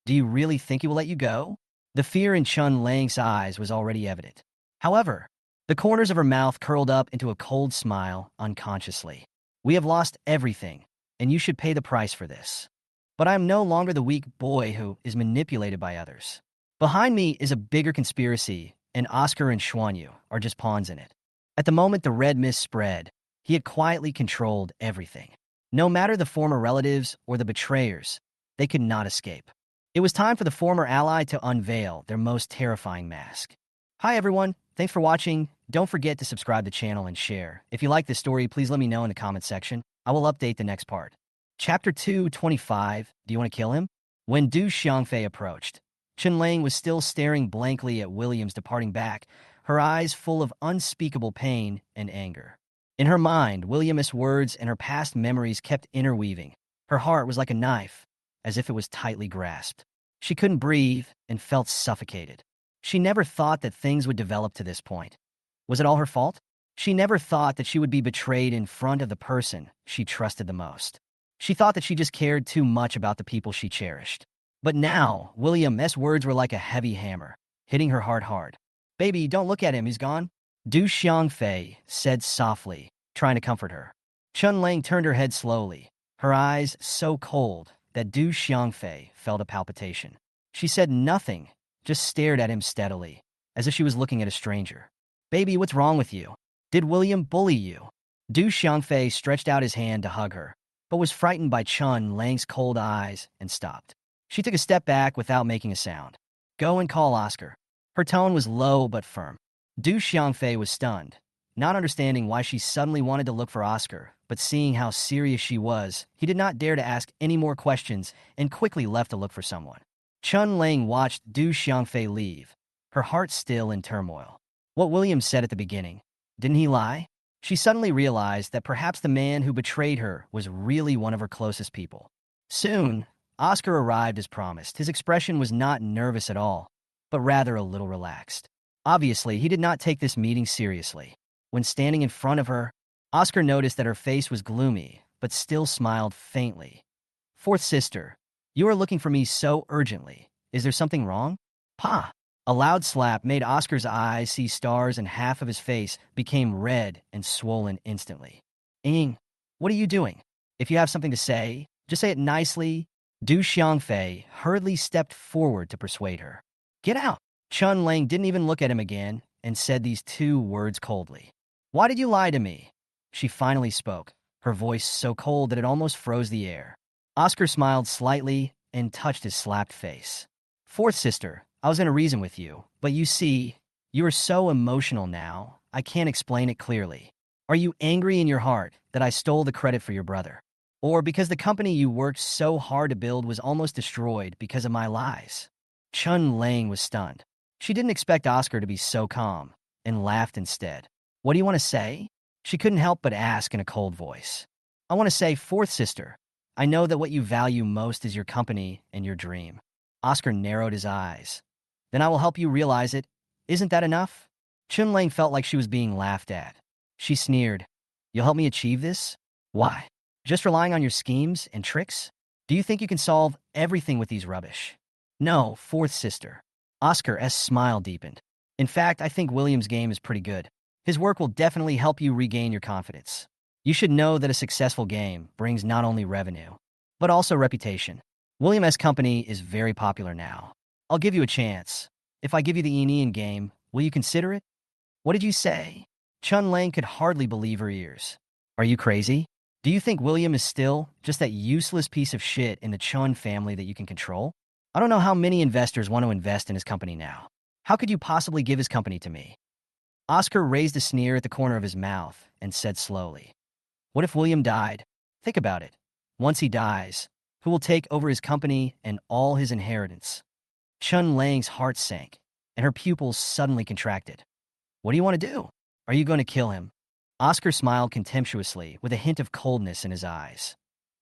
Do you really think he will let you go? The fear in Chun Lang's eyes was already evident. However, the corners of her mouth curled up into a cold smile unconsciously. We have lost everything, and you should pay the price for this. But I am no longer the weak boy who is manipulated by others. Behind me is a bigger conspiracy, and Oscar and Xuanyu are just pawns in it. At the moment the red mist spread, he had quietly controlled everything. No matter the former relatives or the betrayers, they could not escape. It was time for the former ally to unveil their most terrifying mask. Hi everyone, thanks for watching. Don't forget to subscribe to the channel and share. If you like this story, please let me know in the comments section. I will update the next part. Chapter 225, Do You Want to Kill Him? When Du Xiangfei approached, Chun Lang was still staring blankly at William's departing back, her eyes full of unspeakable pain and anger. In her mind, William's words and her past memories kept interweaving. Her heart was like a knife, as if it was tightly grasped. She couldn't breathe and felt suffocated. She never thought that things would develop to this point. Was it all her fault? She never thought that she would be betrayed in front of the person she trusted the most. She thought that she just cared too much about the people she cherished. But now, William's words were like a heavy hammer, hitting her heart hard. Baby, don't look at him, he's gone. Du Xiangfei said softly, trying to comfort her. Chun Lang turned her head slowly, her eyes so cold that Du Xiangfei felt a palpitation. She said nothing, just stared at him steadily, as if she was looking at a stranger. Baby, what's wrong with you? Did William bully you? Du Xiangfei stretched out his hand to hug her, but was frightened by Chun Lang's cold eyes and stopped. She took a step back without making a sound. Go and call Oscar. Her tone was low but firm. Du Xiangfei was stunned, not understanding why she suddenly wanted to look for Oscar, but seeing how serious she was, he did not dare to ask any more questions and quickly left to look for someone. Chun Lang watched Du Xiangfei leave, her heart still in turmoil. What William said at the beginning, didn't he lie? She suddenly realized that perhaps the man who betrayed her was really one of her closest people. Soon, Oscar arrived as promised. His expression was not nervous at all, but rather a little relaxed. Obviously, he did not take this meeting seriously. When standing in front of her, Oscar noticed that her face was gloomy, but still smiled faintly. Fourth sister, you are looking for me so urgently. Is there something wrong? Pa! A loud slap made Oscar's eyes see stars and half of his face became red and swollen instantly. Ying, what are you doing? If you have something to say, just say it nicely. Du Xiangfei hurriedly stepped forward to persuade her. Get out! Chun Lang didn't even look at him again and said these two words coldly. Why did you lie to me? She finally spoke, her voice so cold that it almost froze the air. Oscar smiled slightly and touched his slapped face. Fourth sister, I was going to reason with you, but you see, you are so emotional now, I can't explain it clearly. Are you angry in your heart that I stole the credit for your brother? Or because the company you worked so hard to build was almost destroyed because of my lies? Chun Lang was stunned. She didn't expect Oscar to be so calm, and laughed instead. What do you want to say? She couldn't help but ask in a cold voice. I want to say, fourth sister, I know that what you value most is your company and your dream. Oscar narrowed his eyes. Then I will help you realize it. Isn't that enough? Chun Lang felt like she was being laughed at. She sneered. You'll help me achieve this? Why? Just relying on your schemes and tricks? Do you think you can solve everything with these rubbish? No, fourth sister. Oscar's smile deepened. In fact, I think William's game is pretty good. His work will definitely help you regain your confidence. You should know that a successful game brings not only revenue, but also reputation. William's company is very popular now. I'll give you a chance. If I give you the Ian game, will you consider it? What did you say? Chun Lang could hardly believe her ears. Are you crazy? Do you think William is still just that useless piece of shit in the Chun family that you can control? I don't know how many investors want to invest in his company now. How could you possibly give his company to me? Oscar raised a sneer at the corner of his mouth and said slowly, what if William died? Think about it. Once he dies, who will take over his company and all his inheritance? Chun Lang's heart sank, and her pupils suddenly contracted. What do you want to do? Are you going to kill him? Oscar smiled contemptuously with a hint of coldness in his eyes.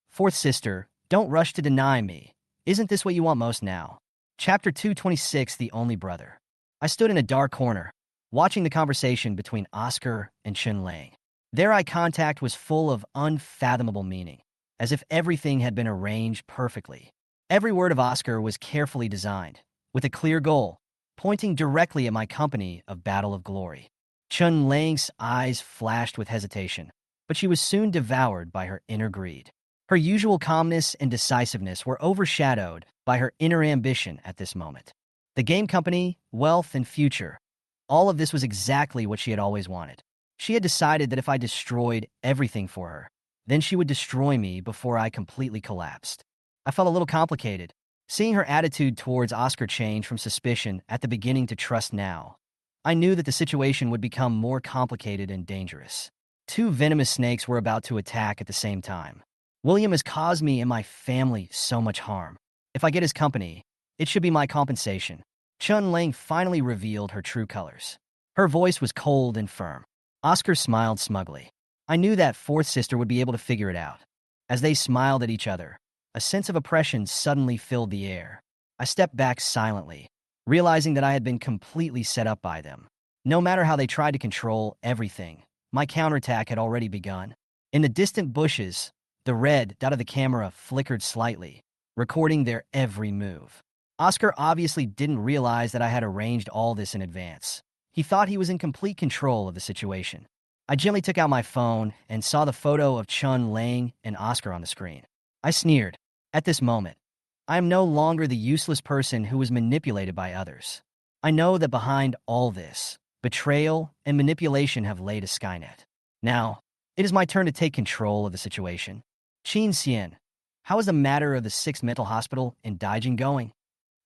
Fourth sister, don't rush to deny me. Isn't this what you want most now? Chapter 226, The Only Brother. I stood in a dark corner, watching the conversation between Oscar and Chun Lang. Their eye contact was full of unfathomable meaning, as if everything had been arranged perfectly. Every word of Oscar was carefully designed, with a clear goal, pointing directly at my company of Battle of Glory. Chun Lang's eyes flashed with hesitation, but she was soon devoured by her inner greed. Her usual calmness and decisiveness were overshadowed by her inner ambition at this moment. The game company, wealth, and future. All of this was exactly what she had always wanted. She had decided that if I destroyed everything for her, then she would destroy me before I completely collapsed. I felt a little complicated, seeing her attitude towards Oscar change from suspicion at the beginning to trust now. I knew that the situation would become more complicated and dangerous. Two venomous snakes were about to attack at the same time. William has caused me and my family so much harm. If I get his company, it should be my compensation. Chun Lang finally revealed her true colors. Her voice was cold and firm. Oscar smiled smugly. I knew that fourth sister would be able to figure it out. As they smiled at each other, a sense of oppression suddenly filled the air. I stepped back silently, realizing that I had been completely set up by them. No matter how they tried to control everything, my counterattack had already begun. In the distant bushes, the red dot of the camera flickered slightly, recording their every move. Oscar obviously didn't realize that I had arranged all this in advance. He thought he was in complete control of the situation. I gently took out my phone and saw the photo of Chun Lang and Oscar on the screen. I sneered. At this moment, I am no longer the useless person who was manipulated by others. I know that behind all this, betrayal and manipulation have laid a Skynet. Now, it is my turn to take control of the situation. Qin Xian, how is the matter of the 6th mental hospital in Daijing going?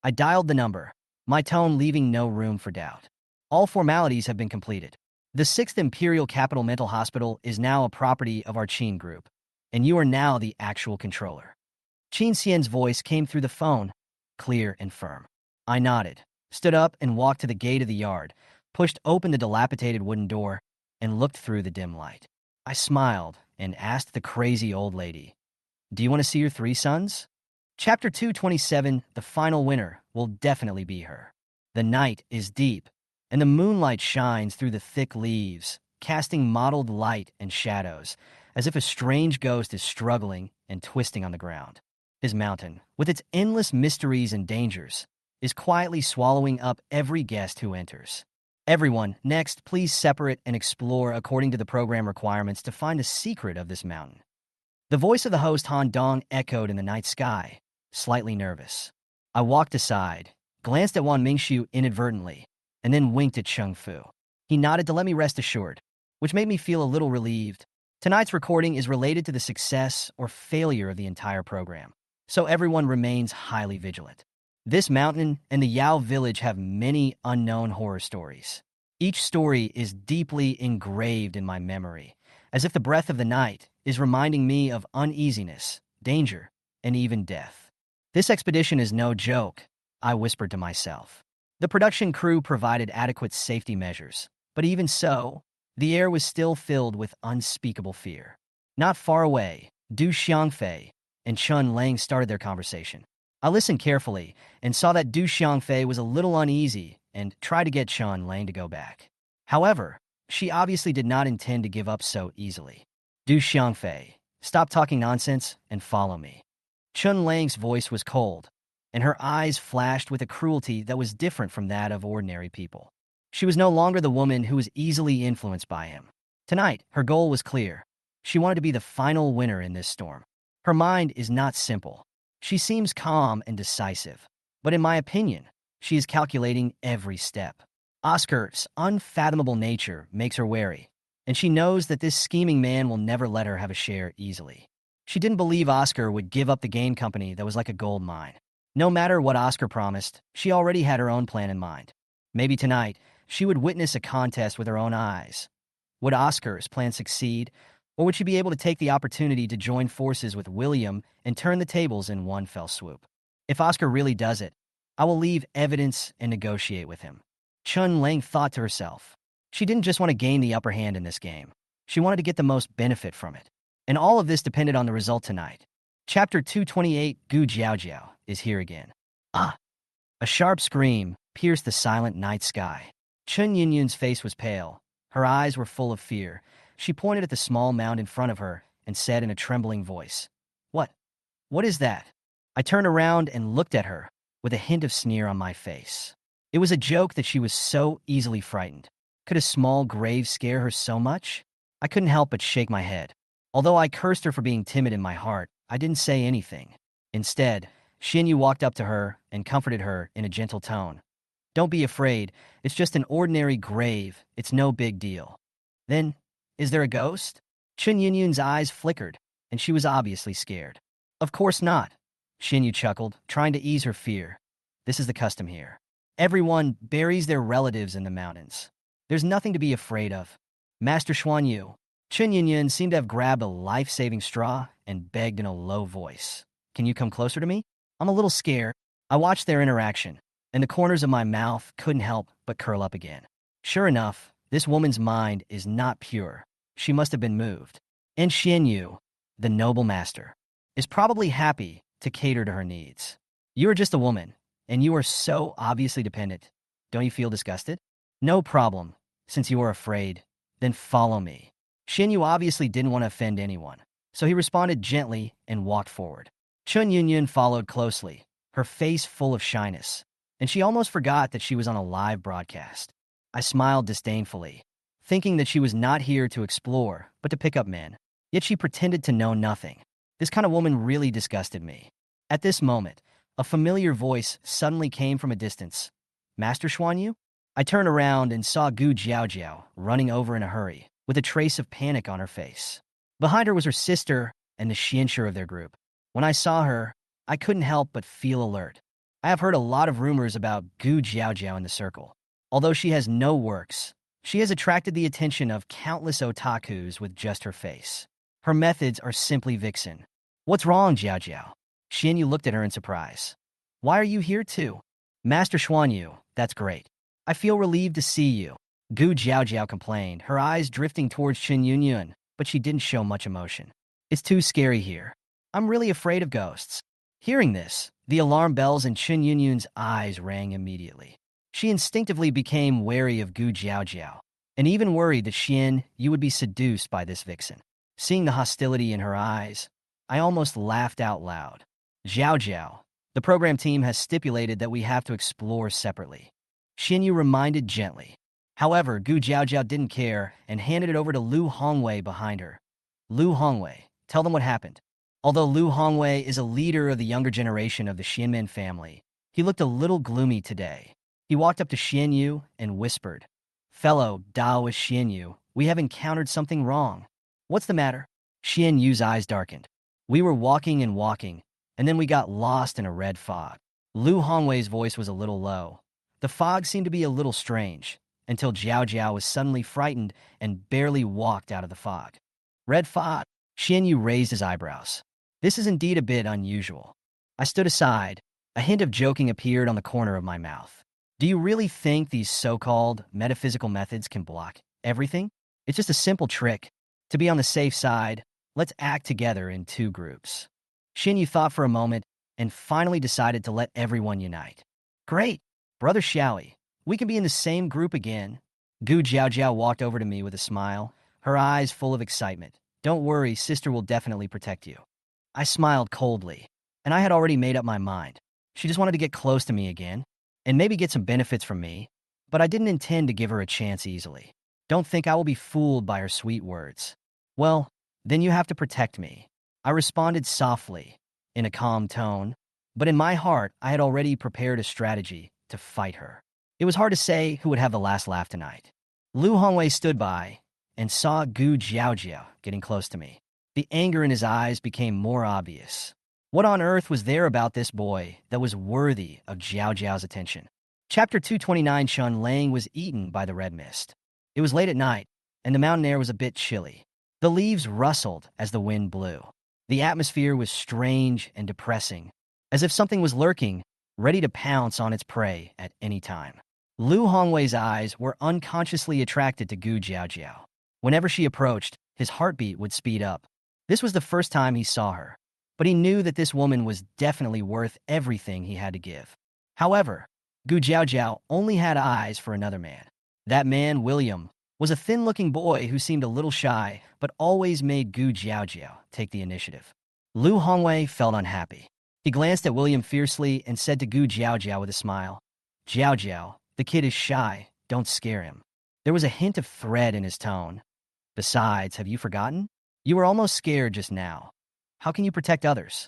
I dialed the number, my tone leaving no room for doubt. All formalities have been completed. The 6th Imperial Capital Mental Hospital is now a property of our Qin Group, and you are now the actual controller. Qin Xian's voice came through the phone, clear and firm. I nodded, stood up and walked to the gate of the yard, pushed open the dilapidated wooden door, and looked through the dim light. I smiled and asked the crazy old lady, "Do you want to see your 3 sons?" Chapter 227, the final winner, will definitely be her. The night is deep, and the moonlight shines through the thick leaves, casting mottled light and shadows, as if a strange ghost is struggling and twisting on the ground. His mountain, with its endless mysteries and dangers, is quietly swallowing up every guest who enters. Everyone, next, please separate and explore according to the program requirements to find the secret of this mountain. The voice of the host Han Dong echoed in the night sky, slightly nervous. I walked aside, glanced at Wan Mingshu inadvertently, and then winked at Chung Fu. He nodded to let me rest assured, which made me feel a little relieved. Tonight's recording is related to the success or failure of the entire program, so everyone remains highly vigilant. This mountain and the Yao village have many unknown horror stories. Each story is deeply engraved in my memory, as if the breath of the night is reminding me of uneasiness, danger, and even death. This expedition is no joke, I whispered to myself. The production crew provided adequate safety measures, but even so, the air was still filled with unspeakable fear. Not far away, Du Xiangfei and Chun Lang started their conversation. I listened carefully and saw that Du Xiangfei was a little uneasy and tried to get Chun Lang to go back. However, she obviously did not intend to give up so easily. Du Xiangfei, stop talking nonsense and follow me. Chun Lang's voice was cold, and her eyes flashed with a cruelty that was different from that of ordinary people. She was no longer the woman who was easily influenced by him. Tonight, her goal was clear. She wanted to be the final winner in this storm. Her mind is not simple. She seems calm and decisive, but in my opinion, she is calculating every step. Oscar's unfathomable nature makes her wary, and she knows that this scheming man will never let her have a share easily. She didn't believe Oscar would give up the game company that was like a gold mine. No matter what Oscar promised, she already had her own plan in mind. Maybe tonight, she would witness a contest with her own eyes. Would Oscar's plan succeed, or would she be able to take the opportunity to join forces with William and turn the tables in one fell swoop? If Oscar really does it, I will leave evidence and negotiate with him. Chun Lang thought to herself. She didn't just want to gain the upper hand in this game. She wanted to get the most benefit from it. And all of this depended on the result tonight. Chapter 228, Gu Jiaojiao, is here again. Ah! A sharp scream pierced the silent night sky. Chun Yunyun's face was pale. Her eyes were full of fear. She pointed at the small mound in front of her and said in a trembling voice, "What? What is that?" I turned around and looked at her with a hint of sneer on my face. It was a joke that she was so easily frightened. Could a small grave scare her so much? I couldn't help but shake my head. Although I cursed her for being timid in my heart, I didn't say anything. Instead, Shinu walked up to her and comforted her in a gentle tone. Don't be afraid. It's just an ordinary grave. It's no big deal. Then, is there a ghost? Chun Yunyun's eyes flickered, and she was obviously scared. Of course not. Shinu chuckled, trying to ease her fear. This is the custom here. Everyone buries their relatives in the mountains. There's nothing to be afraid of. Master Xuanyu. Chun Yunyun seemed to have grabbed a life-saving straw and begged in a low voice. Can you come closer to me? I'm a little scared. I watched their interaction, and the corners of my mouth couldn't help but curl up again. Sure enough, this woman's mind is not pure. She must have been moved. And Xianyu, the noble master, is probably happy to cater to her needs. You are just a woman, and you are so obviously dependent. Don't you feel disgusted? No problem. Since you are afraid, then follow me. Xianyu obviously didn't want to offend anyone, so he responded gently and walked forward. Chun Yunyun followed closely, her face full of shyness, and she almost forgot that she was on a live broadcast. I smiled disdainfully, thinking that she was not here to explore, but to pick up men. Yet she pretended to know nothing. This kind of woman really disgusted me. At this moment, a familiar voice suddenly came from a distance. Master Xuanyu? I turned around and saw Gu Jiaojiao running over in a hurry, with a trace of panic on her face. Behind her was her sister and the xianxue of their group. When I saw her, I couldn't help but feel alert. I have heard a lot of rumors about Gu Jiaojiao in the circle. Although she has no works, she has attracted the attention of countless otakus with just her face. Her methods are simply vixen. What's wrong, Jiaojiao? Xianyu looked at her in surprise. Why are you here too? Master Xuanyu, that's great. I feel relieved to see you. Gu Jiaojiao complained, her eyes drifting towards Chun Yunyun, but she didn't show much emotion. It's too scary here. I'm really afraid of ghosts. Hearing this, the alarm bells in Chun Yunyun's eyes rang immediately. She instinctively became wary of Gu Jiaojiao, and even worried that you would be seduced by this vixen. Seeing the hostility in her eyes, I almost laughed out loud. Jiaojiao, the program team has stipulated that we have to explore separately. Xinyu reminded gently. However, Gu Jiaojiao didn't care and handed it over to Lu Hongwei behind her. Lu Hongwei, tell them what happened. Although Lu Hongwei is a leader of the younger generation of the Xianmen family, he looked a little gloomy today. He walked up to Xianyu and whispered, Fellow Daoist Xianyu, we have encountered something wrong. What's the matter? Xianyu's eyes darkened. We were walking and walking, and then we got lost in a red fog. Lu Hongwei's voice was a little low. The fog seemed to be a little strange, until Jiaojiao was suddenly frightened and barely walked out of the fog. Red fog? Xianyu raised his eyebrows. This is indeed a bit unusual. I stood aside. A hint of joking appeared on the corner of my mouth. Do you really think these so-called metaphysical methods can block everything? It's just a simple trick. To be on the safe side, let's act together in two groups. Xinyu thought for a moment and finally decided to let everyone unite. Great! Brother Xiaoi, we can be in the same group again. Gu Jiaojiao walked over to me with a smile, her eyes full of excitement. Don't worry, sister will definitely protect you. I smiled coldly, and I had already made up my mind. She just wanted to get close to me again, and maybe get some benefits from me, but I didn't intend to give her a chance easily. Don't think I will be fooled by her sweet words. Well, then you have to protect me. I responded softly, in a calm tone, but in my heart I had already prepared a strategy to fight her. It was hard to say who would have the last laugh tonight. Lu Hongwei stood by and saw Gu Jiaojiao getting close to me. The anger in his eyes became more obvious. What on earth was there about this boy that was worthy of Jiaojiao's attention? Chapter 229. Shun Lang was eaten by the red mist. It was late at night, and the mountain air was a bit chilly. The leaves rustled as the wind blew. The atmosphere was strange and depressing, as if something was lurking, ready to pounce on its prey at any time. Lu Hongwei's eyes were unconsciously attracted to Gu Jiaojiao. Whenever she approached, his heartbeat would speed up. This was the first time he saw her, but he knew that this woman was definitely worth everything he had to give. However, Gu Jiaojiao only had eyes for another man. That man, William, was a thin-looking boy who seemed a little shy, but always made Gu Jiaojiao take the initiative. Lu Hongwei felt unhappy. He glanced at William fiercely and said to Gu Jiaojiao with a smile, Jiaojiao, the kid is shy, don't scare him. There was a hint of threat in his tone. Besides, have you forgotten? You were almost scared just now. How can you protect others?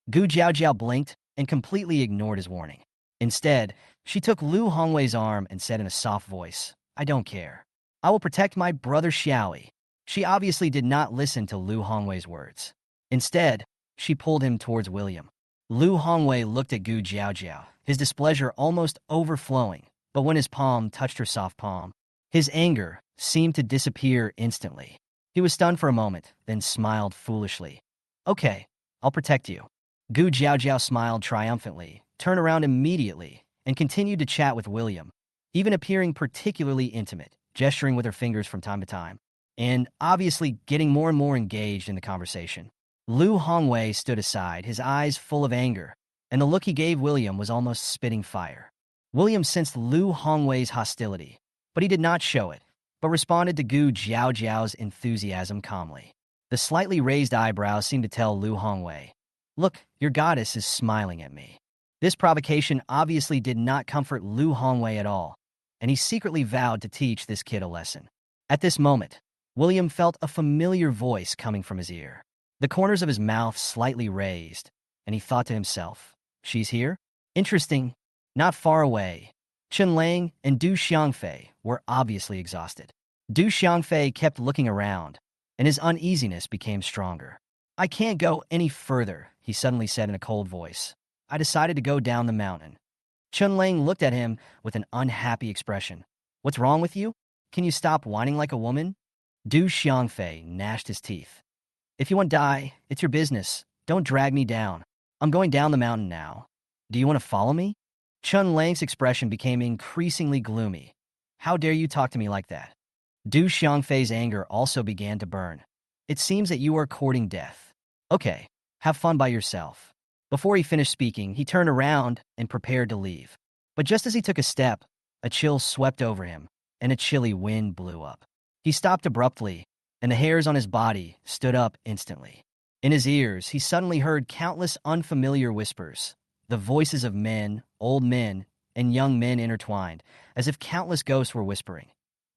Gu Jiaojiao blinked and completely ignored his warning. Instead, she took Lu Hongwei's arm and said in a soft voice, I don't care. I will protect my brother Xiaoli. She obviously did not listen to Lu Hongwei's words. Instead, she pulled him towards William. Lu Hongwei looked at Gu Jiaojiao, his displeasure almost overflowing, but when his palm touched her soft palm, his anger seemed to disappear instantly. He was stunned for a moment, then smiled foolishly. Okay, I'll protect you. Gu Jiaojiao smiled triumphantly, turned around immediately, and continued to chat with William, even appearing particularly intimate, gesturing with her fingers from time to time, and obviously getting more and more engaged in the conversation. Lu Hongwei stood aside, his eyes full of anger, and the look he gave William was almost spitting fire. William sensed Lu Hongwei's hostility, but he did not show it, but responded to Gu Jiaojiao's enthusiasm calmly. The slightly raised eyebrows seemed to tell Lu Hongwei, Look, your goddess is smiling at me. This provocation obviously did not comfort Lu Hongwei at all, and he secretly vowed to teach this kid a lesson. At this moment, William felt a familiar voice coming from his ear. The corners of his mouth slightly raised, and he thought to himself, She's here? Interesting. Not far away. Chen Lang and Du Xiangfei were obviously exhausted. Du Xiangfei kept looking around, and his uneasiness became stronger. I can't go any further, he suddenly said in a cold voice. I decided to go down the mountain. Chen Lang looked at him with an unhappy expression. What's wrong with you? Can you stop whining like a woman? Du Xiangfei gnashed his teeth. If you want to die, it's your business. Don't drag me down. I'm going down the mountain now. Do you want to follow me? Chen Lang's expression became increasingly gloomy. How dare you talk to me like that? Du Xiangfei's anger also began to burn. It seems that you are courting death. Okay, have fun by yourself. Before he finished speaking, he turned around and prepared to leave. But just as he took a step, a chill swept over him, and a chilly wind blew up. He stopped abruptly, and the hairs on his body stood up instantly. In his ears, he suddenly heard countless unfamiliar whispers, the voices of men, old men, and young men intertwined, as if countless ghosts were whispering.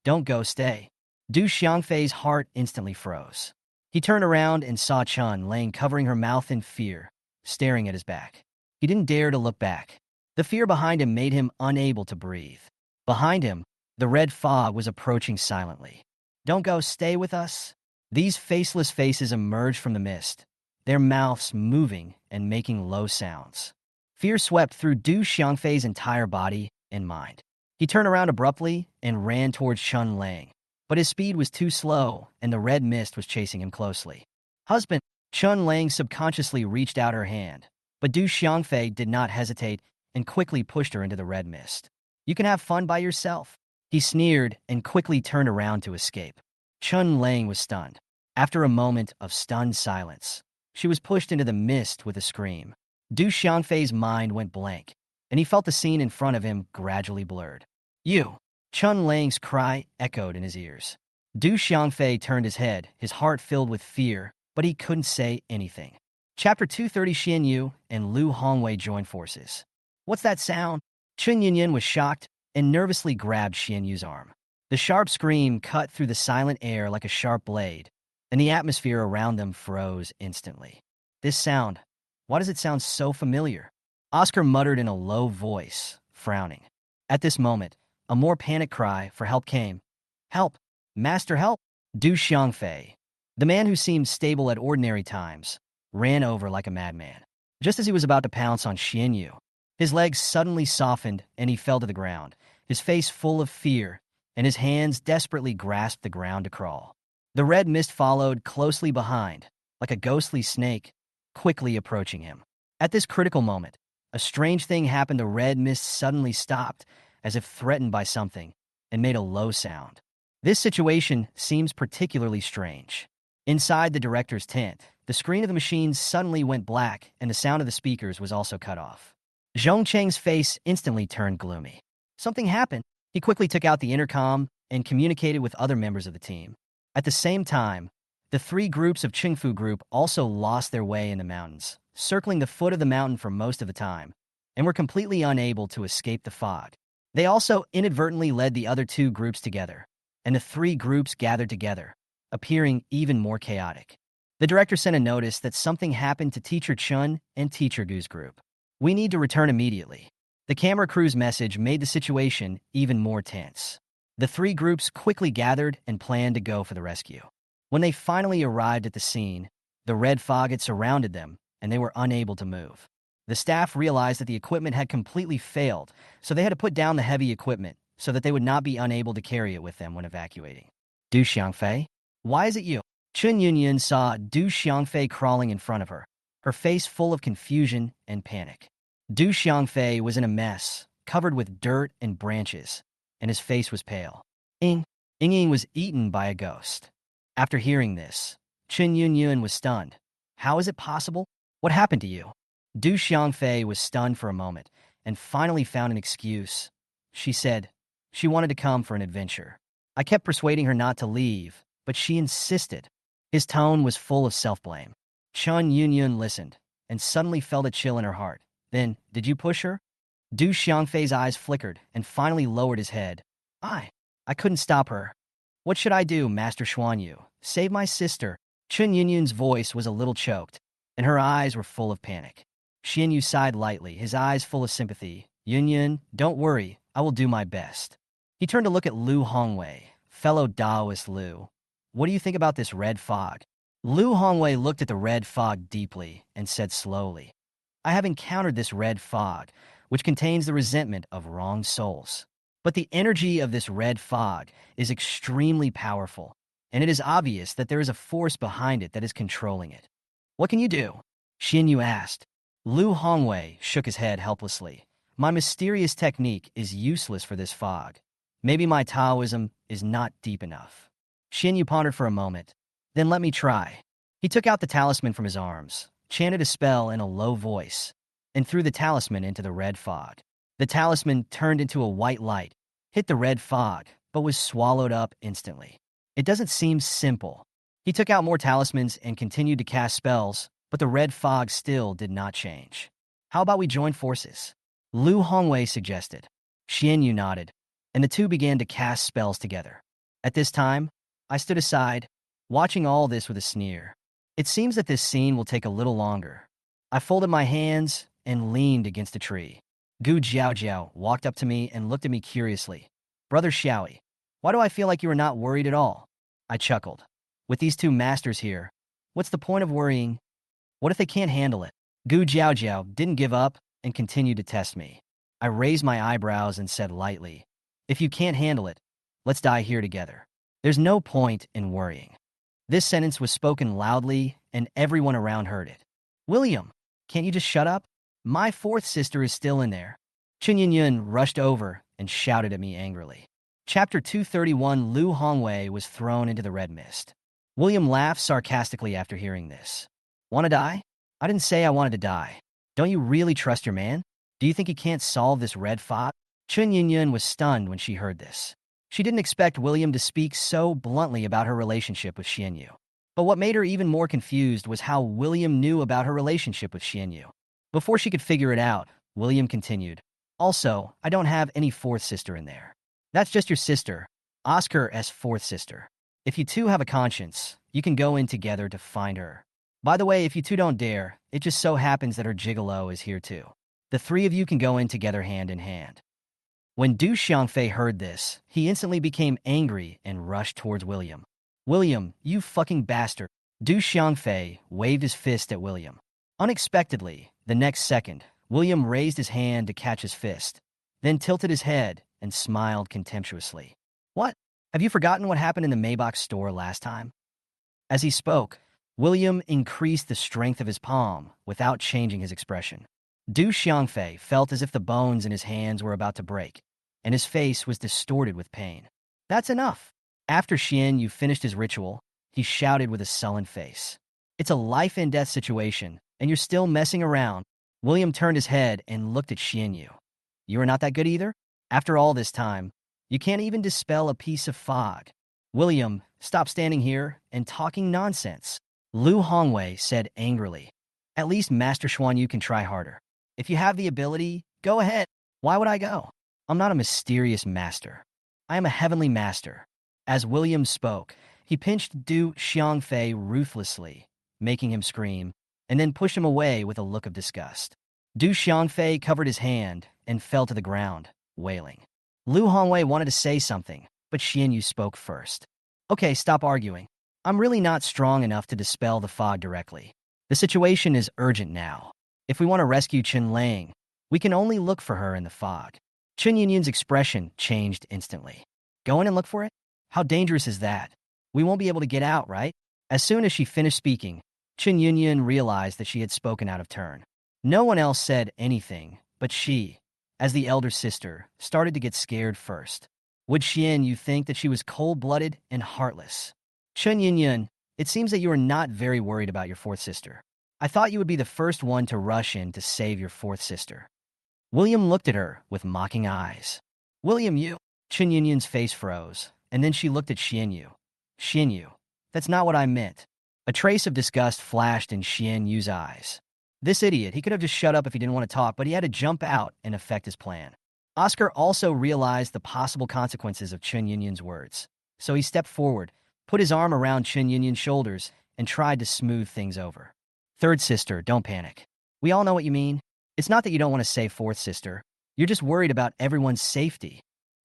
Don't go, stay. Du Xiangfei's heart instantly froze. He turned around and saw Chun laying covering her mouth in fear, staring at his back. He didn't dare to look back. The fear behind him made him unable to breathe. Behind him, the red fog was approaching silently. Don't go, stay with us. These faceless faces emerged from the mist, their mouths moving and making low sounds. Fear swept through Du Xiangfei's entire body and mind. He turned around abruptly and ran towards Chun Lang, but his speed was too slow and the red mist was chasing him closely. Husband, Chun Lang subconsciously reached out her hand, but Du Xiangfei did not hesitate and quickly pushed her into the red mist. You can have fun by yourself. He sneered and quickly turned around to escape. Chun Lang was stunned. After a moment of stunned silence, she was pushed into the mist with a scream. Du Xiangfei's mind went blank, and he felt the scene in front of him gradually blurred. You! Chun Lang's cry echoed in his ears. Du Xiangfei turned his head, his heart filled with fear, but he couldn't say anything. Chapter 230. Xinu and Lu Hongwei joined forces. What's that sound? Chun Yinyin was shocked and nervously grabbed Xianyu's arm. The sharp scream cut through the silent air like a sharp blade, and the atmosphere around them froze instantly. This sound, why does it sound so familiar? Oscar muttered in a low voice, frowning. At this moment, a more panicked cry for help came. Help! Master, help! Du Xiangfei, the man who seemed stable at ordinary times, ran over like a madman. Just as he was about to pounce on Xianyu, his legs suddenly softened and he fell to the ground, his face full of fear, and his hands desperately grasped the ground to crawl. The red mist followed closely behind, like a ghostly snake, quickly approaching him. At this critical moment, a strange thing happened. The red mist suddenly stopped, as if threatened by something, and made a low sound. This situation seems particularly strange. Inside the director's tent, the screen of the machine suddenly went black, and the sound of the speakers was also cut off. Zhong Cheng's face instantly turned gloomy. Something happened. He quickly took out the intercom and communicated with other members of the team. At the same time, the three groups of Qingfu Group also lost their way in the mountains, circling the foot of the mountain for most of the time, and were completely unable to escape the fog. They also inadvertently led the other two groups together, and the three groups gathered together, appearing even more chaotic. The director sent a notice that something happened to Teacher Chun and Teacher Gu's group. We need to return immediately. The camera crew's message made the situation even more tense. The three groups quickly gathered and planned to go for the rescue. When they finally arrived at the scene, the red fog had surrounded them, and they were unable to move. The staff realized that the equipment had completely failed, so they had to put down the heavy equipment so that they would not be unable to carry it with them when evacuating. Du Xiangfei? Why is it you? Chun Yunyun saw Du Xiangfei crawling in front of her, her face full of confusion and panic. Du Xiangfei was in a mess, covered with dirt and branches, and his face was pale. Ying was eaten by a ghost. After hearing this, Chun Yunyun was stunned. How is it possible? What happened to you? Du Xiangfei was stunned for a moment and finally found an excuse. She said she wanted to come for an adventure. I kept persuading her not to leave, but she insisted. His tone was full of self-blame. Chun Yunyun listened and suddenly felt a chill in her heart. Then, did you push her? Du Xiangfei's eyes flickered and finally lowered his head. I couldn't stop her. What should I do, Master Xuanyu? Save my sister. Chun Yunyun's voice was a little choked, and her eyes were full of panic. Xianyu sighed lightly, his eyes full of sympathy. Yunyun, don't worry, I will do my best. He turned to look at Lu Hongwei, fellow Taoist Lu. What do you think about this red fog? Lu Hongwei looked at the red fog deeply and said slowly, I have encountered this red fog, which contains the resentment of wronged souls. But the energy of this red fog is extremely powerful, and it is obvious that there is a force behind it that is controlling it. What can you do? Xinyu asked. Lu Hongwei shook his head helplessly. My mysterious technique is useless for this fog. Maybe my Taoism is not deep enough. Xinyu pondered for a moment. Then let me try. He took out the talisman from his arms, chanted a spell in a low voice, and threw the talisman into the red fog. The talisman turned into a white light, hit the red fog, but was swallowed up instantly. It doesn't seem simple. He took out more talismans and continued to cast spells, but the red fog still did not change. How about we join forces? Lu Hongwei suggested. Xianyu nodded, and the two began to cast spells together. At this time, I stood aside, watching all this with a sneer. It seems that this scene will take a little longer. I folded my hands and leaned against a tree. Gu Jiaojiao walked up to me and looked at me curiously. Brother Xiaoi, why do I feel like you are not worried at all? I chuckled. With these two masters here, what's the point of worrying? What if they can't handle it? Gu Jiaojiao didn't give up and continued to test me. I raised my eyebrows and said lightly, if you can't handle it, let's die here together. There's no point in worrying. This sentence was spoken loudly, and everyone around heard it. William, can't you just shut up? My fourth sister is still in there. Chun Yunyun rushed over and shouted at me angrily. Chapter 231. Lu Hongwei was thrown into the red mist. William laughed sarcastically after hearing this. Want to die? I didn't say I wanted to die. Don't you really trust your man? Do you think he can't solve this red fog? Chun Yunyun was stunned when she heard this. She didn't expect William to speak so bluntly about her relationship with Xianyu. But what made her even more confused was how William knew about her relationship with Xianyu. Before she could figure it out, William continued. Also, I don't have any fourth sister in there. That's just your sister, Oscar's fourth sister. If you two have a conscience, you can go in together to find her. By the way, if you two don't dare, it just so happens that her gigolo is here too. The three of you can go in together hand in hand. When Du Xiangfei heard this, he instantly became angry and rushed towards William. William, you fucking bastard. Du Xiangfei waved his fist at William. Unexpectedly, the next second, William raised his hand to catch his fist, then tilted his head and smiled contemptuously. What? Have you forgotten what happened in the Maybach store last time? As he spoke, William increased the strength of his palm without changing his expression. Du Xiangfei felt as if the bones in his hands were about to break, and his face was distorted with pain. That's enough. After Xianyu finished his ritual, he shouted with a sullen face. It's a life-and-death situation, and you're still messing around. William turned his head and looked at Xianyu. You are not that good either? After all this time, you can't even dispel a piece of fog. William, stop standing here and talking nonsense. Lu Hongwei said angrily. At least Master Xuan Yu can try harder. If you have the ability, go ahead. Why would I go? I'm not a mysterious master. I am a heavenly master. As William spoke, he pinched Du Xiangfei ruthlessly, making him scream, and then pushed him away with a look of disgust. Du Xiangfei covered his hand and fell to the ground, wailing. Lu Hongwei wanted to say something, but Xian Yu spoke first. Okay, stop arguing. I'm really not strong enough to dispel the fog directly. The situation is urgent now. If we want to rescue Chen Lang, we can only look for her in the fog. Chen Yunyun's expression changed instantly. Go in and look for it? How dangerous is that? We won't be able to get out, right? As soon as she finished speaking, Chen Yunyun realized that she had spoken out of turn. No one else said anything, but she, as the elder sister, started to get scared first. Would Xian Yu think that she was cold-blooded and heartless? Chen Yunyun, it seems that you are not very worried about your fourth sister. I thought you would be the first one to rush in to save your fourth sister. William looked at her with mocking eyes. William, you. Chen Yunyun's face froze, and then she looked at Xian Yu. Xian Yu, that's not what I meant. A trace of disgust flashed in Xian Yu's eyes. This idiot, he could have just shut up if he didn't want to talk, but he had to jump out and effect his plan. Oscar also realized the possible consequences of Chen Yunyun's words, so he stepped forward, put his arm around Chen Yunyun's shoulders, and tried to smooth things over. Third sister, don't panic. We all know what you mean. It's not that you don't want to save fourth sister. You're just worried about everyone's safety.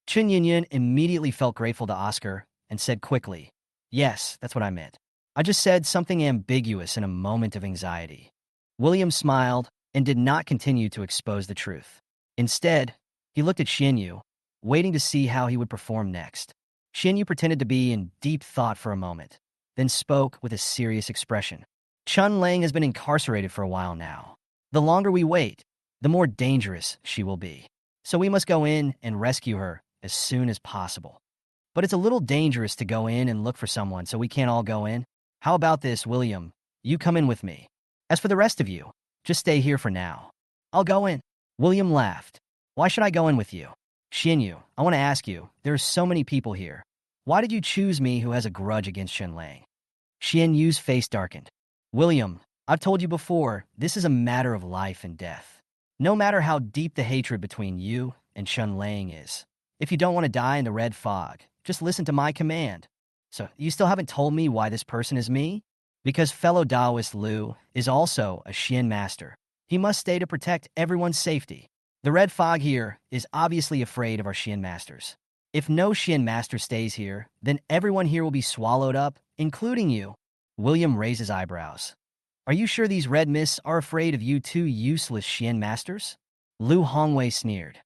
Chen Yunyun immediately felt grateful to Oscar and said quickly, yes, that's what I meant. I just said something ambiguous in a moment of anxiety. William smiled and did not continue to expose the truth. Instead, he looked at Xian Yu, waiting to see how he would perform next. Xian Yu pretended to be in deep thought for a moment, then spoke with a serious expression. Chen Lang has been incarcerated for a while now. The longer we wait, the more dangerous she will be. So we must go in and rescue her as soon as possible. But it's a little dangerous to go in and look for someone, so we can't all go in. How about this, William? You come in with me. As for the rest of you, just stay here for now. I'll go in. William laughed. Why should I go in with you? Xian Yu, I want to ask you, there are so many people here. Why did you choose me who has a grudge against Chen Lang? Xian Yu's face darkened. William, I've told you before, this is a matter of life and death. No matter how deep the hatred between you and Chen Lang is, if you don't want to die in the red fog, just listen to my command. So, you still haven't told me why this person is me? Because fellow Taoist Lu is also a Xian master. He must stay to protect everyone's safety. The red fog here is obviously afraid of our Xian masters. If no Xian master stays here, then everyone here will be swallowed up, including you. William raised his eyebrows. Are you sure these red mists are afraid of you two useless Xian masters? Lu Hongwei sneered.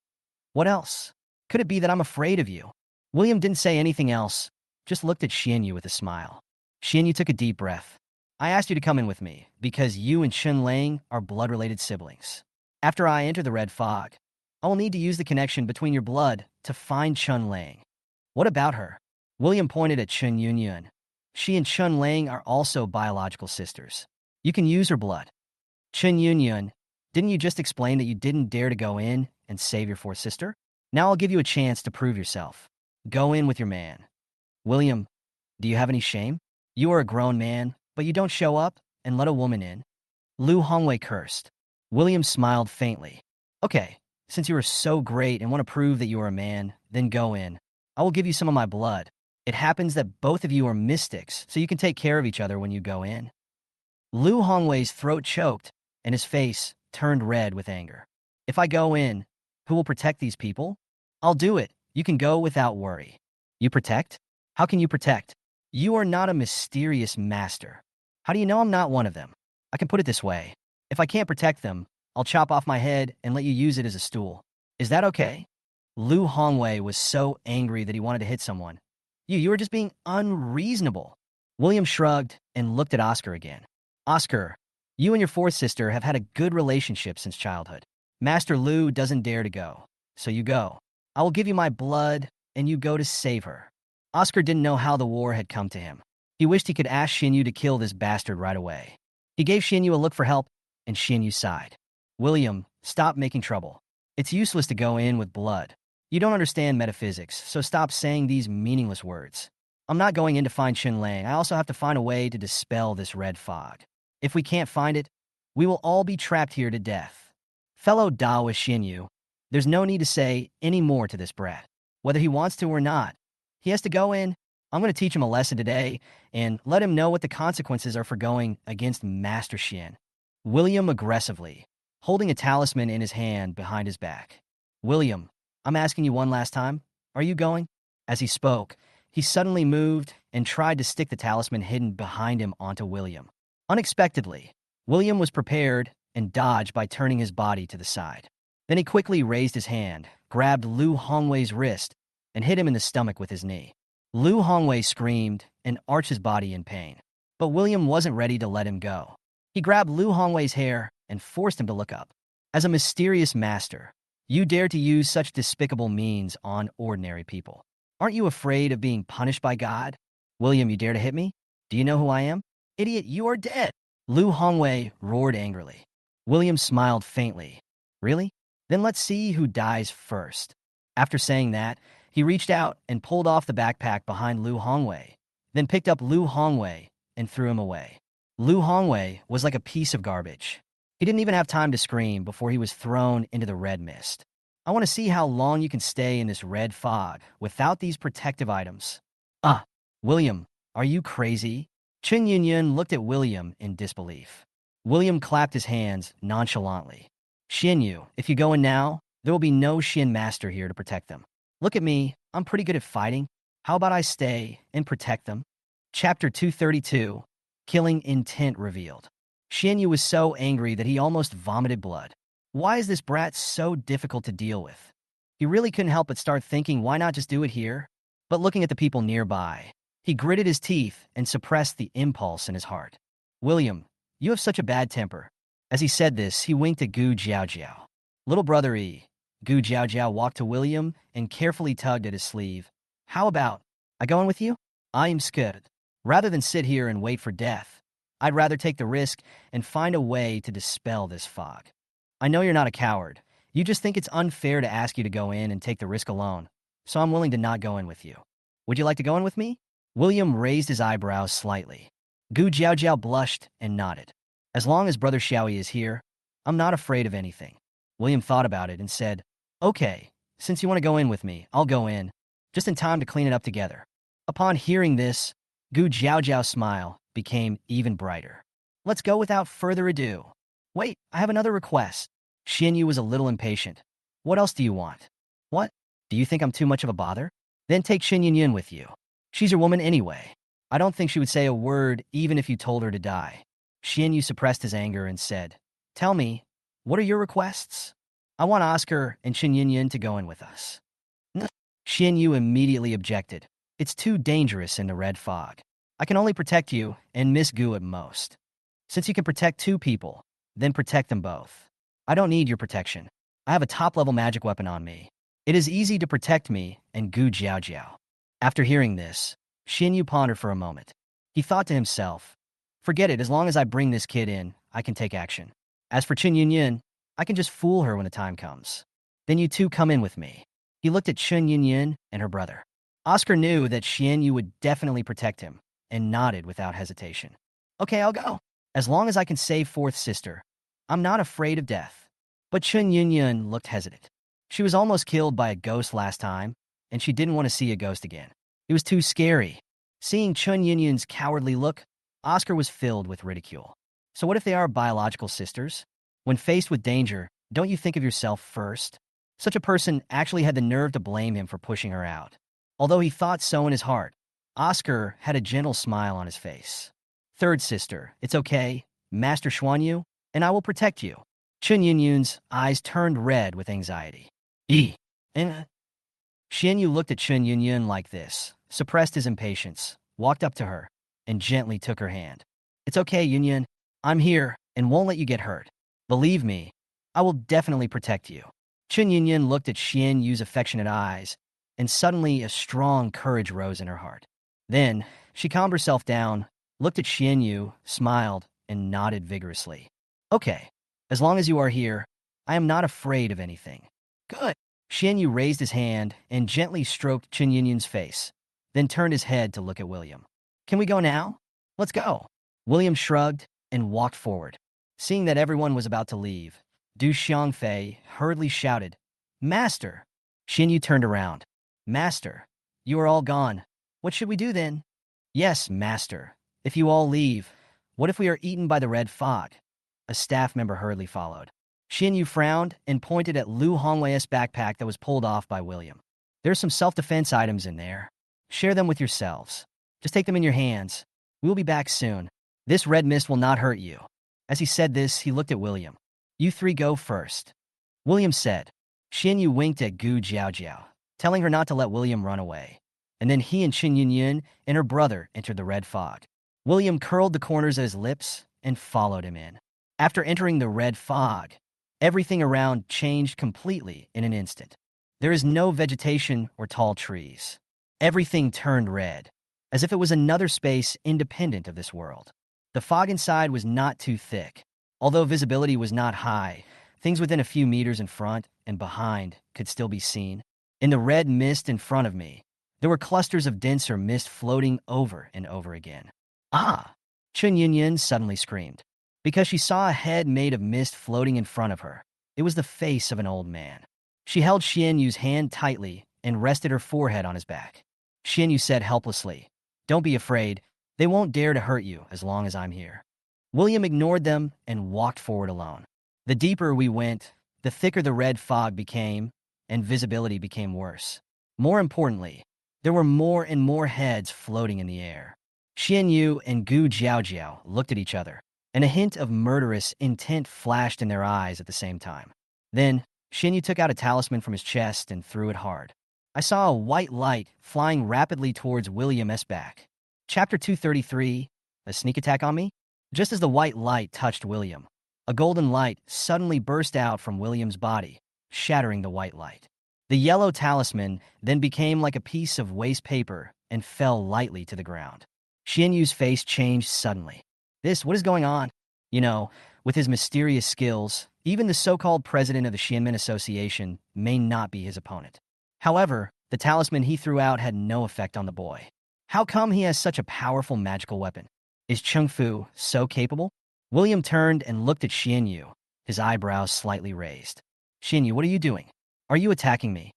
What else? Could it be that I'm afraid of you? William didn't say anything else, just looked at Xian Yu with a smile. Xian Yu took a deep breath. I asked you to come in with me because you and Chen Lang are blood-related siblings. After I enter the red fog, I will need to use the connection between your blood to find Chen Lang. What about her? William pointed at Chen Yunyun. She and Chen Lang are also biological sisters. You can use her blood. Chen Yunyun, didn't you just explain that you didn't dare to go in and save your fourth sister? Now I'll give you a chance to prove yourself. Go in with your man. William, do you have any shame? You are a grown man, but you don't show up and let a woman in. Lu Hongwei cursed. William smiled faintly. Okay, since you are so great and want to prove that you are a man, then go in. I will give you some of my blood. It happens that both of you are mystics, so you can take care of each other when you go in. Lu Hongwei's throat choked, and his face turned red with anger. If I go in, who will protect these people? I'll do it. You can go without worry. You protect? How can you protect? You are not a mysterious master. How do you know I'm not one of them? I can put it this way. If I can't protect them, I'll chop off my head and let you use it as a stool. Is that okay? Lu Hongwei was so angry that he wanted to hit someone. You were just being unreasonable. William shrugged and looked at Oscar again. Oscar, you and your fourth sister have had a good relationship since childhood. Master Lu doesn't dare to go, so you go. I will give you my blood, and you go to save her. Oscar didn't know how the war had come to him. He wished he could ask Xinyu to kill this bastard right away. He gave Xinyu a look for help, and Xinyu sighed. William, stop making trouble. It's useless to go in with blood. You don't understand metaphysics, so stop saying these meaningless words. I'm not going in to find Chen Lang. I also have to find a way to dispel this red fog. If we can't find it, We will all be trapped here to death. Fellow Daoist Shinu, there's no need to say any more to this brat. Whether he wants to or not, he has to go in. I'm going to teach him a lesson today and let him know what the consequences are for going against Master Shin. William aggressively, holding a talisman in his hand behind his back. William, I'm asking you one last time. Are you going? As he spoke, he suddenly moved and tried to stick the talisman hidden behind him onto William. Unexpectedly, William was prepared and dodged by turning his body to the side. Then he quickly raised his hand, grabbed Lu Hongwei's wrist, and hit him in the stomach with his knee. Lu Hongwei screamed and arched his body in pain. But William wasn't ready to let him go. He grabbed Lu Hongwei's hair and forced him to look up. As a mysterious master, you dare to use such despicable means on ordinary people. Aren't you afraid of being punished by God? William, you dare to hit me? Do you know who I am? Idiot, you are dead! Lu Hongwei roared angrily. William smiled faintly. Really? Then let's see who dies first. After saying that, he reached out and pulled off the backpack behind Lu Hongwei, then picked up Lu Hongwei and threw him away. Lu Hongwei was like a piece of garbage. He didn't even have time to scream before he was thrown into the red mist. I want to see how long you can stay in this red fog without these protective items. William, are you crazy? Chen Yunyun looked at William in disbelief. William clapped his hands nonchalantly. Xinyu, if you go in now, there will be no Shin master here to protect them. Look at me, I'm pretty good at fighting. How about I stay and protect them? Chapter 232, Killing Intent Revealed. Xinyu was so angry that he almost vomited blood. Why is this brat so difficult to deal with? He really couldn't help but start thinking, why not just do it here? But looking at the people nearby, he gritted his teeth and suppressed the impulse in his heart. William, you have such a bad temper. As he said this, he winked at Gu Jiaojiao. Little brother E. Gu Jiaojiao walked to William and carefully tugged at his sleeve. How about, I go in with you? I am scared. Rather than sit here and wait for death, I'd rather take the risk and find a way to dispel this fog. I know you're not a coward. You just think it's unfair to ask you to go in and take the risk alone, so I'm willing to not go in with you. Would you like to go in with me? William raised his eyebrows slightly. Gu Jiaojiao blushed and nodded. As long as Brother Xiaoyi is here, I'm not afraid of anything. William thought about it and said, Okay, since you want to go in with me, I'll go in, just in time to clean it up together. Upon hearing this, Gu Jiaojiao's smile became even brighter. Let's go without further ado. Wait, I have another request. Xinyu was a little impatient. What else do you want? What? Do you think I'm too much of a bother? Then take Xin Yunyan with you. She's your woman anyway. I don't think she would say a word even if you told her to die. Xinyu suppressed his anger and said, Tell me, what are your requests? I want Oscar and Xin Yunyan to go in with us. No. Xinyu immediately objected. It's too dangerous in the red fog. I can only protect you and Miss Gu at most. Since you can protect two people, then protect them both. I don't need your protection. I have a top-level magic weapon on me. It is easy to protect me and Gu Jiaojiao. After hearing this, Xinyu pondered for a moment. He thought to himself, Forget it, as long as I bring this kid in, I can take action. As for Chen Yunyan, I can just fool her when the time comes. Then you two come in with me. He looked at Chen Yunyan and her brother. Oscar knew that Xinyu would definitely protect him and nodded without hesitation. Okay, I'll go. As long as I can save fourth sister, I'm not afraid of death. But Chen Yunyan looked hesitant. She was almost killed by a ghost last time, and she didn't want to see a ghost again. It was too scary. Seeing Chen Yunyan's cowardly look, Oscar was filled with ridicule. So what if they are biological sisters? When faced with danger, don't you think of yourself first? Such a person actually had the nerve to blame him for pushing her out. Although he thought so in his heart, Oscar had a gentle smile on his face. Third sister, it's okay. Master Xuanyu, and I will protect you. Chen Yunyun's eyes turned red with anxiety. And Xinyu looked at Chen Yunyun like this, suppressed his impatience, walked up to her, and gently took her hand. It's okay, Yunyun. I'm here and won't let you get hurt. Believe me, I will definitely protect you. Chen Yunyun looked at Xinyu's affectionate eyes, and suddenly a strong courage rose in her heart. Then, she calmed herself down, looked at Xinyu, smiled, and nodded vigorously. Okay, as long as you are here, I am not afraid of anything. Good. Xinyu raised his hand and gently stroked Chen Yunyun's face, then turned his head to look at William. Can we go now? Let's go. William shrugged and walked forward. Seeing that everyone was about to leave, Du Xiangfei hurriedly shouted, "Master!" Xinyu turned around. "Master, you are all gone. What should we do then?" "Yes, master. If you all leave, what if we are eaten by the red fog?" A staff member hurriedly followed. Xinyu frowned and pointed at Lu Hongwei's backpack that was pulled off by William. "There's some self-defense items in there. Share them with yourselves. Just take them in your hands. We will be back soon. This red mist will not hurt you." As he said this, he looked at William. "You three go first." William said. Xinyu winked at Gu Jiaojiao, telling her not to let William run away. And then he and Qin Yunyan and her brother entered the red fog. William curled the corners of his lips and followed him in. After entering the red fog, everything around changed completely in an instant. There is no vegetation or tall trees. Everything turned red, as if it was another space independent of this world. The fog inside was not too thick. Although visibility was not high, things within a few meters in front and behind could still be seen. In the red mist in front of me, there were clusters of denser mist floating over and over again. "Ah!" Chun Yunyan suddenly screamed, because she saw a head made of mist floating in front of her. It was the face of an old man. She held Xianyu's hand tightly and rested her forehead on his back. Xianyu said helplessly, "Don't be afraid. They won't dare to hurt you as long as I'm here." William ignored them and walked forward alone. The deeper we went, the thicker the red fog became, and visibility became worse. More importantly, there were more and more heads floating in the air. Xianyu and Gu Jiaojiao looked at each other, and a hint of murderous intent flashed in their eyes at the same time. Then, Xianyu took out a talisman from his chest and threw it hard. I saw a white light flying rapidly towards William's back. Chapter 233, A Sneak Attack on Me? Just as the white light touched William, a golden light suddenly burst out from William's body, shattering the white light. The yellow talisman then became like a piece of waste paper and fell lightly to the ground. Xianyu's face changed suddenly. What is going on? You know, with his mysterious skills, even the so-called president of the Xianmen Association may not be his opponent. However, the talisman he threw out had no effect on the boy. How come he has such a powerful magical weapon? Is Cheng Fu so capable? William turned and looked at Xianyu, his eyebrows slightly raised. "Xianyu, what are you doing? Are you attacking me?"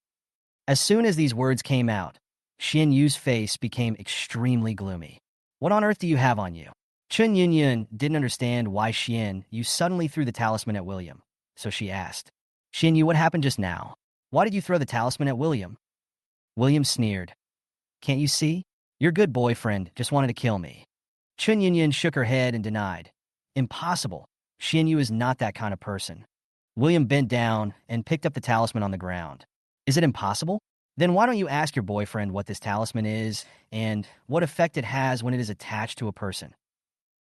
As soon as these words came out, Xianyu's face became extremely gloomy. "What on earth do you have on you?" Chun Yunyan didn't understand why Xianyu suddenly threw the talisman at William, so she asked, "Xianyu, what happened just now? Why did you throw the talisman at William?" William sneered. "Can't you see? Your good boyfriend just wanted to kill me." Chun Yunyan shook her head and denied. "Impossible. Xianyu is not that kind of person." William bent down and picked up the talisman on the ground. "Is it impossible? Then why don't you ask your boyfriend what this talisman is and what effect it has when it is attached to a person?"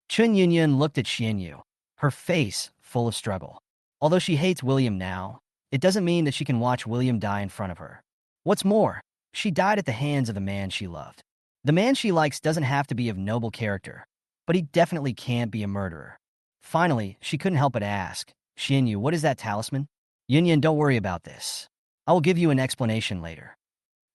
Chun Yunyan looked at Xianyu, her face full of struggle. Although she hates William now, it doesn't mean that she can watch William die in front of her. What's more, she died at the hands of the man she loved. The man she likes doesn't have to be of noble character, but he definitely can't be a murderer. Finally, she couldn't help but ask, "Xianyu, what is that talisman?" "Yunyan, don't worry about this. I will give you an explanation later."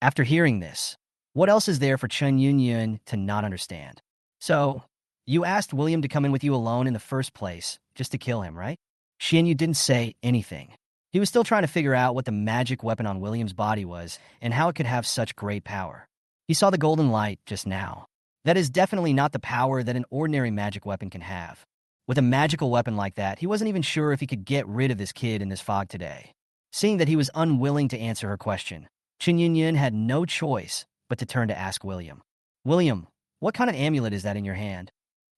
After hearing this, what else is there for Chun Yunyan to not understand? "So, you asked William to come in with you alone in the first place, just to kill him, right?" Xianyu didn't say anything. He was still trying to figure out what the magic weapon on William's body was and how it could have such great power. He saw the golden light just now. That is definitely not the power that an ordinary magic weapon can have. With a magical weapon like that, he wasn't even sure if he could get rid of this kid in this fog today. Seeing that he was unwilling to answer her question, Chun Yunyan had no choice but to turn to ask William. "William, what kind of amulet is that in your hand?"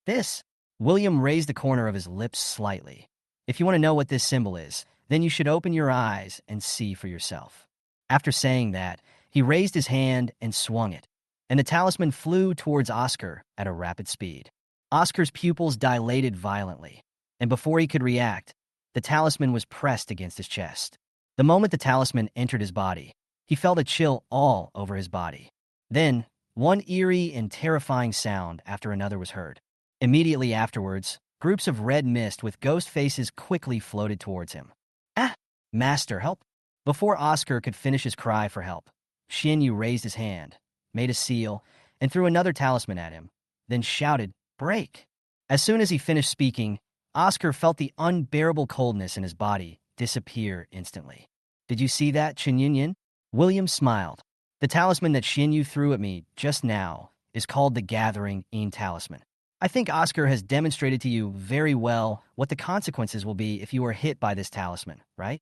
"This." William raised the corner of his lips slightly. "If you want to know what this symbol is, then you should open your eyes and see for yourself." After saying that, he raised his hand and swung it, and the talisman flew towards Oscar at a rapid speed. Oscar's pupils dilated violently, and before he could react, the talisman was pressed against his chest. The moment the talisman entered his body, he felt a chill all over his body. Then, one eerie and terrifying sound after another was heard. Immediately afterwards, groups of red mist with ghost faces quickly floated towards him. "Ah! Master, help!" Before Oscar could finish his cry for help, Xianyu raised his hand, made a seal, and threw another talisman at him, then shouted, "Break!" As soon as he finished speaking, Oscar felt the unbearable coldness in his body disappear instantly. Did you see that, Chin Yun? William smiled. The talisman that Shinu threw at me just now is called the Gathering Een Talisman. I think Oscar has demonstrated to you very well what the consequences will be if you are hit by this talisman, right?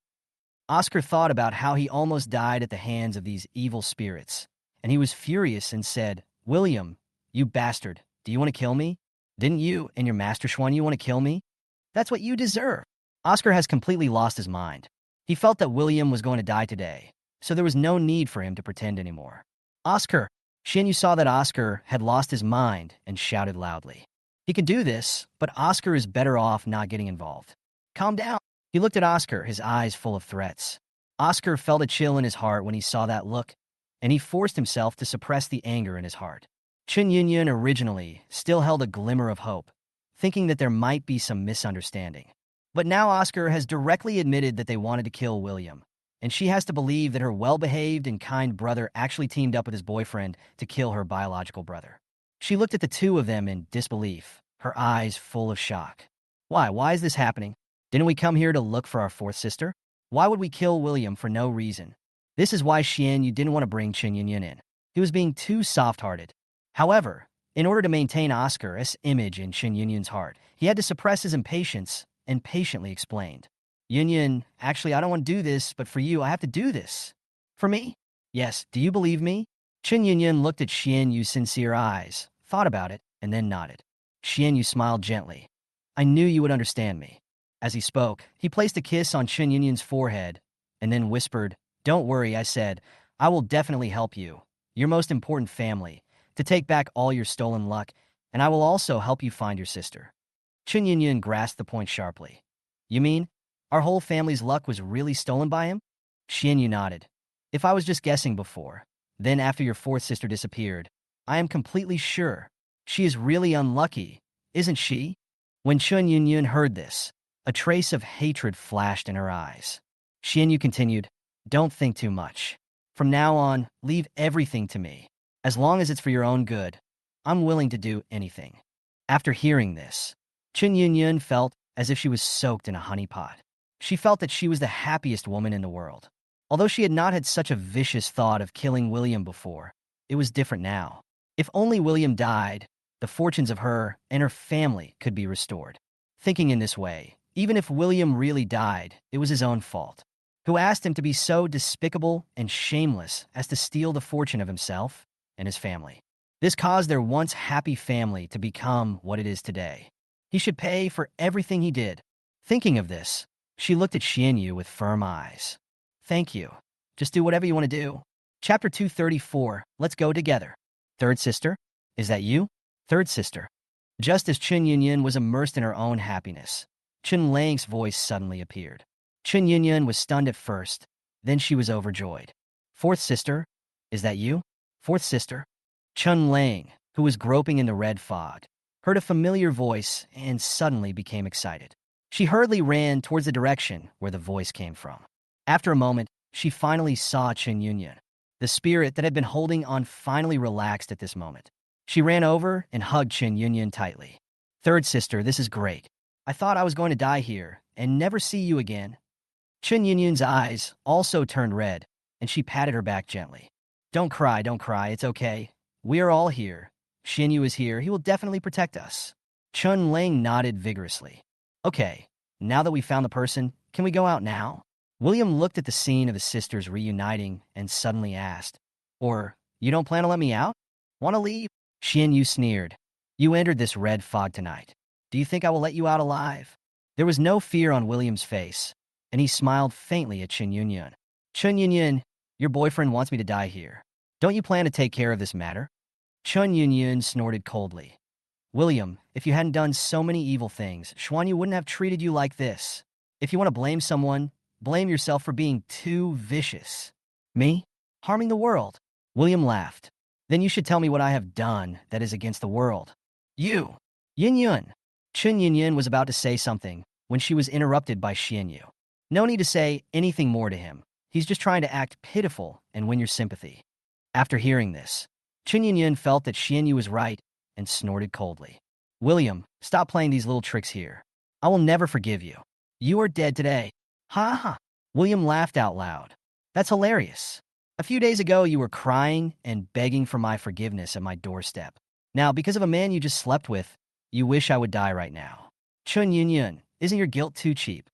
Oscar thought about how he almost died at the hands of these evil spirits, and he was furious and said, William, you bastard, do you want to kill me? Didn't you and your master Schwan you want to kill me? That's what you deserve. Oscar has completely lost his mind. He felt that William was going to die today, so there was no need for him to pretend anymore. Oscar, Shinu saw that Oscar had lost his mind and shouted loudly. He could do this, but Oscar is better off not getting involved. Calm down. He looked at Oscar, his eyes full of threats. Oscar felt a chill in his heart when he saw that look, and he forced himself to suppress the anger in his heart. Chin Yun originally still held a glimmer of hope, thinking that there might be some misunderstanding. But now Oscar has directly admitted that they wanted to kill William, and she has to believe that her well-behaved and kind brother actually teamed up with his boyfriend to kill her biological brother. She looked at the two of them in disbelief, her eyes full of shock. Why? Why is this happening? Didn't we come here to look for our fourth sister? Why would we kill William for no reason? This is why you didn't want to bring Chin Yun in. He was being too soft-hearted. However, in order to maintain Oscar's image in Chin Yun's heart, he had to suppress his impatience and patiently explained. Yun, actually, I don't want to do this, but for you, I have to do this. For me? Yes, do you believe me? Chin Yun looked at Yu's sincere eyes, thought about it, and then nodded. Yu smiled gently. I knew you would understand me. As he spoke, he placed a kiss on Chin Yun's forehead, and then whispered, Don't worry, I said, I will definitely help you, your most important family, to take back all your stolen luck, and I will also help you find your sister. Chin Yun grasped the point sharply. You mean, our whole family's luck was really stolen by him? Yu nodded. If I was just guessing before, then after your fourth sister disappeared, I am completely sure. She is really unlucky, isn't she? When Chin Yun heard this, a trace of hatred flashed in her eyes. Yu continued, Don't think too much. From now on, leave everything to me. As long as it's for your own good, I'm willing to do anything. After hearing this, Chin Yun felt as if she was soaked in a honey pot. She felt that she was the happiest woman in the world. Although she had not had such a vicious thought of killing William before, it was different now. If only William died, the fortunes of her and her family could be restored. Thinking in this way, even if William really died, it was his own fault. Who asked him to be so despicable and shameless as to steal the fortune of himself and his family? This caused their once happy family to become what it is today. He should pay for everything he did. Thinking of this, she looked at Shinu with firm eyes. Thank you. Just do whatever you want to do. Chapter 234, Let's go together. Third sister? Is that you? Third sister. Just as Chin Yun was immersed in her own happiness, Chen Lang's voice suddenly appeared. Chin Yun was stunned at first, then she was overjoyed. Fourth sister? Is that you? Fourth sister? Chen Lang, who was groping in the red fog, heard a familiar voice and suddenly became excited. She hurriedly ran towards the direction where the voice came from. After a moment, she finally saw Chin Yun. The spirit that had been holding on finally relaxed at this moment. She ran over and hugged Chin Yun tightly. Third sister, this is great. I thought I was going to die here and never see you again. Chin Yun's eyes also turned red, and she patted her back gently. Don't cry, it's okay. We are all here. Shinu is here, he will definitely protect us. Chun Lang nodded vigorously. Okay, now that we found the person, can we go out now? William looked at the scene of his sisters reuniting and suddenly asked, Or, you don't plan to let me out? Want to leave? Shinu sneered. You entered this red fog tonight. Do you think I will let you out alive? There was no fear on William's face, and he smiled faintly at Chin Yun. Chin Yun, your boyfriend wants me to die here. Don't you plan to take care of this matter? Chun Yun snorted coldly. William, if you hadn't done so many evil things, Xuanyu wouldn't have treated you like this. If you want to blame someone, blame yourself for being too vicious. Me? Harming the world? William laughed. Then you should tell me what I have done that is against the world. You! Yin Yun! Chun Yun was about to say something when she was interrupted by Xianyu. No need to say anything more to him. He's just trying to act pitiful and win your sympathy. After hearing this, Chin Yun felt that Xianyu was right and snorted coldly. William, stop playing these little tricks here. I will never forgive you. You are dead today. Ha ha. William laughed out loud. That's hilarious. A few days ago, you were crying and begging for my forgiveness at my doorstep. Now, because of a man you just slept with, you wish I would die right now. Chun Yun Yun, isn't your guilt too cheap?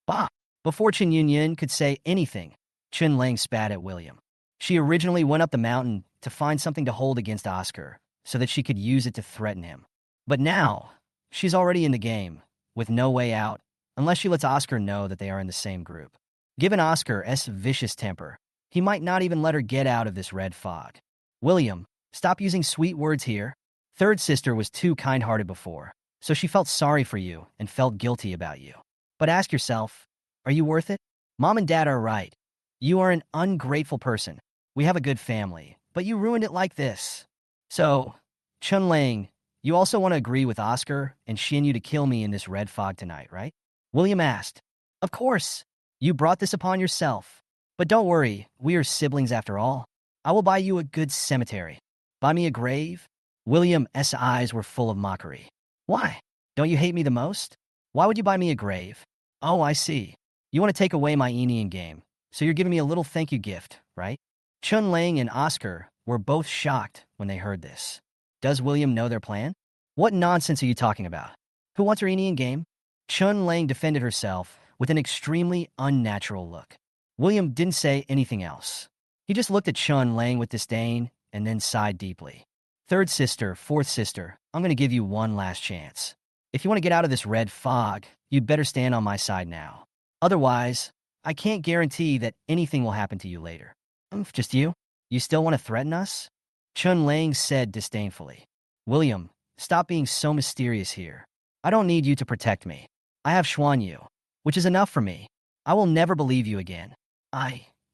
Bah! Before Chun Yun Yun could say anything, Chun Lang spat at William. She originally went up the mountain to find something to hold against Oscar so that she could use it to threaten him. But now, she's already in the game, with no way out, unless she lets Oscar know that they are in the same group. Given Oscar's vicious temper, he might not even let her get out of this red fog. William, stop using sweet words here. Third sister was too kind-hearted before, so she felt sorry for you and felt guilty about you. But ask yourself, are you worth it? Mom and Dad are right. You are an ungrateful person. We have a good family, but you ruined it like this. So, Chun Lang, you also want to agree with Oscar and Shinu to kill me in this red fog tonight, right? William asked. Of course. You brought this upon yourself. But don't worry, we are siblings after all. I will buy you a good cemetery. Buy me a grave? William's eyes were full of mockery. Why? Don't you hate me the most? Why would you buy me a grave? Oh, I see. You want to take away my Indian game, so you're giving me a little thank you gift, right? Chun Lang and Oscar were both shocked when they heard this. Does William know their plan? What nonsense are you talking about? Who wants her Indian game? Chun Lang defended herself with an extremely unnatural look. William didn't say anything else. He just looked at Chun Lang with disdain and then sighed deeply. Third sister, fourth sister, I'm going to give you one last chance. If you want to get out of this red fog, you'd better stand on my side now. Otherwise, I can't guarantee that anything will happen to you later. Just you? You still want to threaten us? Chun Lang said disdainfully. William, stop being so mysterious here. I don't need you to protect me. I have Xuan Yu, which is enough for me. I will never believe you again.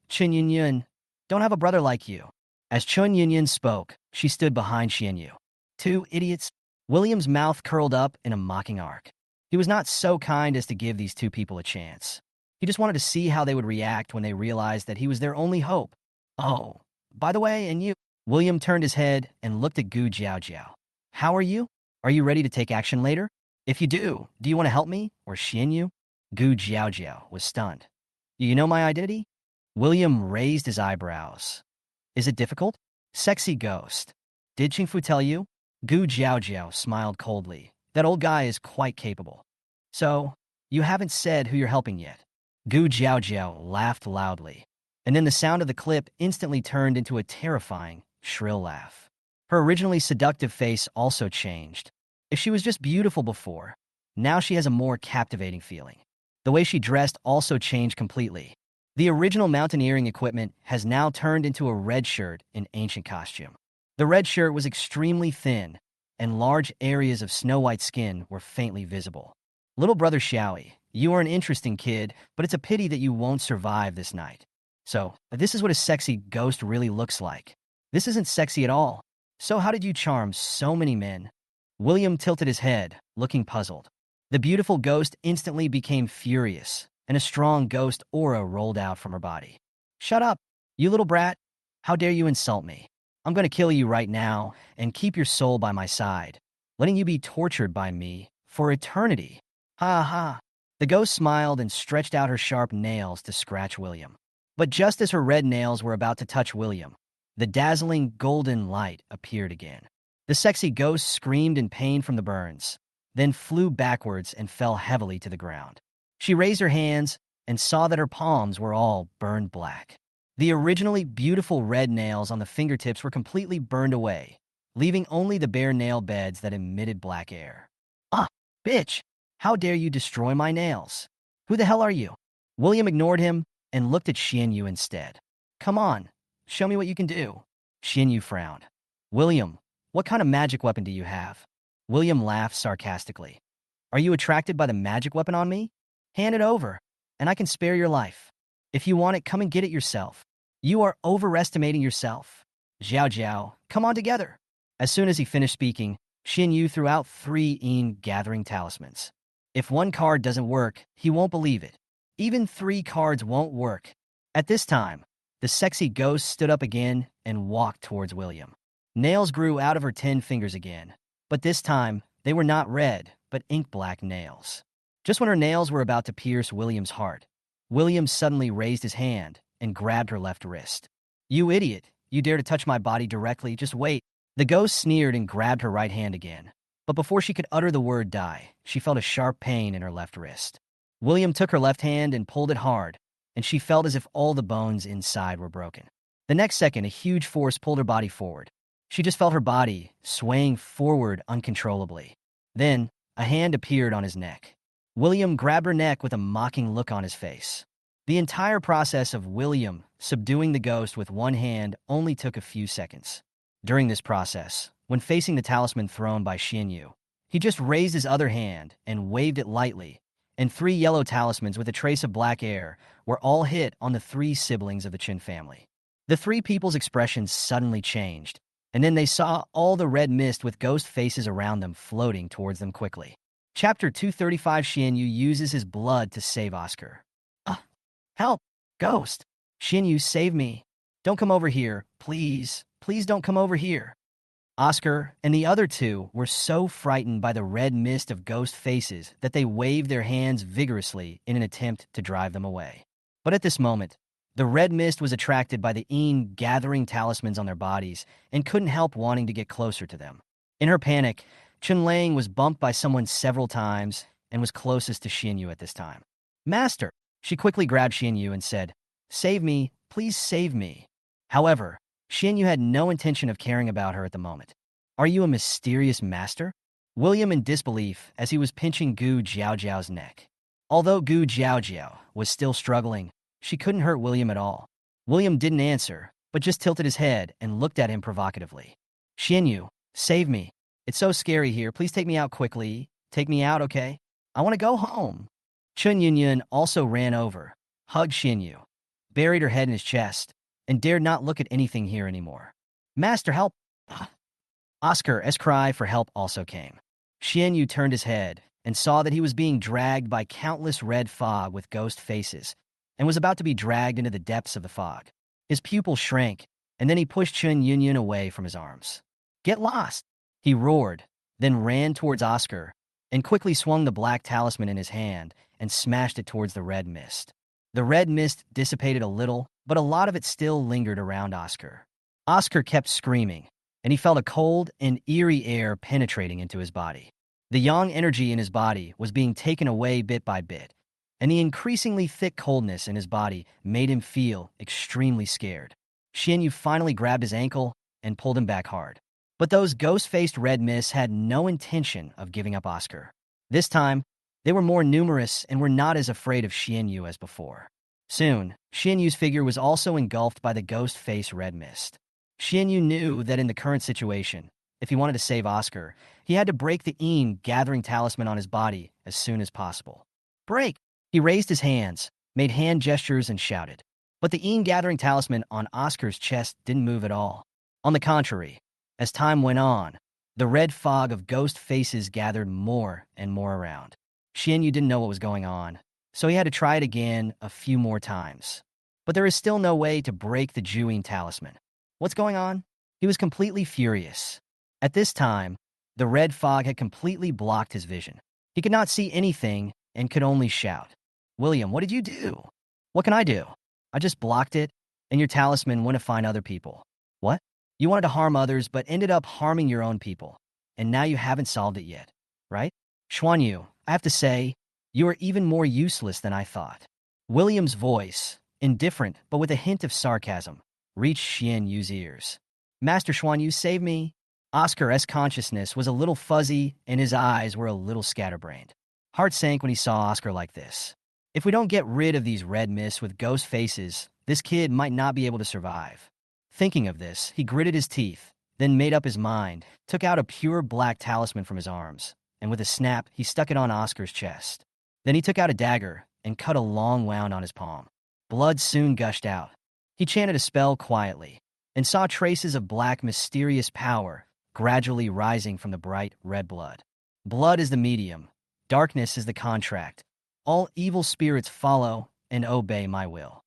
Chun Yun Yun, don't have a brother like you. As Chun Yun Yun spoke, she stood behind Xian Yu. Two idiots. William's mouth curled up in a mocking arc. He was not so kind as to give these two people a chance. He just wanted to see how they would react when they realized that he was their only hope. Oh, by the way, and you... William turned his head and looked at Gu Jiaojiao. How are you? Are you ready to take action later? If you do you want to help me or Xian Yu? Gu Jiaojiao was stunned. You know my identity? William raised his eyebrows. Is it difficult? Sexy ghost. Did Qingfu tell you? Gu Jiaojiao smiled coldly. That old guy is quite capable. So, you haven't said who you're helping yet. Gu Jiaojiao laughed loudly, and then the sound of the clip instantly turned into a terrifying, shrill laugh. Her originally seductive face also changed. If she was just beautiful before, now she has a more captivating feeling. The way she dressed also changed completely. The original mountaineering equipment has now turned into a red shirt in ancient costume. The red shirt was extremely thin, and large areas of snow-white skin were faintly visible. Little brother Xiaoi, you are an interesting kid, but it's a pity that you won't survive this night. So, this is what a sexy ghost really looks like. This isn't sexy at all. So how did you charm so many men? William tilted his head, looking puzzled. The beautiful ghost instantly became furious, and a strong ghost aura rolled out from her body. Shut up, you little brat. How dare you insult me? I'm going to kill you right now and keep your soul by my side, letting you be tortured by me for eternity. Ha ha. The ghost smiled and stretched out her sharp nails to scratch William. But just as her red nails were about to touch William, the dazzling golden light appeared again. The sexy ghost screamed in pain from the burns, then flew backwards and fell heavily to the ground. She raised her hands and saw that her palms were all burned black. The originally beautiful red nails on the fingertips were completely burned away, leaving only the bare nail beds that emitted black air. Ah, bitch! How dare you destroy my nails? Who the hell are you? William ignored him and looked at Xian Yu instead. Come on, show me what you can do. Xian Yu frowned. William, what kind of magic weapon do you have? William laughed sarcastically. Are you attracted by the magic weapon on me? Hand it over, and I can spare your life. If you want it, come and get it yourself. You are overestimating yourself. Zhao Zhao, come on together. As soon as he finished speaking, Xin Yu threw out 3 gathering talismans. If one card doesn't work, he won't believe it. Even 3 cards won't work. At this time, the sexy ghost stood up again and walked towards William. Nails grew out of her 10 fingers again, but this time, they were not red, but ink-black nails. Just when her nails were about to pierce William's heart, William suddenly raised his hand and grabbed her left wrist. "You idiot! You dare to touch my body directly? Just wait." The ghost sneered and grabbed her right hand again. But before she could utter the word die, she felt a sharp pain in her left wrist. William took her left hand and pulled it hard, and she felt as if all the bones inside were broken. The next second, a huge force pulled her body forward. She just felt her body swaying forward uncontrollably. Then, a hand appeared on his neck. William grabbed her neck with a mocking look on his face. The entire process of William subduing the ghost with one hand only took a few seconds. During this process, when facing the talisman thrown by Shinu, he just raised his other hand and waved it lightly, and 3 yellow talismans with a trace of black air were all hit on the 3 siblings of the Chin family. The 3 people's expressions suddenly changed, and then they saw all the red mist with ghost faces around them floating towards them quickly. Chapter 235. Shinu uses his blood to save Oscar. Help! Ghost! Shinu, save me! Don't come over here, please! Please don't come over here! Oscar and the other 2 were so frightened by the red mist of ghost faces that they waved their hands vigorously in an attempt to drive them away. But at this moment, the red mist was attracted by the gathering talismans on their bodies and couldn't help wanting to get closer to them. In her panic, Chunlang was bumped by someone several times and was closest to Shinu at this time. "Master!" She quickly grabbed Shinu and said, "Save me, please save me." However, Shinu had no intention of caring about her at the moment. "Are you a mysterious master?" William in disbelief as he was pinching Gu Jiaojiao's neck. Although Gu Jiaojiao was still struggling, she couldn't hurt William at all. William didn't answer, but just tilted his head and looked at him provocatively. "Shinu, save me. It's so scary here. Please take me out quickly. Take me out, okay? I want to go home." Chun Yunyun also ran over, hugged Shinu, buried her head in his chest, and dared not look at anything here anymore. "Master, help!" Oscar's cry for help also came. Shinu turned his head and saw that he was being dragged by countless red fog with ghost faces and was about to be dragged into the depths of the fog. His pupils shrank, and then he pushed Chun Yunyun away from his arms. "Get lost!" he roared, then ran towards Oscar and quickly swung the black talisman in his hand and smashed it towards the red mist. The red mist dissipated a little, but a lot of it still lingered around Oscar. Oscar kept screaming, and he felt a cold and eerie air penetrating into his body. The yang energy in his body was being taken away bit by bit, and the increasingly thick coldness in his body made him feel extremely scared. Shinu finally grabbed his ankle and pulled him back hard. But those ghost-faced red mists had no intention of giving up Oscar. This time, they were more numerous and were not as afraid of Shinu as before. Soon, Shinyu's figure was also engulfed by the ghost-faced red mist. Shinu knew that in the current situation, if he wanted to save Oscar, he had to break the gathering talisman on his body as soon as possible. "Break!" He raised his hands, made hand gestures, and shouted. But the gathering talisman on Oscar's chest didn't move at all. On the contrary, as time went on, the red fog of ghost faces gathered more and more around. Shinu didn't know what was going on, so he had to try it again a few more times. But there is still no way to break the Juin talisman. What's going on? He was completely furious. At this time, the red fog had completely blocked his vision. He could not see anything and could only shout. "William, what did you do?" "What can I do? I just blocked it, and your talisman went to find other people." "What? You wanted to harm others but ended up harming your own people, and now you haven't solved it yet, right? Xuanyu, I have to say, you are even more useless than I thought." William's voice, indifferent but with a hint of sarcasm, reached Xian Yu's ears. "Master Xuanyu, save me." Oscar's consciousness was a little fuzzy and his eyes were a little scatterbrained. Heart sank when he saw Oscar like this. If we don't get rid of these red mists with ghost faces, this kid might not be able to survive. Thinking of this, he gritted his teeth, then made up his mind, took out a pure black talisman from his arms, and with a snap, he stuck it on Oscar's chest. Then he took out a dagger and cut a long wound on his palm. Blood soon gushed out. He chanted a spell quietly and saw traces of black, mysterious power gradually rising from the bright red blood. Blood is the medium. Darkness is the contract. All evil spirits follow and obey my will.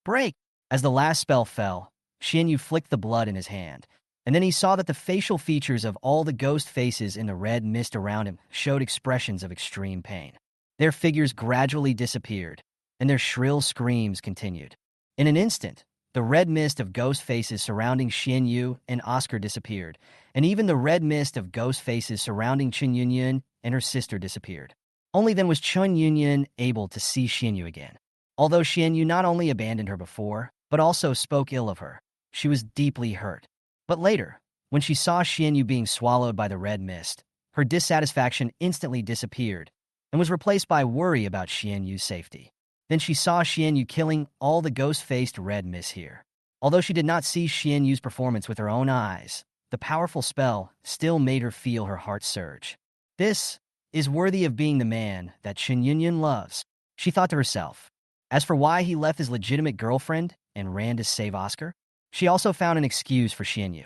Break! As the last spell fell, Xinyu flicked the blood in his hand, and then he saw that the facial features of all the ghost faces in the red mist around him showed expressions of extreme pain. Their figures gradually disappeared, and their shrill screams continued. In an instant, the red mist of ghost faces surrounding Shinu and Oscar disappeared, and even the red mist of ghost faces surrounding Chun Yunyun and her sister disappeared. Only then was Chun Yunyun able to see Shinu again. Although Shinu not only abandoned her before, but also spoke ill of her, she was deeply hurt. But later, when she saw Shinu being swallowed by the red mist, her dissatisfaction instantly disappeared and was replaced by worry about Shinyu's safety. Then she saw Shinu killing all the ghost-faced red mist here. Although she did not see Shinyu's performance with her own eyes, the powerful spell still made her feel her heart surge. This is worthy of being the man that Chun Yunyun loves, she thought to herself. As for why he left his legitimate girlfriend and ran to save Oscar, she also found an excuse for Shinu.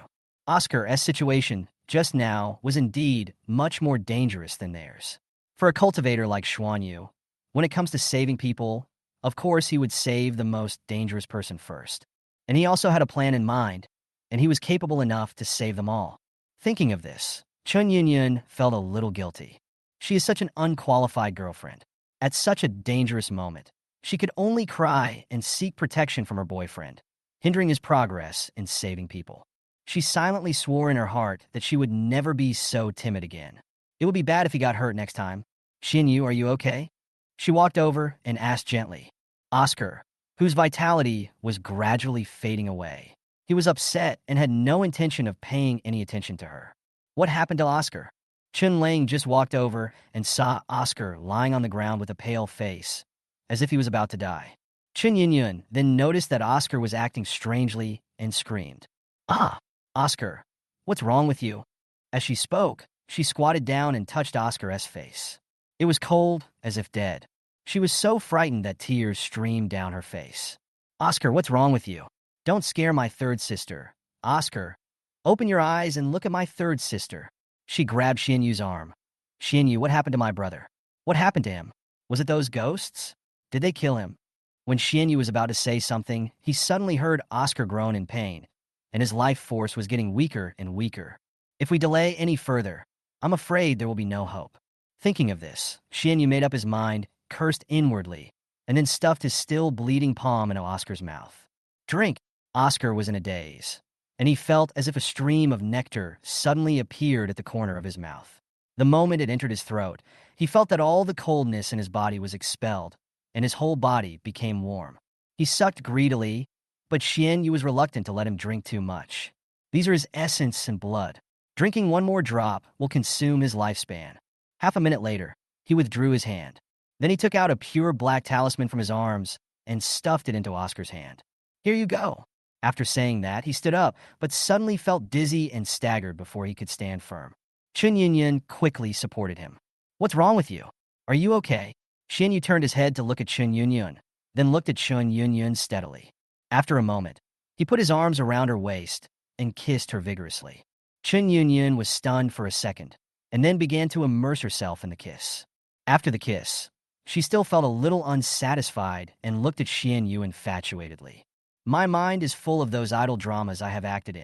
Oscar's situation just now was indeed much more dangerous than theirs. For a cultivator like Xuanyu, when it comes to saving people, of course he would save the most dangerous person first. And he also had a plan in mind, and he was capable enough to save them all. Thinking of this, Chun Yunyun felt a little guilty. She is such an unqualified girlfriend. At such a dangerous moment, she could only cry and seek protection from her boyfriend, hindering his progress in saving people. She silently swore in her heart that she would never be so timid again. It would be bad if he got hurt next time. Shinu, are you okay? She walked over and asked gently. Oscar, whose vitality was gradually fading away. He was upset and had no intention of paying any attention to her. What happened to Oscar? Chun Lang just walked over and saw Oscar lying on the ground with a pale face, as if he was about to die. Chun Yunyun then noticed that Oscar was acting strangely and screamed. Ah, Oscar, what's wrong with you? As she spoke, she squatted down and touched Oscar's face. It was cold, as if dead. She was so frightened that tears streamed down her face. Oscar, what's wrong with you? Don't scare my third sister. Oscar, open your eyes and look at my third sister. She grabbed Shinyu's arm. Shinyu, what happened to my brother? What happened to him? Was it those ghosts? Did they kill him? When Shinyu was about to say something, he suddenly heard Oscar groan in pain, and his life force was getting weaker and weaker. If we delay any further, I'm afraid there will be no hope. Thinking of this, Shinyu made up his mind, cursed inwardly, and then stuffed his still bleeding palm into Oscar's mouth. Drink! Oscar was in a daze, and he felt as if a stream of nectar suddenly appeared at the corner of his mouth. The moment it entered his throat, he felt that all the coldness in his body was expelled, and his whole body became warm. He sucked greedily, but Xianyu was reluctant to let him drink too much. These are his essence and blood. Drinking one more drop will consume his lifespan. Half a minute later, he withdrew his hand. Then he took out a pure black talisman from his arms and stuffed it into Oscar's hand. Here you go. After saying that, he stood up, but suddenly felt dizzy and staggered before he could stand firm. Chun Yunyun quickly supported him. What's wrong with you? Are you okay? Shinyu turned his head to look at Chun Yunyun, then looked at Chun Yunyun steadily. After a moment, he put his arms around her waist and kissed her vigorously. Chun Yunyun was stunned for a second, and then began to immerse herself in the kiss. After the kiss, she still felt a little unsatisfied and looked at Shinyu infatuatedly. My mind is full of those idle dramas I have acted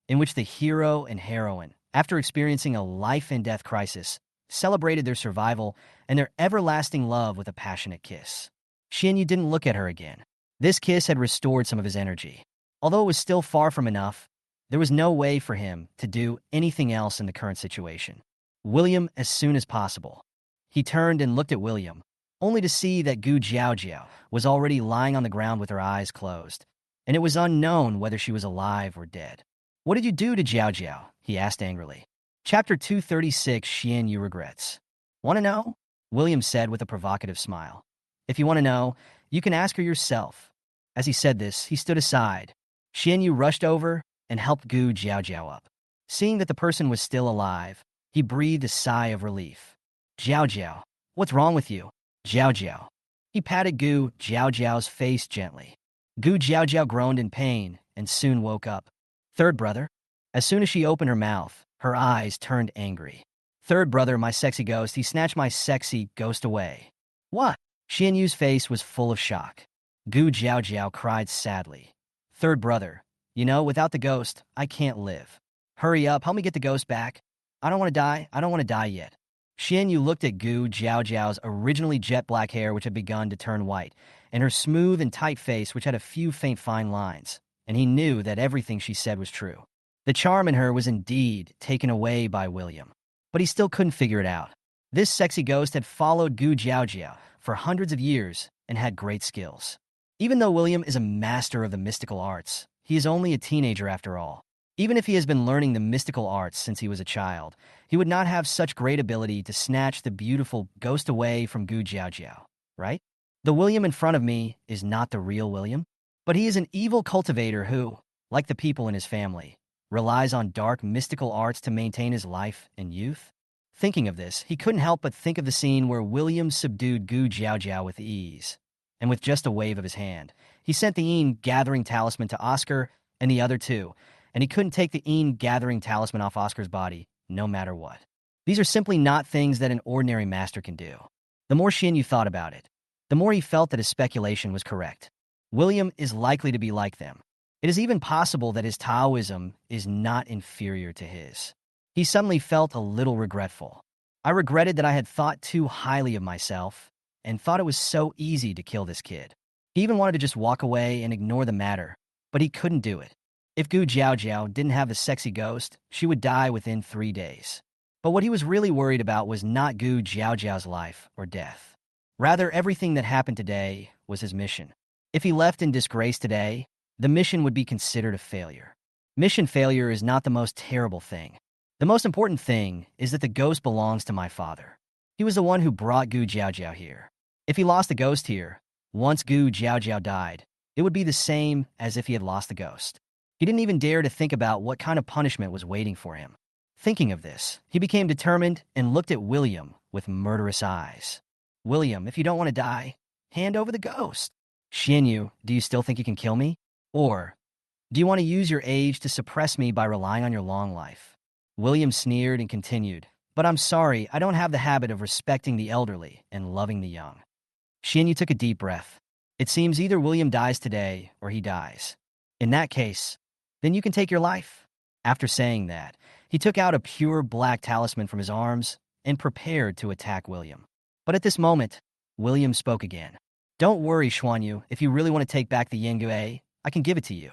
in which the hero and heroine, after experiencing a life-and-death crisis, celebrated their survival and their everlasting love with a passionate kiss. Shinyu didn't look at her again. This kiss had restored some of his energy. Although it was still far from enough, there was no way for him to do anything else in the current situation. William, as soon as possible. He turned and looked at William, only to see that Gu Jiaojiao was already lying on the ground with her eyes closed, and it was unknown whether she was alive or dead. What did you do to Jiaojiao? He asked angrily. Chapter 236, Xianyu Regrets. Want to know? William said with a provocative smile. If you want to know, you can ask her yourself. As he said this, he stood aside. Xianyu rushed over and helped Gu Jiaojiao up. Seeing that the person was still alive, he breathed a sigh of relief. Jiaojiao, what's wrong with you? Jiaojiao. He patted Gu Jiaojiao's face gently. Gu Jiaojiao groaned in pain and soon woke up. Third brother? As soon as she opened her mouth, her eyes turned angry. Third brother, my sexy ghost, he snatched my sexy ghost away. What? Xianyu's face was full of shock. Gu Jiaojiao cried sadly. Third brother, you know, without the ghost, I can't live. Hurry up, help me get the ghost back. I don't want to die yet. Xianyu looked at Gu Jiaojiao's originally jet black hair, which had begun to turn white, and her smooth and tight face, which had a few faint fine lines, and he knew that everything she said was true. The charm in her was indeed taken away by William, but he still couldn't figure it out. This sexy ghost had followed Gu Jiaojiao for hundreds of years and had great skills. Even though William is a master of the mystical arts, he is only a teenager after all. Even if he has been learning the mystical arts since he was a child, he would not have such great ability to snatch the beautiful ghost away from Gu Jiaojiao, right? The William in front of me is not the real William, but he is an evil cultivator who, like the people in his family, relies on dark mystical arts to maintain his life and youth. Thinking of this, he couldn't help but think of the scene where William subdued Gu Jiaojiao with ease, and with just a wave of his hand, he sent the gathering talisman to Oscar and the other two, and he couldn't take the gathering talisman off Oscar's body, no matter what. These are simply not things that an ordinary master can do. The more Shinu thought about it, the more he felt that his speculation was correct. William is likely to be like them. It is even possible that his Taoism is not inferior to his. He suddenly felt a little regretful. I regretted that I had thought too highly of myself and thought it was so easy to kill this kid. He even wanted to just walk away and ignore the matter, but he couldn't do it. If Gu Jiaojiao didn't have the sexy ghost, she would die within 3 days. But what he was really worried about was not Gu Jiaojiao's life or death. Rather, everything that happened today was his mission. If he left in disgrace today, the mission would be considered a failure. Mission failure is not the most terrible thing. The most important thing is that the ghost belongs to my father. He was the one who brought Gu Jiaojiao here. If he lost the ghost here, once Gu Jiaojiao died, it would be the same as if he had lost the ghost. He didn't even dare to think about what kind of punishment was waiting for him. Thinking of this, he became determined and looked at William with murderous eyes. William, if you don't want to die, hand over the ghost. Shinu, do you still think you can kill me? Or do you want to use your age to suppress me by relying on your long life? William sneered and continued, but I'm sorry, I don't have the habit of respecting the elderly and loving the young. Shinu took a deep breath. It seems either William dies today or he dies. In that case, then you can take your life. After saying that, he took out a pure black talisman from his arms and prepared to attack William. But at this moment, William spoke again. Don't worry, Xuanyu, if you really want to take back the Yingui, I can give it to you.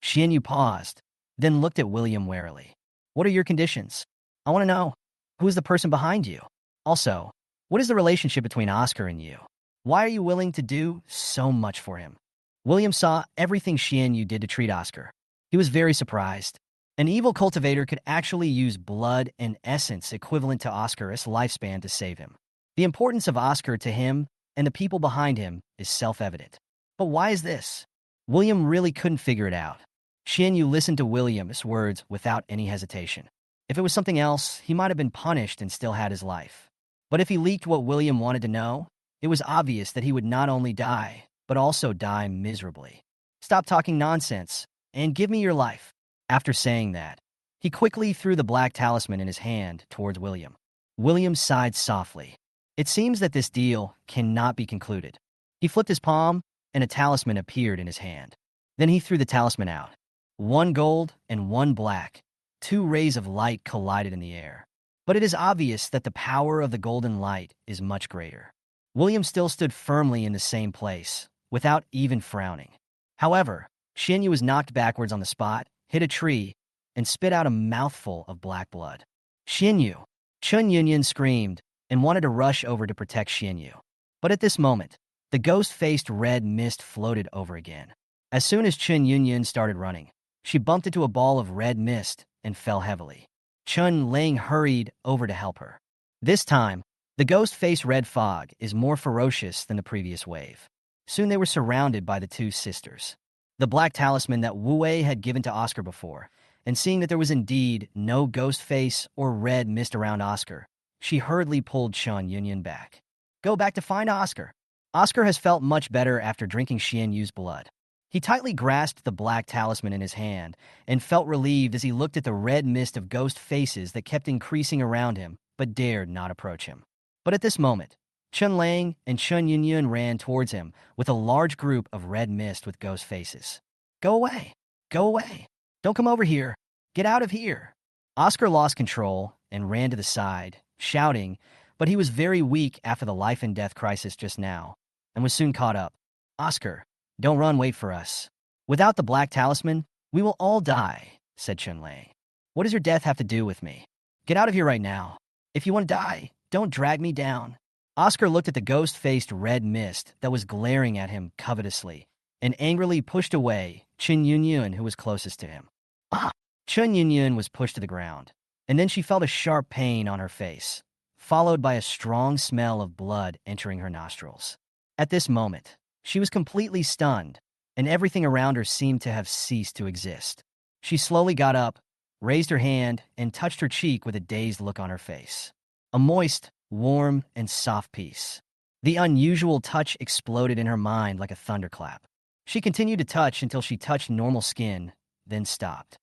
Xianyu paused, then looked at William warily. What are your conditions? I want to know, who is the person behind you? Also, what is the relationship between Oscar and you? Why are you willing to do so much for him? William saw everything Xianyu did to treat Oscar. He was very surprised. An evil cultivator could actually use blood and essence equivalent to Oscar's lifespan to save him. The importance of Oscar to him and the people behind him is self-evident. But why is this? William really couldn't figure it out. Xianyu listened to William's words without any hesitation. If it was something else, he might have been punished and still had his life. But if he leaked what William wanted to know, it was obvious that he would not only die, but also die miserably. Stop talking nonsense, and give me your life. After saying that, he quickly threw the black talisman in his hand towards William. William sighed softly. It seems that this deal cannot be concluded. He flipped his palm, and a talisman appeared in his hand. Then he threw the talisman out. 1 gold and 1 black. 2 rays of light collided in the air. But it is obvious that the power of the golden light is much greater. William still stood firmly in the same place, without even frowning. However, Xinyu was knocked backwards on the spot, hit a tree, and spit out a mouthful of black blood. Xinyu! Chun Yunyan screamed and wanted to rush over to protect Xinyu. But at this moment, the ghost-faced red mist floated over again. As soon as Chun Yunyan started running, she bumped into a ball of red mist and fell heavily. Chun Ling hurried over to help her. This time, the ghost-faced red fog is more ferocious than the previous wave. Soon they were surrounded by the 2 sisters. The black talisman that Wu Wei had given to Oscar before, and seeing that there was indeed no ghost face or red mist around Oscar, she hurriedly pulled Chun Yunyan back. Go back to find Oscar. Oscar has felt much better after drinking Xian Yu's blood. He tightly grasped the black talisman in his hand and felt relieved as he looked at the red mist of ghost faces that kept increasing around him but dared not approach him. But at this moment, Chun Lang and Chun Yunyun ran towards him with a large group of red mist with ghost faces. Go away! Go away! Don't come over here! Get out of here! Oscar lost control and ran to the side, shouting, but he was very weak after the life-and-death crisis just now, and was soon caught up. Oscar, don't run, wait for us. Without the black talisman, we will all die, said Chun-Lang. What does your death have to do with me? Get out of here right now. If you want to die, don't drag me down. Oscar looked at the ghost-faced red mist that was glaring at him covetously and angrily pushed away Chen Yunyun, who was closest to him. Ah! Chen Yunyun was pushed to the ground, and then she felt a sharp pain on her face, followed by a strong smell of blood entering her nostrils. At this moment, she was completely stunned, and everything around her seemed to have ceased to exist. She slowly got up, raised her hand, and touched her cheek with a dazed look on her face. A moist, warm, and soft peace. The unusual touch exploded in her mind like a thunderclap. She continued to touch until she touched normal skin, then stopped.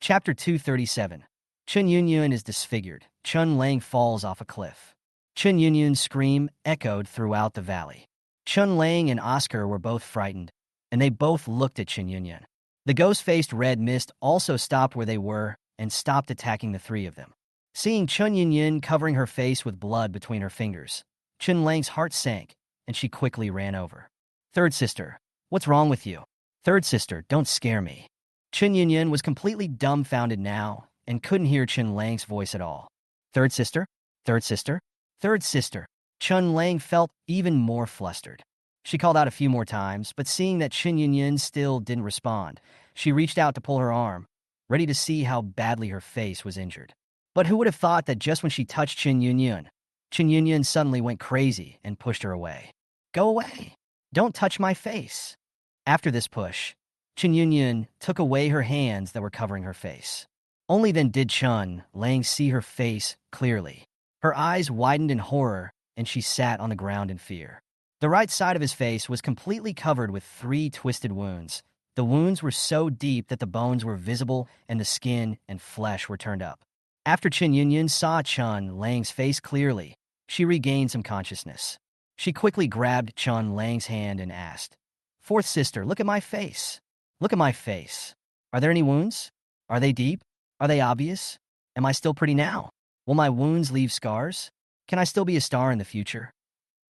Chapter 237. Chen Yunyun is disfigured. Chun-Lang falls off a cliff. Chen Yunyun's scream echoed throughout the valley. Chun-Lang and Oscar were both frightened, and they both looked at Chen Yunyun. The ghost-faced red mist also stopped where they were and stopped attacking the three of them. Seeing Chen Yunyun covering her face with blood between her fingers, Chun-Lang's heart sank, and she quickly ran over. Third sister, what's wrong with you? Third sister, don't scare me. Chen Yunyun was completely dumbfounded now and couldn't hear Chun-Lang's voice at all. Third sister? Third sister? Third sister. Chun-Lang felt even more flustered. She called out a few more times, but seeing that Chen Yunyun still didn't respond, she reached out to pull her arm, ready to see how badly her face was injured. But who would have thought that just when she touched Chen Yunyun suddenly went crazy and pushed her away. Go away! Don't touch my face! After this push, Chen Yunyun took away her hands that were covering her face. Only then did Chun-Lang see her face clearly. Her eyes widened in horror, and she sat on the ground in fear. The right side of his face was completely covered with 3 twisted wounds. The wounds were so deep that the bones were visible and the skin and flesh were turned up. After Chen Yunyun saw Chun-Lang's face clearly, she regained some consciousness. She quickly grabbed Chun-Lang's hand and asked, Fourth sister, look at my face. Look at my face. Are there any wounds? Are they deep? Are they obvious? Am I still pretty now? Will my wounds leave scars? Can I still be a star in the future?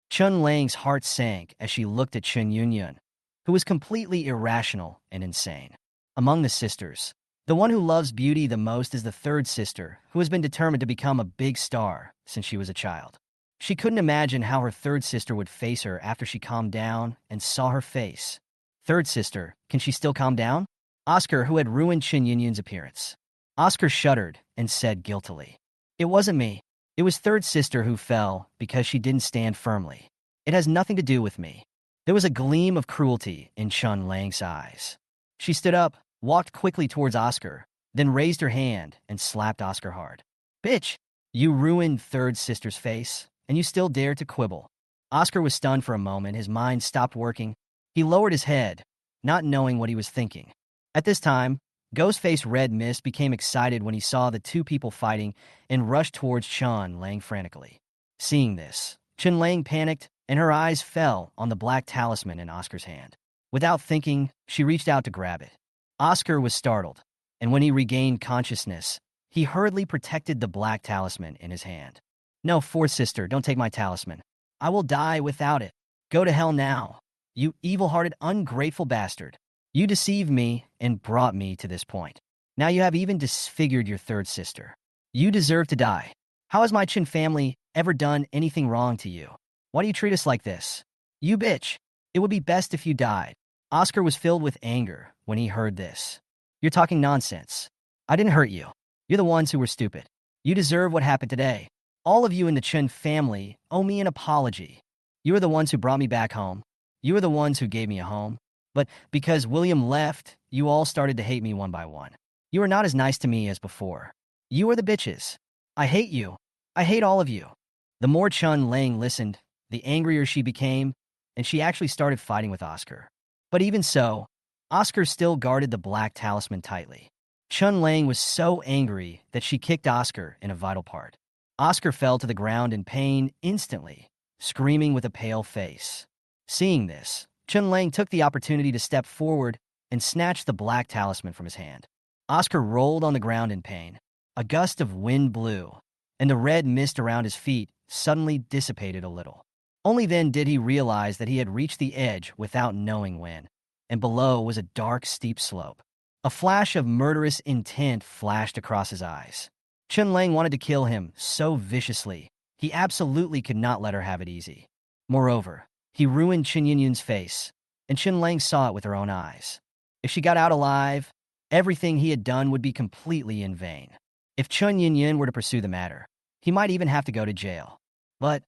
Chun-Lang's heart sank as she looked at Chen Yunyun, who was completely irrational and insane. Among the sisters, the one who loves beauty the most is the third sister, who has been determined to become a big star since she was a child. She couldn't imagine how her third sister would face her after she calmed down and saw her face. Third sister, can she still calm down? Oscar, who had ruined Chen Yunyun's appearance. Oscar shuddered and said guiltily, It wasn't me. It was third sister who fell because she didn't stand firmly. It has nothing to do with me. There was a gleam of cruelty in Chun-Lang's eyes. She stood up, walked quickly towards Oscar, then raised her hand and slapped Oscar hard. Bitch, you ruined third sister's face, and you still dare to quibble. Oscar was stunned for a moment. His mind stopped working. He lowered his head, not knowing what he was thinking. At this time, Ghostface Red Mist became excited when he saw the 2 people fighting and rushed towards Chun-Lang frantically. Seeing this, Chun-Lang panicked and her eyes fell on the black talisman in Oscar's hand. Without thinking, she reached out to grab it. Oscar was startled, and when he regained consciousness, he hurriedly protected the black talisman in his hand. No, fourth sister, don't take my talisman. I will die without it. Go to hell now. You evil-hearted, ungrateful bastard. You deceived me and brought me to this point. Now you have even disfigured your third sister. You deserve to die. How has my Chin family ever done anything wrong to you? Why do you treat us like this? You bitch. It would be best if you died. Oscar was filled with anger when he heard this. You're talking nonsense. I didn't hurt you. You're the ones who were stupid. You deserve what happened today. All of you in the Chen family owe me an apology. You are the ones who brought me back home. You are the ones who gave me a home. But because William left, you all started to hate me one by one. You are not as nice to me as before. You are the bitches. I hate you. I hate all of you. The more Chun-Lang listened, the angrier she became, and she actually started fighting with Oscar. But even so, Oscar still guarded the black talisman tightly. Chun-Lang was so angry that she kicked Oscar in a vital part. Oscar fell to the ground in pain instantly, screaming with a pale face. Seeing this, Chun-Lang took the opportunity to step forward and snatch the black talisman from his hand. Oscar rolled on the ground in pain. A gust of wind blew, and the red mist around his feet suddenly dissipated a little. Only then did he realize that he had reached the edge without knowing when, and below was a dark, steep slope. A flash of murderous intent flashed across his eyes. Chun-Lang wanted to kill him so viciously, he absolutely could not let her have it easy. Moreover, he ruined Chen Yunyun's face, and Chun-Lang saw it with her own eyes. If she got out alive, everything he had done would be completely in vain. If Chun Yunyun were to pursue the matter, he might even have to go to jail. But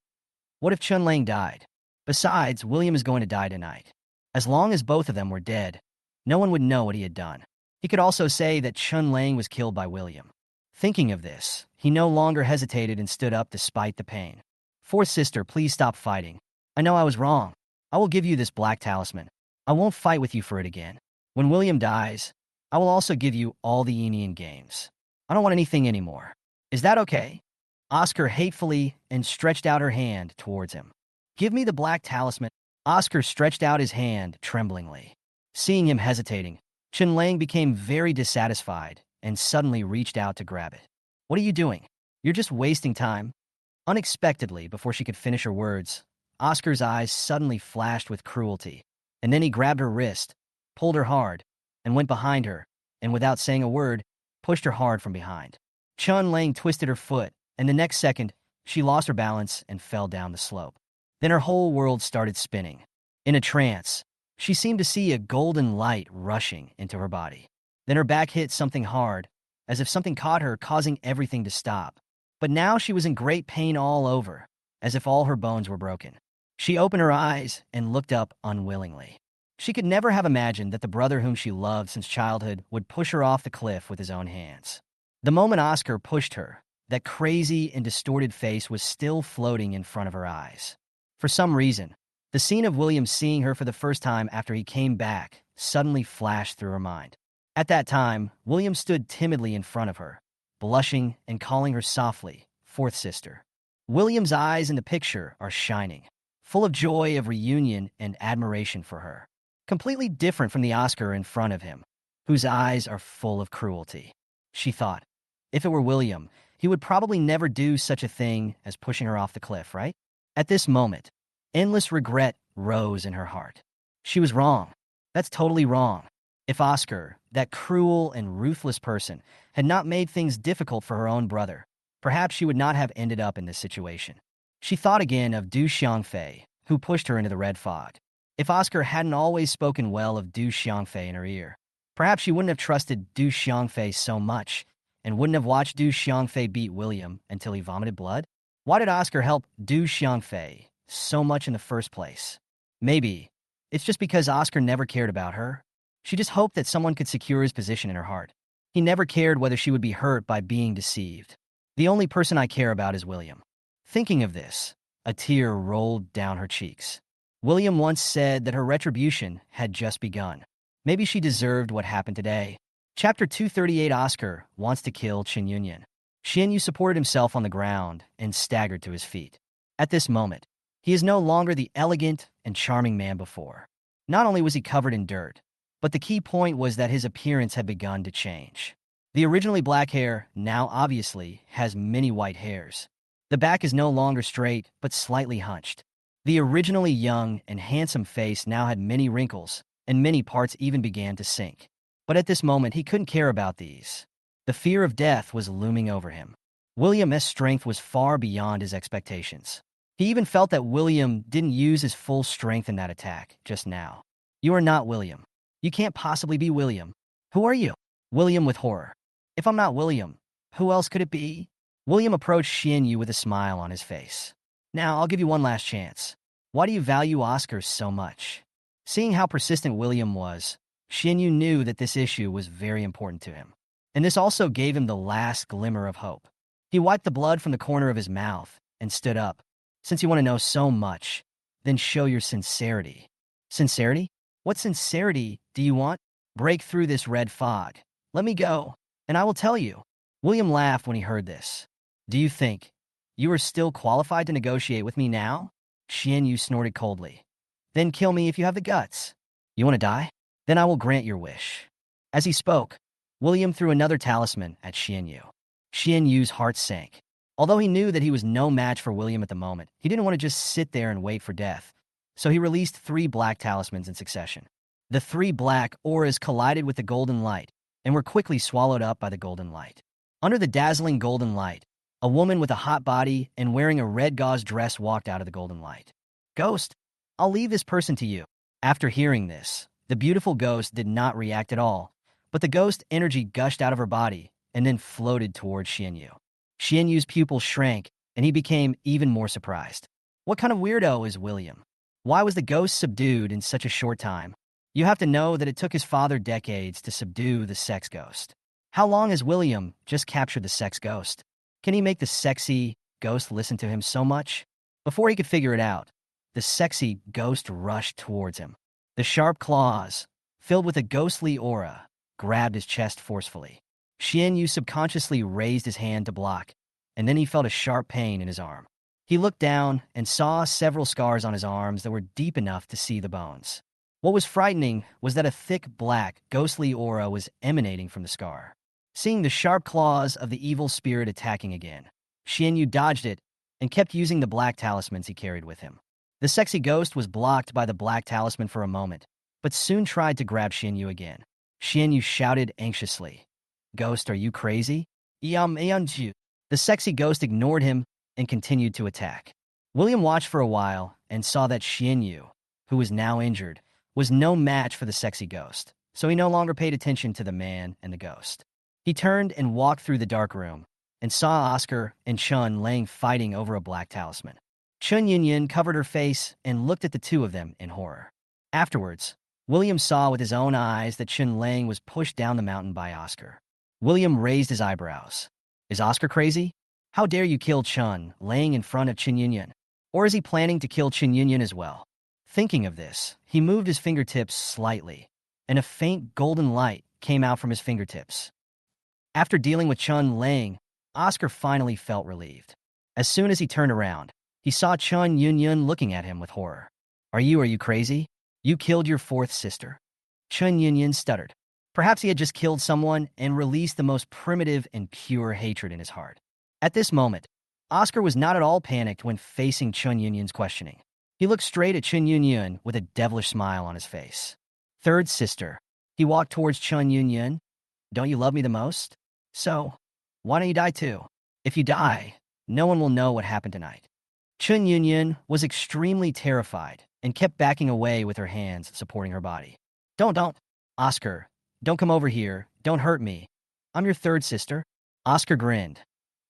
what if Chun-Lang died? Besides, William is going to die tonight. As long as both of them were dead, no one would know what he had done. He could also say that Chun-Lang was killed by William. Thinking of this, he no longer hesitated and stood up despite the pain. Fourth sister, please stop fighting. I know I was wrong. I will give you this black talisman. I won't fight with you for it again. When William dies, I will also give you all the Indian games. I don't want anything anymore. Is that okay? Oscar hatefully and stretched out her hand towards him. Give me the black talisman. Oscar stretched out his hand tremblingly. Seeing him hesitating, Chun-Lang became very dissatisfied and suddenly reached out to grab it. What are you doing? You're just wasting time. Unexpectedly, before she could finish her words, Oscar's eyes suddenly flashed with cruelty, and then he grabbed her wrist, pulled her hard, and went behind her, and without saying a word, pushed her hard from behind. Chun-Lang twisted her foot, and the next second, she lost her balance and fell down the slope. Then her whole world started spinning. In a trance, she seemed to see a golden light rushing into her body. Then her back hit something hard, as if something caught her, causing everything to stop. But now she was in great pain all over, as if all her bones were broken. She opened her eyes and looked up unwillingly. She could never have imagined that the brother whom she loved since childhood would push her off the cliff with his own hands. The moment Oscar pushed her, that crazy and distorted face was still floating in front of her eyes. For some reason, the scene of William seeing her for the first time after he came back suddenly flashed through her mind. At that time, William stood timidly in front of her, blushing and calling her softly, fourth sister. William's eyes in the picture are shining, full of joy of reunion and admiration for her. Completely different from the Oscar in front of him, whose eyes are full of cruelty. She thought, if it were William, he would probably never do such a thing as pushing her off the cliff, right? At this moment, endless regret rose in her heart. She was wrong. That's totally wrong. If Oscar, that cruel and ruthless person, had not made things difficult for her own brother, perhaps she would not have ended up in this situation. She thought again of Du Xiangfei, who pushed her into the red fog. If Oscar hadn't always spoken well of Du Xiangfei in her ear, perhaps she wouldn't have trusted Du Xiangfei so much and wouldn't have watched Du Xiangfei beat William until he vomited blood. Why did Oscar help Du Xiangfei so much in the first place? Maybe it's just because Oscar never cared about her. She just hoped that someone could secure his position in her heart. He never cared whether she would be hurt by being deceived. The only person I care about is William. Thinking of this, a tear rolled down her cheeks. William once said that her retribution had just begun. Maybe she deserved what happened today. Chapter 238. Oscar wants to kill Chen Yunyun. Shinu supported himself on the ground and staggered to his feet. At this moment, he is no longer the elegant and charming man before. Not only was he covered in dirt, but the key point was that his appearance had begun to change. The originally black hair now obviously has many white hairs. The back is no longer straight, but slightly hunched. The originally young and handsome face now had many wrinkles, and many parts even began to sink. But at this moment, he couldn't care about these. The fear of death was looming over him. William's strength was far beyond his expectations. He even felt that William didn't use his full strength in that attack just now. You are not William. You can't possibly be William. Who are you? William with horror. If I'm not William, who else could it be? William approached Shinu with a smile on his face. Now, I'll give you one last chance. Why do you value Oscar so much? Seeing how persistent William was, Shinu knew that this issue was very important to him. And this also gave him the last glimmer of hope. He wiped the blood from the corner of his mouth and stood up. Since you want to know so much, then show your sincerity. Sincerity? What sincerity do you want? Break through this red fog. Let me go, and I will tell you. William laughed when he heard this. Do you think you are still qualified to negotiate with me now? Shinu snorted coldly. Then kill me if you have the guts. You want to die? Then I will grant your wish. As he spoke, William threw another talisman at Shinu. Shinyu's heart sank. Although he knew that he was no match for William at the moment, he didn't want to just sit there and wait for death. So he released 3 black talismans in succession. The 3 black auras collided with the golden light and were quickly swallowed up by the golden light. Under the dazzling golden light, a woman with a hot body and wearing a red gauze dress walked out of the golden light. "Ghost, I'll leave this person to you." After hearing this, the beautiful ghost did not react at all, but the ghost energy gushed out of her body and then floated towards Shinu. Shinyu's pupils shrank, and he became even more surprised. What kind of weirdo is William? Why was the ghost subdued in such a short time? You have to know that it took his father decades to subdue the sex ghost. How long has William just captured the sex ghost? Can he make the sexy ghost listen to him so much? Before he could figure it out, the sexy ghost rushed towards him. The sharp claws, filled with a ghostly aura, grabbed his chest forcefully. Shinu subconsciously raised his hand to block, and then he felt a sharp pain in his arm. He looked down and saw several scars on his arms that were deep enough to see the bones. What was frightening was that a thick, black, ghostly aura was emanating from the scar. Seeing the sharp claws of the evil spirit attacking again, Shinu dodged it and kept using the black talismans he carried with him. The sexy ghost was blocked by the black talisman for a moment, but soon tried to grab Shinu again. Shinu shouted anxiously, "Ghost, are you crazy?" The sexy ghost ignored him and continued to attack. William watched for a while and saw that Shinu, who was now injured, was no match for the sexy ghost, so he no longer paid attention to the man and the ghost. He turned and walked through the dark room and saw Oscar and Chun laying fighting over a black talisman. Chun Yunyan covered her face and looked at the two of them in horror. Afterwards, William saw with his own eyes that Chun Lang was pushed down the mountain by Oscar. William raised his eyebrows. Is Oscar crazy? How dare you kill Chun laying in front of Chun Yunyan? Or is he planning to kill Chun Yunyan as well? Thinking of this, he moved his fingertips slightly, and a faint golden light came out from his fingertips. After dealing with Chun Lang, Oscar finally felt relieved. As soon as he turned around, he saw Chun Yunyan looking at him with horror. Are you crazy? You killed your 4th sister?" Chun Yunyan stuttered. Perhaps he had just killed someone and released the most primitive and pure hatred in his heart. At this moment, Oscar was not at all panicked when facing Chun Yunyan's questioning. He looked straight at Chun Yunyan with a devilish smile on his face. "3rd sister." He walked towards Chun Yunyan. "Don't you love me the most? So, why don't you die too? If you die, no one will know what happened tonight." Chun Yunyan was extremely terrified and kept backing away with her hands supporting her body. Don't. Oscar, don't come over here. Don't hurt me. I'm your 3rd sister." Oscar grinned.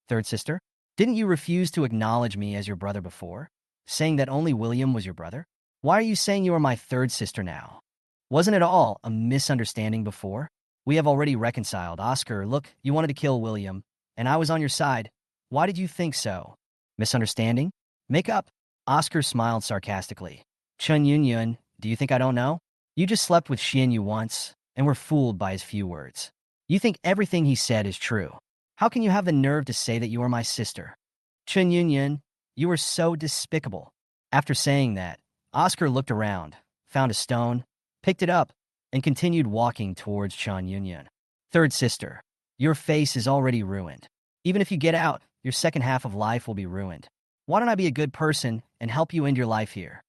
"3rd sister? Didn't you refuse to acknowledge me as your brother before, saying that only William was your brother? Why are you saying you are my 3rd sister now? Wasn't it all a misunderstanding before? We have already reconciled. Oscar, look, you wanted to kill William, and I was on your side. Why did you think so? Misunderstanding? Make up." Oscar smiled sarcastically. "Chun Yunyan, do you think I don't know? You just slept with Shinu once and were fooled by his few words. You think everything he said is true. How can you have the nerve to say that you are my sister? Chun Yunyan, you are so despicable." After saying that, Oscar looked around, found a stone, picked it up, and continued walking towards Chun Yunyan. "3rd sister, your face is already ruined. Even if you get out, your second half of life will be ruined. Why don't I be a good person and help you end your life here?"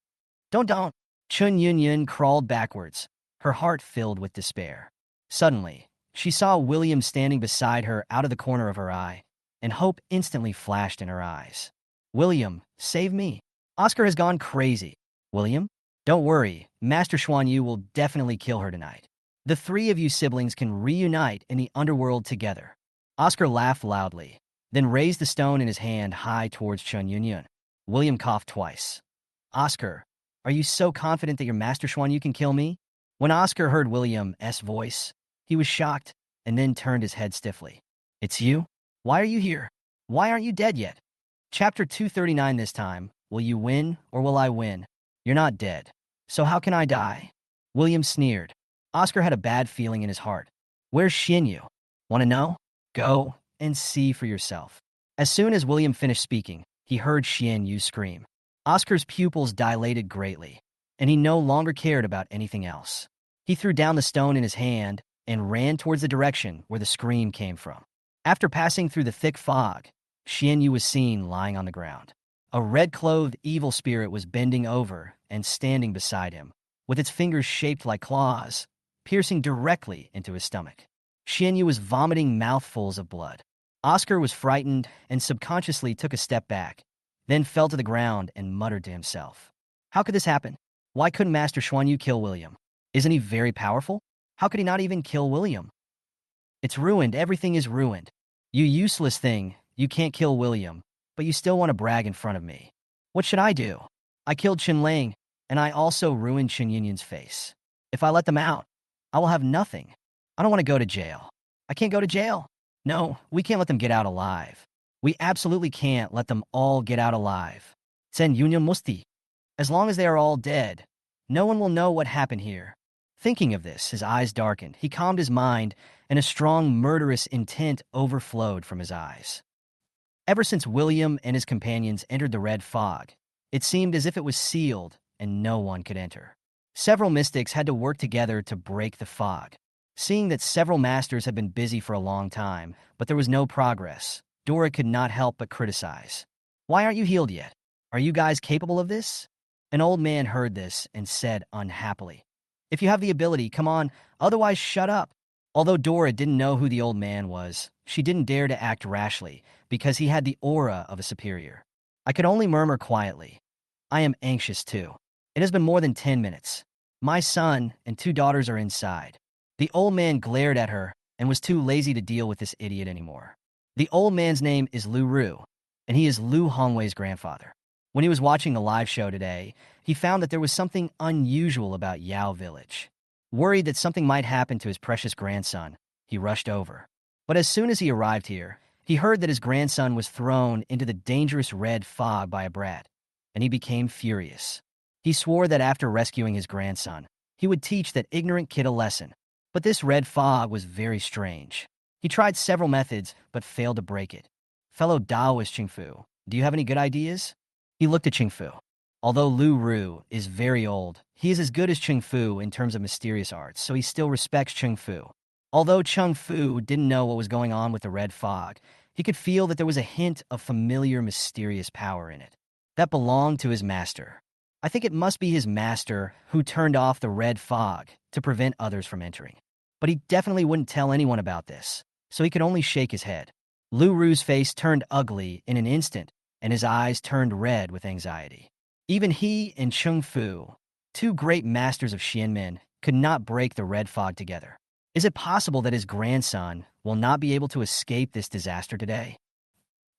Don't. Chun Yunyan crawled backwards, her heart filled with despair. Suddenly, she saw William standing beside her out of the corner of her eye, and hope instantly flashed in her eyes. "William, save me. Oscar has gone crazy." "William? Don't worry, Master Xuan Yu will definitely kill her tonight. The 3 of you siblings can reunite in the underworld together." Oscar laughed loudly, then raised the stone in his hand high towards Chun Yunyan. William coughed twice. "Oscar, are you so confident that your Master Xuan Yu can kill me?" When Oscar heard William's voice, he was shocked and then turned his head stiffly. "It's you? Why are you here? Why aren't you dead yet?" Chapter 239 this time. Will you win or will I win? You're not dead. So how can I die? William sneered. Oscar had a bad feeling in his heart. Where's Shinu? Want to know? Go and see for yourself. As soon as William finished speaking, he heard Shinu scream. Oscar's pupils dilated greatly, and he no longer cared about anything else. He threw down the stone in his hand and ran towards the direction where the scream came from. After passing through the thick fog, Xianyu was seen lying on the ground. A red-clothed evil spirit was bending over and standing beside him, with its fingers shaped like claws, piercing directly into his stomach. Xianyu was vomiting mouthfuls of blood. Oscar was frightened and subconsciously took a step back, then fell to the ground and muttered to himself. How could this happen? Why couldn't Master Xuanyu kill William? Isn't he very powerful? How could he not even kill William? It's ruined. Everything is ruined. You useless thing. You can't kill William, but you still want to brag in front of me. What should I do? I killed Chen Lang, and I also ruined Chen Yunyun's face. If I let them out, I will have nothing. I don't want to go to jail. I can't go to jail. No, we can't let them get out alive. We absolutely can't let them all get out alive. Chen Yunyun musti. As long as they are all dead, no one will know what happened here. Thinking of this, his eyes darkened. He calmed his mind, and a strong murderous intent overflowed from his eyes. Ever since William and his companions entered the red fog, it seemed as if it was sealed and no one could enter. Several mystics had to work together to break the fog. Seeing that several masters had been busy for a long time, but there was no progress, Dora could not help but criticize. Why aren't you healed yet? Are you guys capable of this? An old man heard this and said unhappily, If you have the ability, come on, otherwise shut up. Although Dora didn't know who the old man was, she didn't dare to act rashly, because he had the aura of a superior. I could only murmur quietly. I am anxious too. It has been more than 10 minutes. My son and 2 daughters are inside. The old man glared at her and was too lazy to deal with this idiot anymore. The old man's name is Lu Ru, and he is Lu Hongwei's grandfather. When he was watching the live show today, he found that there was something unusual about Yao Village. Worried that something might happen to his precious grandson, he rushed over. But as soon as he arrived here, he heard that his grandson was thrown into the dangerous red fog by a brat, and he became furious. He swore that after rescuing his grandson, he would teach that ignorant kid a lesson. But this red fog was very strange. He tried several methods, but failed to break it. Fellow Taoist Qingfu, do you have any good ideas? He looked at Qingfu. Although Lu Ru is very old, he is as good as Qingfu in terms of mysterious arts, so he still respects Qingfu. Although Qingfu didn't know what was going on with the red fog, he could feel that there was a hint of familiar mysterious power in it. That belonged to his master. I think it must be his master who turned off the red fog to prevent others from entering. But he definitely wouldn't tell anyone about this, so he could only shake his head. Lu Ru's face turned ugly in an instant, and his eyes turned red with anxiety. Even he and Chung Fu, 2 great masters of Xianmen, could not break the red fog together. Is it possible that his grandson will not be able to escape this disaster today?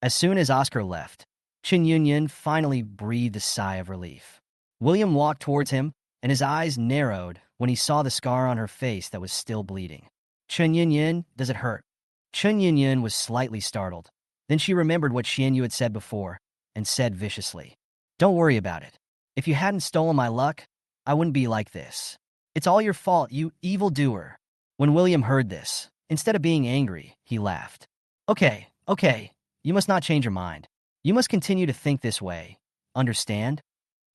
As soon as Oscar left, Chen Yunyun finally breathed a sigh of relief. William walked towards him, and his eyes narrowed when he saw the scar on her face that was still bleeding. Chen Yunyun, does it hurt? Chen Yunyun was slightly startled. Then she remembered what Xianyu had said before, and said viciously, Don't worry about it. If you hadn't stolen my luck, I wouldn't be like this. It's all your fault, you evildoer. When William heard this, instead of being angry, he laughed. Okay, you must not change your mind. You must continue to think this way. Understand?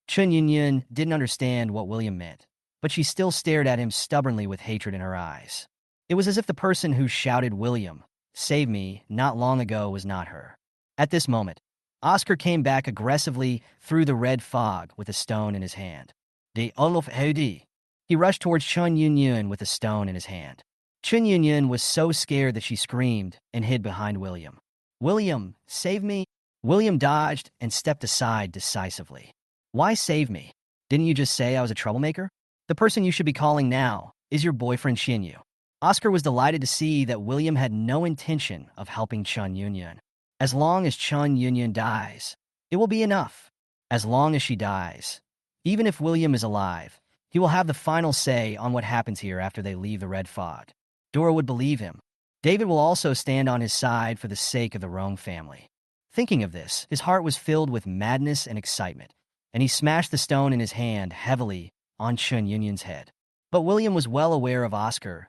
Chen Yunyun didn't understand what William meant, but she still stared at him stubbornly with hatred in her eyes. It was as if the person who shouted William, Save me, not long ago was not her. At this moment, Oscar came back aggressively through the red fog with a stone in his hand. De Olof Hedi. He rushed towards Chen Yunyun with a stone in his hand. Chen Yunyun was so scared that she screamed and hid behind William. William, save me! William dodged and stepped aside decisively. Why save me? Didn't you just say I was a troublemaker? The person you should be calling now is your boyfriend Xinyu. Oscar was delighted to see that William had no intention of helping Chen Yunyun. As long as Chen Yunyun dies, it will be enough. As long as she dies, even if William is alive, he will have the final say on what happens here after they leave the red fog. Dora would believe him. David will also stand on his side for the sake of the Rome family. Thinking of this, his heart was filled with madness and excitement, and he smashed the stone in his hand heavily on Chen Yunyun's head. But William was well aware of Oscar's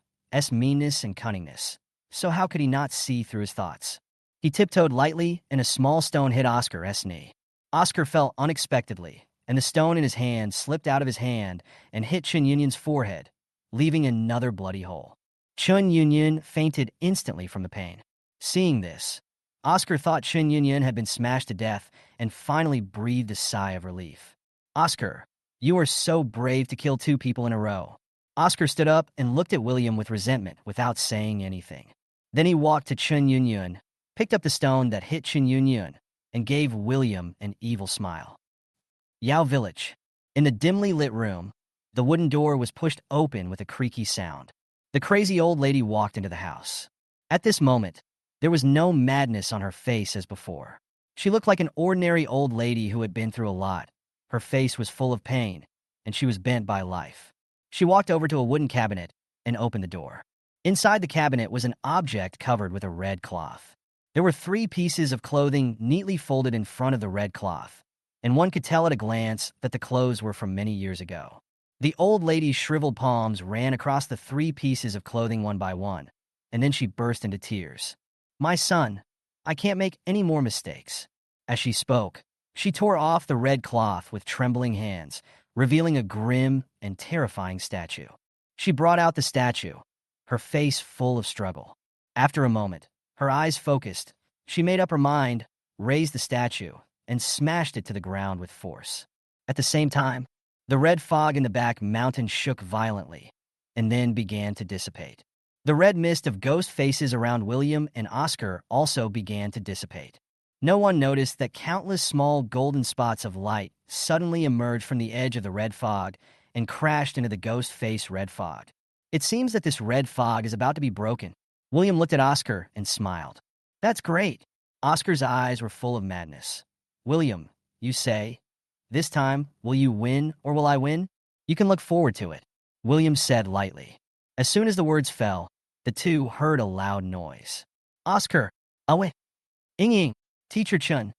meanness and cunningness, so how could he not see through his thoughts? He tiptoed lightly, and a small stone hit Oscar's knee. Oscar fell unexpectedly, and the stone in his hand slipped out of his hand and hit Chen Yunyun's forehead, leaving another bloody hole. Chen Yunyun fainted instantly from the pain. Seeing this, Oscar thought Chen Yunyan had been smashed to death and finally breathed a sigh of relief. Oscar, you are so brave to kill 2 people in a row. Oscar stood up and looked at William with resentment without saying anything. Then he walked to Chen Yunyan, picked up the stone that hit Chen Yunyan, and gave William an evil smile. Yao Village. In the dimly lit room, the wooden door was pushed open with a creaky sound. The crazy old lady walked into the house. At this moment, there was no madness on her face as before. She looked like an ordinary old lady who had been through a lot. Her face was full of pain, and she was bent by life. She walked over to a wooden cabinet and opened the door. Inside the cabinet was an object covered with a red cloth. There were 3 pieces of clothing neatly folded in front of the red cloth, and one could tell at a glance that the clothes were from many years ago. The old lady's shriveled palms ran across the 3 pieces of clothing one by one, and then she burst into tears. My son, I can't make any more mistakes. As she spoke, she tore off the red cloth with trembling hands, revealing a grim and terrifying statue. She brought out the statue, her face full of struggle. After a moment, her eyes focused. She made up her mind, raised the statue, and smashed it to the ground with force. At the same time, the red fog in the back mountain shook violently, and then began to dissipate. The red mist of ghost faces around William and Oscar also began to dissipate. No one noticed that countless small golden spots of light suddenly emerged from the edge of the red fog and crashed into the ghost face red fog. It seems that this red fog is about to be broken. William looked at Oscar and smiled. That's great. Oscar's eyes were full of madness. William, you say, this time, will you win or will I win? You can look forward to it, William said lightly. As soon as the words fell, the 2 heard a loud noise. Oscar, Awe, Ying, Teacher Chun,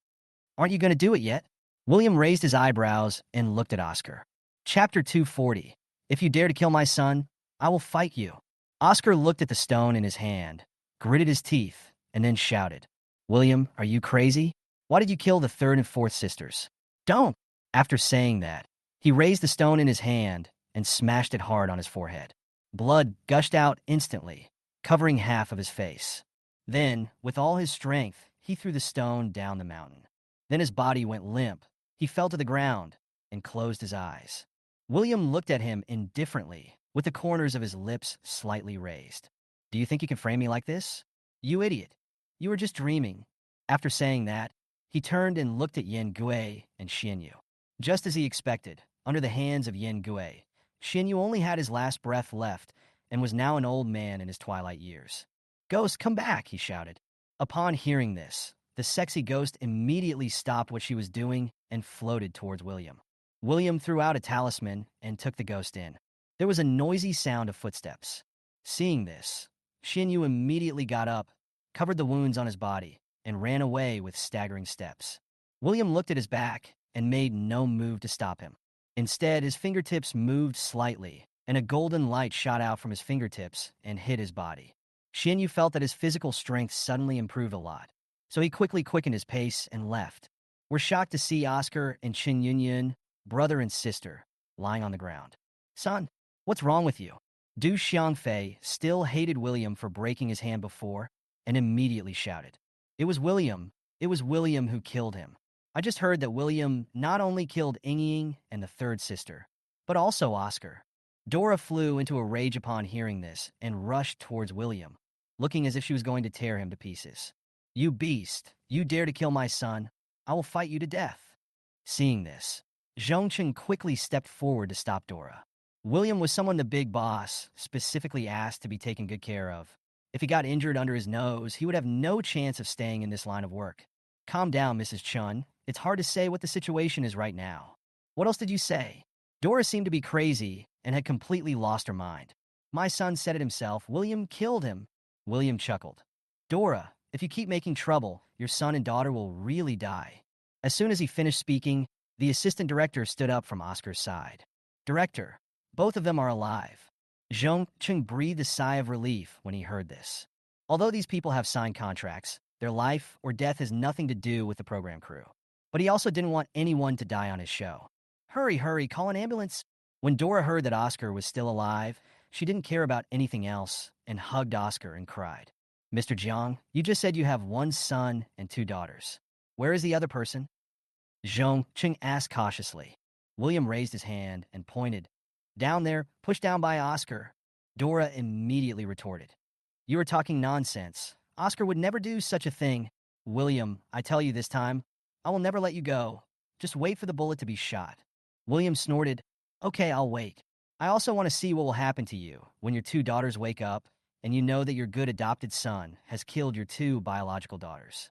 aren't you going to do it yet? William raised his eyebrows and looked at Oscar. Chapter 240. If you dare to kill my son, I will fight you. Oscar looked at the stone in his hand, gritted his teeth, and then shouted, William, are you crazy? Why did you kill the 3rd and 4th sisters? Don't! After saying that, he raised the stone in his hand and smashed it hard on his forehead. Blood gushed out instantly, covering half of his face. Then, with all his strength, he threw the stone down the mountain. Then his body went limp. He fell to the ground and closed his eyes. William looked at him indifferently, with the corners of his lips slightly raised. Do you think you can frame me like this? You idiot. You were just dreaming. After saying that, he turned and looked at Yen Gui and Xinyu. Just as he expected, under the hands of Yen Gui, Xinyu only had his last breath left and was now an old man in his twilight years. Ghost, come back, he shouted. Upon hearing this, the sexy ghost immediately stopped what she was doing and floated towards William. William threw out a talisman and took the ghost in. There was a noisy sound of footsteps. Seeing this, Xinyu immediately got up, covered the wounds on his body, and ran away with staggering steps. William looked at his back and made no move to stop him. Instead, his fingertips moved slightly, and a golden light shot out from his fingertips and hit his body. Xinyu felt that his physical strength suddenly improved a lot, so he quickly quickened his pace and left. We're shocked to see Oscar and Chen Yunyan, brother and sister, lying on the ground. Son, what's wrong with you? Du Xiangfei still hated William for breaking his hand before and immediately shouted. It was William who killed him. I just heard that William not only killed Ying and the 3rd sister, but also Oscar. Dora flew into a rage upon hearing this and rushed towards William, looking as if she was going to tear him to pieces. You beast, you dare to kill my son, I will fight you to death. Seeing this, Zhongchen quickly stepped forward to stop Dora. William was someone the big boss specifically asked to be taken good care of. If he got injured under his nose, he would have no chance of staying in this line of work. Calm down, Mrs. Chun. It's hard to say what the situation is right now. What else did you say? Dora seemed to be crazy and had completely lost her mind. My son said it himself. William killed him. William chuckled. Dora, if you keep making trouble, your son and daughter will really die. As soon as he finished speaking, the assistant director stood up from Oscar's side. Director, both of them are alive. Zhong Cheng breathed a sigh of relief when he heard this. Although these people have signed contracts, their life or death has nothing to do with the program crew. But he also didn't want anyone to die on his show. Hurry, hurry, call an ambulance. When Dora heard that Oscar was still alive, she didn't care about anything else and hugged Oscar and cried. Mr. Jiang, you just said you have one son and two daughters. Where is the other person? Zhong Cheng asked cautiously. William raised his hand and pointed. Down there, pushed down by Oscar. Dora immediately retorted. You are talking nonsense. Oscar would never do such a thing. William, I tell you this time, I will never let you go. Just wait for the bullet to be shot. William snorted. Okay, I'll wait. I also want to see what will happen to you when your two daughters wake up and you know that your good adopted son has killed your two biological daughters.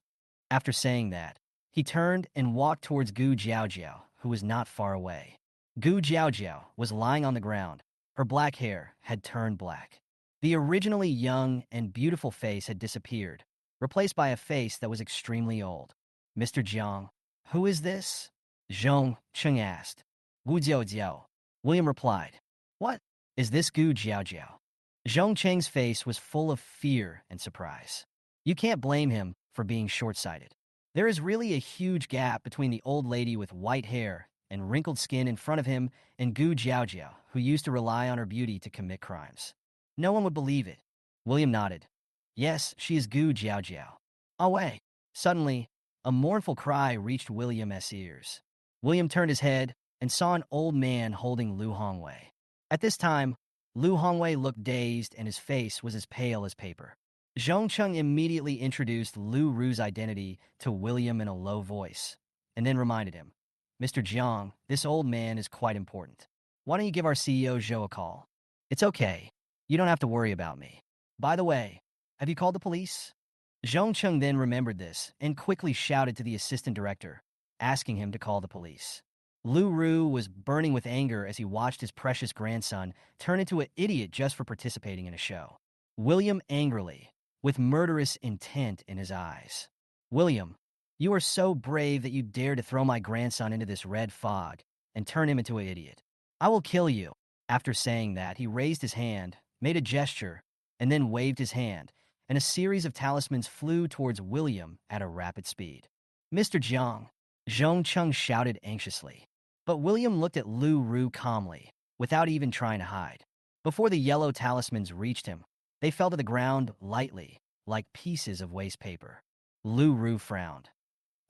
After saying that, he turned and walked towards Gu Jiaojiao, who was not far away. Gu Jiaojiao was lying on the ground. Her black hair had turned black. The originally young and beautiful face had disappeared, replaced by a face that was extremely old. Mr. Jiang, who is this? Zhong Cheng asked. Gu Jiaojiao. William replied. What? Is this Gu Jiaojiao? Zhong Cheng's face was full of fear and surprise. You can't blame him for being short-sighted. There is really a huge gap between the old lady with white hair and wrinkled skin in front of him and Gu Jiaojiao, who used to rely on her beauty to commit crimes. No one would believe it. William nodded. Yes, she is Gu Jiaojiao. Away. Suddenly, a mournful cry reached William's ears. William turned his head and saw an old man holding Lu Hongwei. At this time, Lu Hongwei looked dazed and his face was as pale as paper. Zhong Cheng immediately introduced Lu Ru's identity to William in a low voice, and then reminded him, Mr. Jiang, this old man is quite important. Why don't you give our CEO Zhou a call? It's okay. You don't have to worry about me. By the way, have you called the police? Zhong Cheng then remembered this and quickly shouted to the assistant director, asking him to call the police. Lu Ru was burning with anger as he watched his precious grandson turn into an idiot just for participating in a show. William angrily, with murderous intent in his eyes. William, you are so brave that you dare to throw my grandson into this red fog and turn him into an idiot. I will kill you. After saying that, he raised his hand, made a gesture, and then waved his hand, and a series of talismans flew towards William at a rapid speed. Mr. Jiang, Zhong Cheng shouted anxiously. But William looked at Lu Ru calmly, without even trying to hide. Before the yellow talismans reached him, they fell to the ground lightly, like pieces of waste paper. Lu Ru frowned.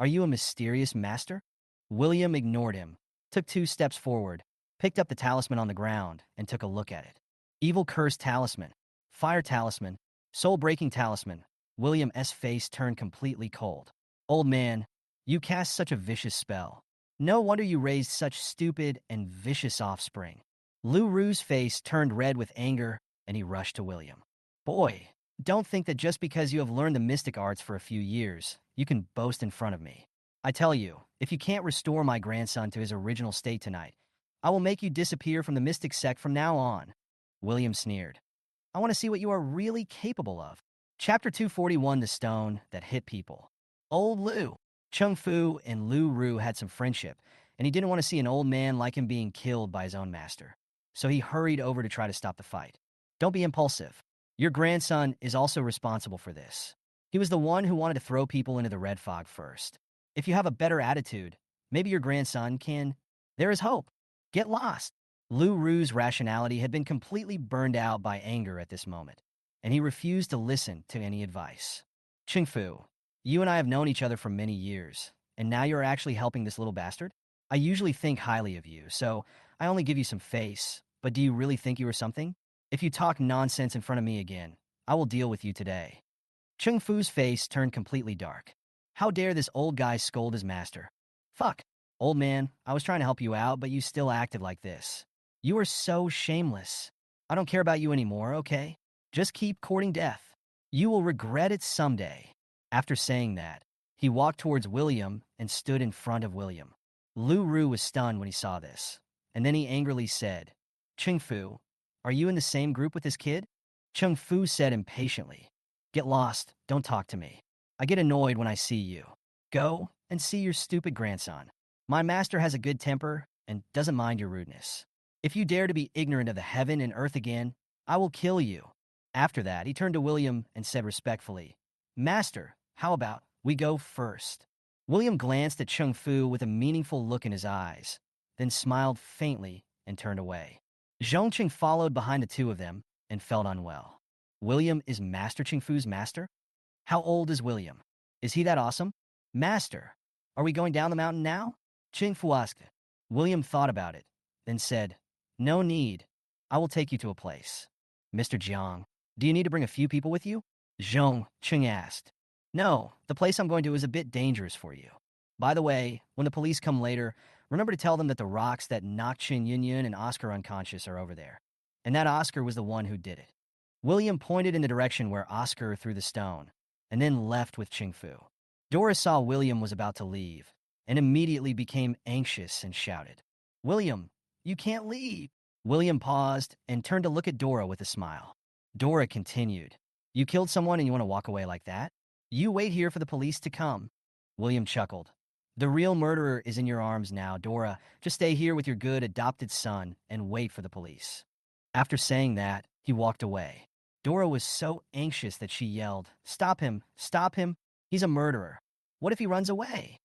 Are you a mysterious master? William ignored him, took 2 steps forward, picked up the talisman on the ground, and took a look at it. Evil curse talisman, fire talisman, soul-breaking talisman. William's face turned completely cold. Old man, you cast such a vicious spell. No wonder you raised such stupid and vicious offspring. Lu Ru's face turned red with anger, and he rushed to William. Boy, don't think that just because you have learned the mystic arts for a few years, you can boast in front of me. I tell you, if you can't restore my grandson to his original state tonight, I will make you disappear from the mystic sect from now on. William sneered. I want to see what you are really capable of. Chapter 241, The Stone That Hit People. Old Lu. Chung Fu and Lu Ru had some friendship, and he didn't want to see an old man like him being killed by his own master. So he hurried over to try to stop the fight. Don't be impulsive. Your grandson is also responsible for this. He was the one who wanted to throw people into the red fog first. If you have a better attitude, maybe your grandson can... There is hope. Get lost. Lu Ru's rationality had been completely burned out by anger at this moment, and he refused to listen to any advice. Ching Fu, you and I have known each other for many years, and now you're actually helping this little bastard? I usually think highly of you, so I only give you some face, but do you really think you are something? If you talk nonsense in front of me again, I will deal with you today. Chung Fu's face turned completely dark. How dare this old guy scold his master? Fuck. Old man, I was trying to help you out, but you still acted like this. You are so shameless. I don't care about you anymore, okay? Just keep courting death. You will regret it someday. After saying that, he walked towards William and stood in front of William. Lu Ru was stunned when he saw this, and then he angrily said, Ching Fu, are you in the same group with this kid? Chung Fu said impatiently, Get lost, don't talk to me. I get annoyed when I see you. Go and see your stupid grandson. My master has a good temper and doesn't mind your rudeness. If you dare to be ignorant of the heaven and earth again, I will kill you. After that, he turned to William and said respectfully, Master, how about we go first? William glanced at Chung Fu with a meaningful look in his eyes, then smiled faintly and turned away. Zhong Cheng followed behind the two of them and felt unwell. William is Master Ching Fu's master? How old is William? Is he that awesome? Master, are we going down the mountain now? Ching Fu asked. William thought about it, then said, No need. I will take you to a place. Mr. Jiang, do you need to bring a few people with you? Zhong, Ching asked. No, the place I'm going to is a bit dangerous for you. By the way, when the police come later, remember to tell them that the rocks that knocked Qin Yunyan and Oscar unconscious are over there. And that Oscar was the one who did it. William pointed in the direction where Oscar threw the stone, and then left with Ching Fu. Dora saw William was about to leave, and immediately became anxious and shouted, William, you can't leave. William paused and turned to look at Dora with a smile. Dora continued, You killed someone and you want to walk away like that? You wait here for the police to come. William chuckled. The real murderer is in your arms now, Dora. Just stay here with your good adopted son and wait for the police. After saying that, he walked away. Dora was so anxious that she yelled, Stop him! Stop him! He's a murderer. What if he runs away?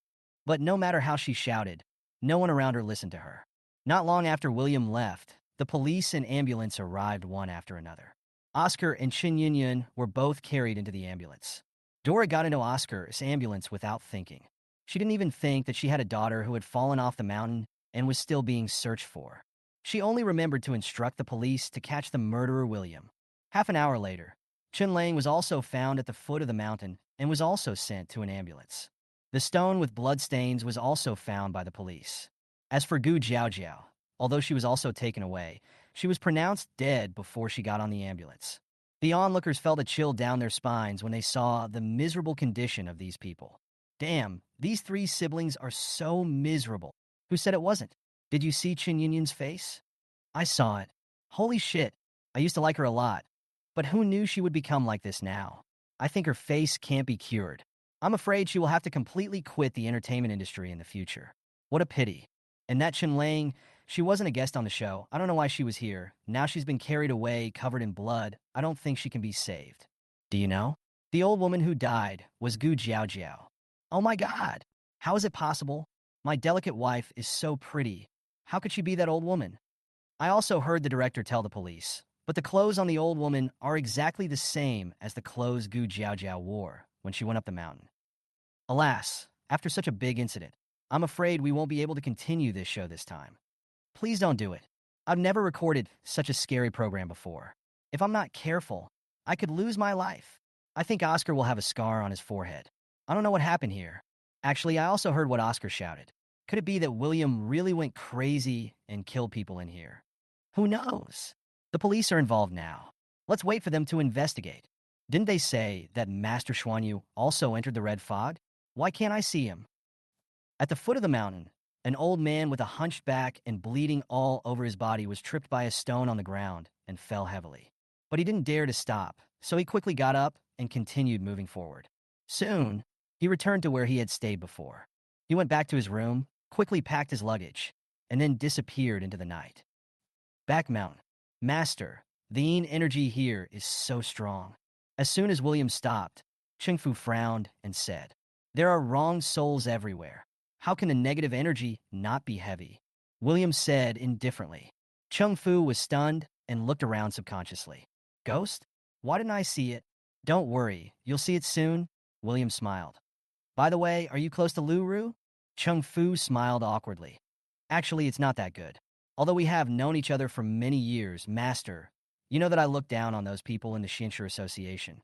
But no matter how she shouted, no one around her listened to her. Not long after William left, the police and ambulance arrived one after another. Oscar and Qin Yunyan were both carried into the ambulance. Dora got into Oscar's ambulance without thinking. She didn't even think that she had a daughter who had fallen off the mountain and was still being searched for. She only remembered to instruct the police to catch the murderer William. Half an hour later, Chen Lang was also found at the foot of the mountain and was also sent to an ambulance. The stone with bloodstains was also found by the police. As for Gu Jiaojiao, although she was also taken away, she was pronounced dead before she got on the ambulance. The onlookers felt a chill down their spines when they saw the miserable condition of these people. Damn, these three siblings are so miserable. Who said it wasn't? Did you see Qin Yunyan's face? I saw it. Holy shit, I used to like her a lot. But who knew she would become like this now? I think her face can't be cured. I'm afraid she will have to completely quit the entertainment industry in the future. What a pity. And that Chen Lang, she wasn't a guest on the show. I don't know why she was here. Now she's been carried away, covered in blood. I don't think she can be saved. Do you know? The old woman who died was Gu Jiaojiao. Oh my God! How is it possible? My delicate wife is so pretty. How could she be that old woman? I also heard the director tell the police, but the clothes on the old woman are exactly the same as the clothes Gu Jiaojiao wore when she went up the mountain. Alas, after such a big incident, I'm afraid we won't be able to continue this show this time. Please don't do it. I've never recorded such a scary program before. If I'm not careful, I could lose my life. I think Oscar will have a scar on his forehead. I don't know what happened here. Actually, I also heard what Oscar shouted. Could it be that William really went crazy and killed people in here? Who knows? The police are involved now. Let's wait for them to investigate. Didn't they say that Master Xuanyu also entered the red fog? Why can't I see him? At the foot of the mountain, an old man with a hunched back and bleeding all over his body was tripped by a stone on the ground and fell heavily. But he didn't dare to stop, so he quickly got up and continued moving forward. Soon, he returned to where he had stayed before. He went back to his room, quickly packed his luggage, and then disappeared into the night. Back mountain. Master, the yin energy here is so strong. As soon as William stopped, Cheng Fu frowned and said, There are wrong souls everywhere. How can the negative energy not be heavy? William said indifferently. Cheng Fu was stunned and looked around subconsciously. Ghost? Why didn't I see it? Don't worry, you'll see it soon. William smiled. By the way, are you close to Lu Ru? Cheng Fu smiled awkwardly. Actually, it's not that good. Although we have known each other for many years, Master, you know that I look down on those people in the Shinshu Association.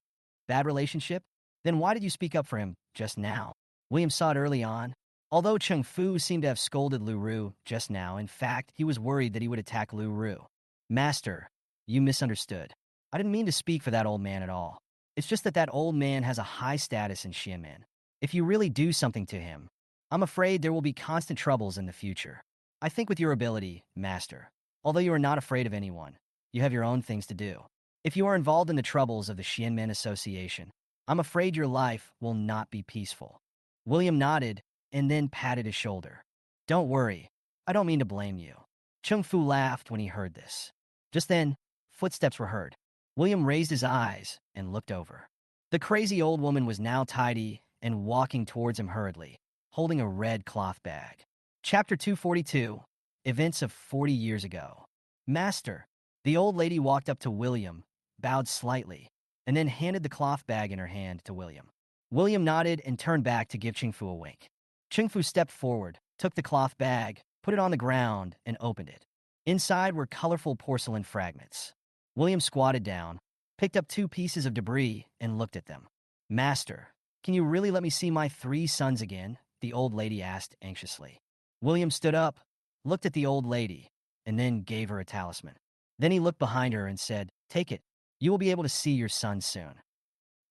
Bad relationship? Then why did you speak up for him just now? William saw it early on. Although Cheng Fu seemed to have scolded Lu Ru just now, in fact, he was worried that he would attack Lu Ru. Master, you misunderstood. I didn't mean to speak for that old man at all. It's just that old man has a high status in Xianmen. If you really do something to him, I'm afraid there will be constant troubles in the future. I think with your ability, Master, although you are not afraid of anyone, you have your own things to do. If you are involved in the troubles of the Xianmen Association, I'm afraid your life will not be peaceful. William nodded and then patted his shoulder. Don't worry, I don't mean to blame you. Cheng Fu laughed when he heard this. Just then, footsteps were heard. William raised his eyes and looked over. The crazy old woman was now tidy and walking towards him hurriedly, holding a red cloth bag. Chapter 242, Events of 40 Years Ago. Master, the old lady walked up to William, bowed slightly, and then handed the cloth bag in her hand to William. William nodded and turned back to give Ching-Fu a wink. Ching-Fu stepped forward, took the cloth bag, put it on the ground, and opened it. Inside were colorful porcelain fragments. William squatted down, picked up 2 pieces of debris, and looked at them. "Master, can you really let me see my 3 sons again?" the old lady asked anxiously. William stood up, looked at the old lady, and then gave her a talisman. Then he looked behind her and said, "Take it. You will be able to see your son soon."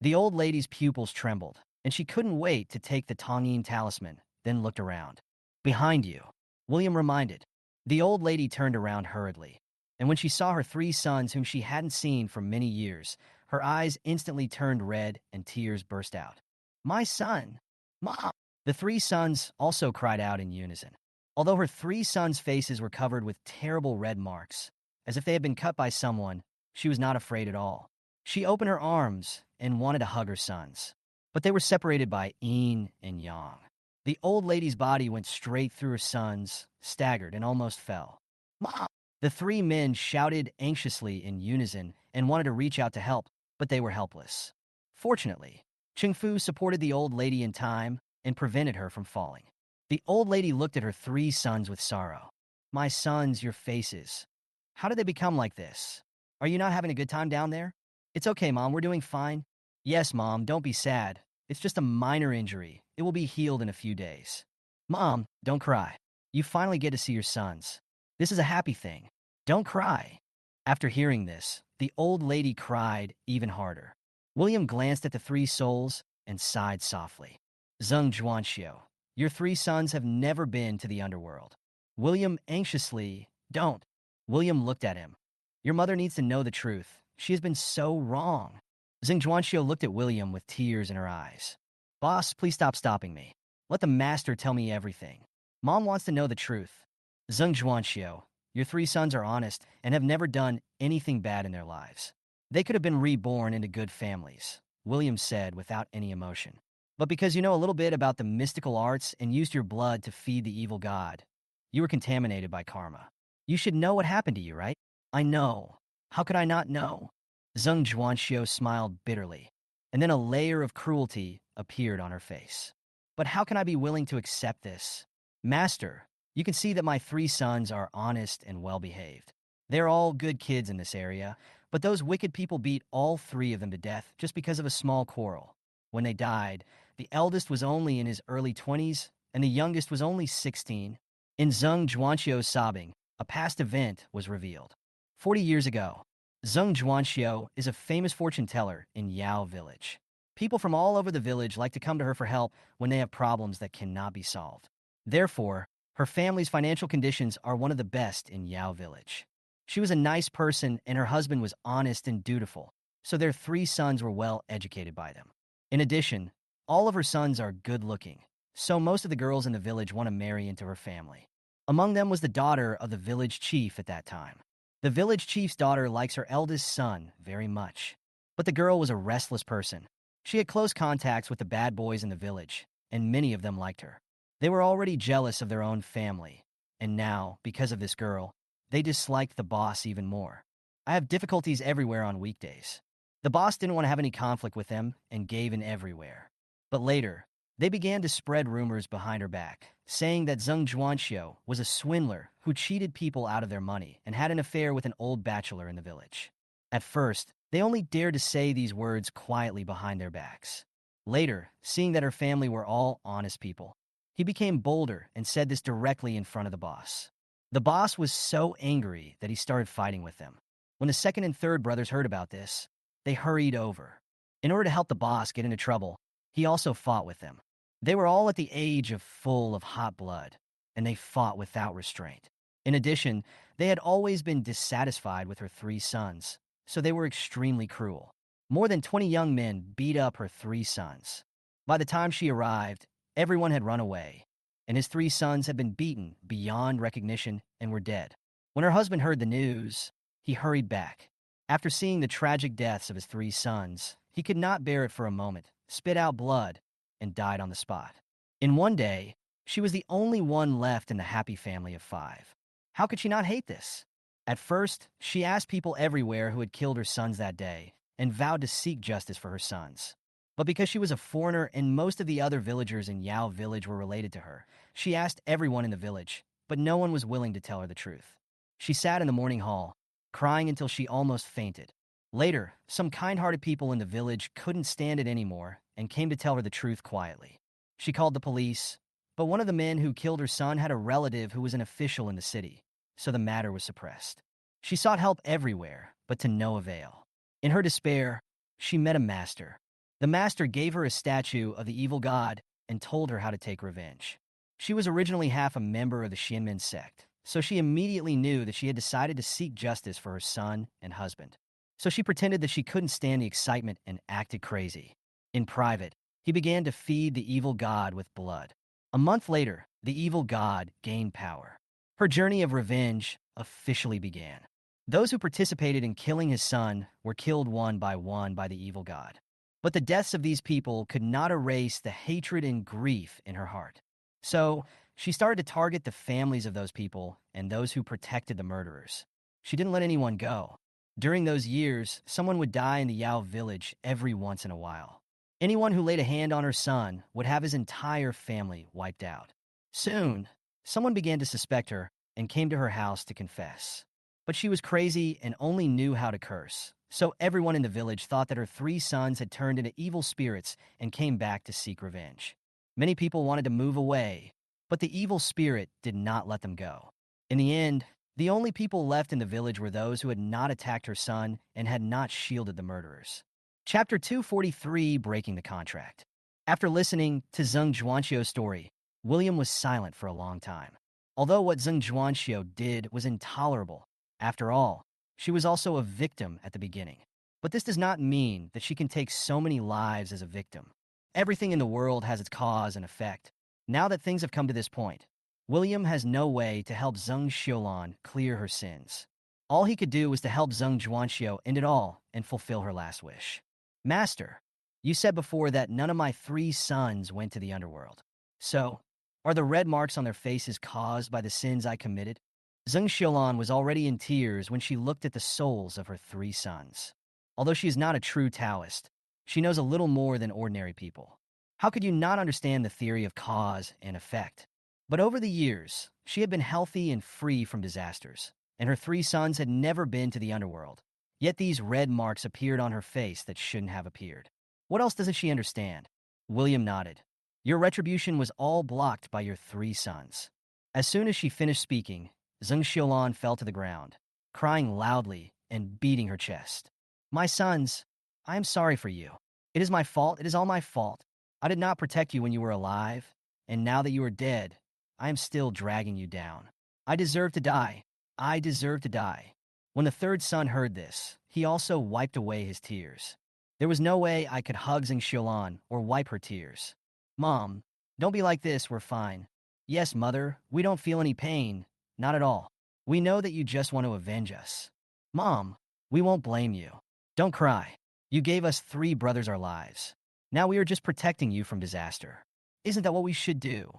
The old lady's pupils trembled, and she couldn't wait to take the Tongyin talisman, then looked around. "Behind you," William reminded. The old lady turned around hurriedly, and when she saw her 3 sons whom she hadn't seen for many years, her eyes instantly turned red and tears burst out. "My son! Mom!" The 3 sons also cried out in unison. Although her 3 sons' faces were covered with terrible red marks, as if they had been cut by someone, she was not afraid at all. She opened her arms and wanted to hug her sons, but they were separated by yin and yang. The old lady's body went straight through her sons, staggered, and almost fell. "Mom!" The 3 men shouted anxiously in unison and wanted to reach out to help, but they were helpless. Fortunately, Ching-Fu supported the old lady in time and prevented her from falling. The old lady looked at her 3 sons with sorrow. "My sons, your faces. How did they become like this? Are you not having a good time down there?" "It's okay, Mom, we're doing fine." "Yes, Mom, don't be sad. It's just a minor injury. It will be healed in a few days." "Mom, don't cry. You finally get to see your sons. This is a happy thing. Don't cry." After hearing this, the old lady cried even harder. William glanced at the 3 souls and sighed softly. "Zheng Zhuanxiu, your 3 sons have never been to the underworld." William anxiously, "Don't." William looked at him. "Your mother needs to know the truth. She has been so wrong." Zheng Zhuanxiu looked at William with tears in her eyes. "Boss, please stop stopping me. Let the master tell me everything. Mom wants to know the truth." "Zheng Zhuanxiu, your 3 sons are honest and have never done anything bad in their lives. They could have been reborn into good families," William said without any emotion. "But because you know a little bit about the mystical arts and used your blood to feed the evil god, you were contaminated by karma. You should know what happened to you, right?" "I know. How could I not know?" Zheng Zhuanxiu smiled bitterly, and then a layer of cruelty appeared on her face. "But how can I be willing to accept this? Master, you can see that my 3 sons are honest and well-behaved. They're all good kids in this area, but those wicked people beat all 3 of them to death just because of a small quarrel. When they died, the eldest was only in his early 20s, and the youngest was only 16. In Zheng Zhuanxiu's sobbing, a past event was revealed. 40 years ago, Zheng Zhuanxiu is a famous fortune teller in Yao Village. People from all over the village like to come to her for help when they have problems that cannot be solved. Therefore, her family's financial conditions are one of the best in Yao Village. She was a nice person and her husband was honest and dutiful, so their 3 sons were well educated by them. In addition, all of her sons are good-looking, so most of the girls in the village want to marry into her family. Among them was the daughter of the village chief at that time. The village chief's daughter likes her eldest son very much, but the girl was a restless person. She had close contacts with the bad boys in the village, and many of them liked her. They were already jealous of their own family, and now, because of this girl, they disliked the boss even more. "I have difficulties everywhere on weekdays." The boss didn't want to have any conflict with them and gave in everywhere. But later, they began to spread rumors behind her back, saying that Zheng Zhuanxiu was a swindler who cheated people out of their money and had an affair with an old bachelor in the village. At first, they only dared to say these words quietly behind their backs. Later, seeing that her family were all honest people, he became bolder and said this directly in front of the boss. The boss was so angry that he started fighting with them. When the 2nd and 3rd brothers heard about this, they hurried over. In order to help the boss get into trouble, he also fought with them. They were all at the age of full of hot blood, and they fought without restraint. In addition, they had always been dissatisfied with her 3 sons, so they were extremely cruel. More than 20 young men beat up her 3 sons. By the time she arrived, everyone had run away, and his 3 sons had been beaten beyond recognition and were dead. When her husband heard the news, he hurried back. After seeing the tragic deaths of his 3 sons, he could not bear it for a moment, spit out blood, and died on the spot. In one day, she was the only one left in the happy family of 5. How could she not hate this? At first, she asked people everywhere who had killed her sons that day, and vowed to seek justice for her sons. But because she was a foreigner and most of the other villagers in Yao village were related to her, she asked everyone in the village, but no one was willing to tell her the truth. She sat in the morning hall, crying until she almost fainted. Later, some kind-hearted people in the village couldn't stand it anymore and came to tell her the truth quietly. She called the police, but one of the men who killed her son had a relative who was an official in the city, so the matter was suppressed. She sought help everywhere, but to no avail. In her despair, she met a master. The master gave her a statue of the evil god and told her how to take revenge. She was originally half a member of the Shinmin sect, so she immediately knew that she had decided to seek justice for her son and husband. So she pretended that she couldn't stand the excitement and acted crazy. In private, he began to feed the evil god with blood. A month later, the evil god gained power. Her journey of revenge officially began. Those who participated in killing his son were killed one by the evil god. But the deaths of these people could not erase the hatred and grief in her heart. So, she started to target the families of those people and those who protected the murderers. She didn't let anyone go. During those years, someone would die in the Yao village every once in a while. Anyone who laid a hand on her son would have his entire family wiped out. Soon, someone began to suspect her and came to her house to confess. But she was crazy and only knew how to curse, so everyone in the village thought that her 3 sons had turned into evil spirits and came back to seek revenge. Many people wanted to move away, but the evil spirit did not let them go. In the end, the only people left in the village were those who had not attacked her son and had not shielded the murderers. Chapter 243, Breaking the Contract. After listening to Zheng Zhuanxio's story, William was silent for a long time. Although what Zheng Zhuanxio did was intolerable, after all, she was also a victim at the beginning. But this does not mean that she can take so many lives as a victim. Everything in the world has its cause and effect. Now that things have come to this point, William has no way to help Zheng Xiulan clear her sins. All he could do was to help Zheng Zhuanxio end it all and fulfill her last wish. Master, you said before that none of my 3 sons went to the underworld. So, are the red marks on their faces caused by the sins I committed? Zheng Xiulan was already in tears when she looked at the souls of her 3 sons. Although she is not a true Taoist, she knows a little more than ordinary people. How could you not understand the theory of cause and effect? But over the years, she had been healthy and free from disasters, and her 3 sons had never been to the underworld. Yet these red marks appeared on her face that shouldn't have appeared. What else doesn't she understand? William nodded. Your retribution was all blocked by your 3 sons. As soon as she finished speaking, Zheng Xiulan fell to the ground, crying loudly and beating her chest. My sons, I am sorry for you. It is my fault. It is all my fault. I did not protect you when you were alive, and now that you are dead, I am still dragging you down. I deserve to die. I deserve to die. When the 3rd son heard this, he also wiped away his tears. There was no way I could hug Zheng Xiulan or wipe her tears. Mom, don't be like this, we're fine. Yes, Mother, we don't feel any pain. Not at all. We know that you just want to avenge us. Mom, we won't blame you. Don't cry. You gave us 3 brothers our lives. Now we are just protecting you from disaster. Isn't that what we should do?